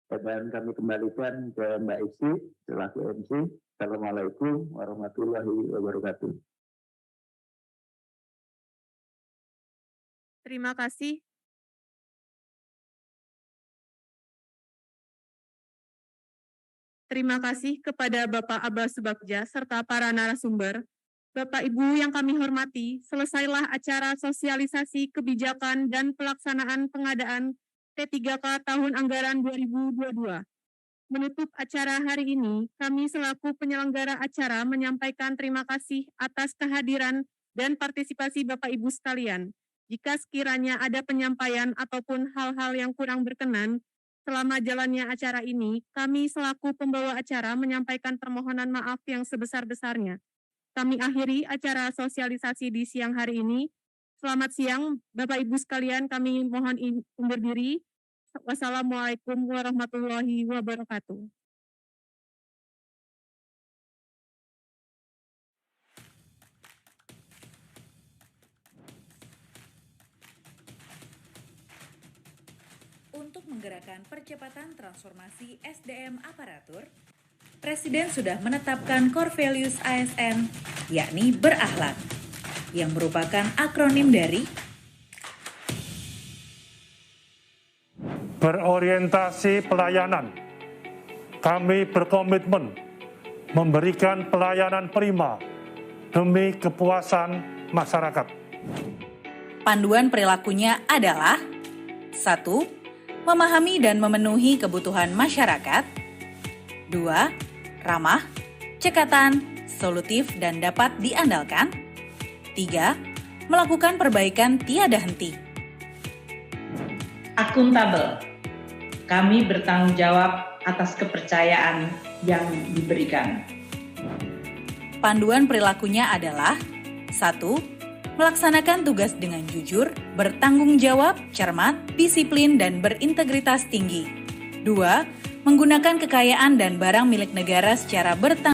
dan kami kembalikan ke Mbak Isi selaku MC. Assalamualaikum warahmatullahi wabarakatuh. Terima kasih. Terima kasih kepada Bapak Abbas Subagja serta para narasumber. Bapak Ibu yang kami hormati, selesailah acara sosialisasi kebijakan dan pelaksanaan pengadaan T3K tahun anggaran 2022. Menutup acara hari ini, kami selaku penyelenggara acara menyampaikan terima kasih atas kehadiran dan partisipasi Bapak Ibu sekalian. Jika sekiranya ada penyampaian ataupun hal-hal yang kurang berkenan selama jalannya acara ini, kami selaku pembawa acara menyampaikan permohonan maaf yang sebesar-besarnya. Kami akhiri acara sosialisasi di siang hari ini. Selamat siang, Bapak Ibu sekalian, kami mohon undur diri. Wassalamualaikum warahmatullahi wabarakatuh. Untuk menggerakkan percepatan transformasi SDM aparatur, Presiden sudah menetapkan core values ASN, yakni berakhlak, yang merupakan akronim dari berorientasi pelayanan. Kami berkomitmen memberikan pelayanan prima demi kepuasan masyarakat. Panduan perilakunya adalah 1. Memahami dan memenuhi kebutuhan masyarakat. 2. Ramah, cekatan, solutif, dan dapat diandalkan. 3. Melakukan perbaikan tiada henti. Akuntabel. Kami bertanggung jawab atas kepercayaan yang diberikan. Panduan perilakunya adalah 1. Melaksanakan tugas dengan jujur, bertanggung jawab, cermat, disiplin, dan berintegritas tinggi. 2. Menggunakan kekayaan dan barang milik negara secara bertanggung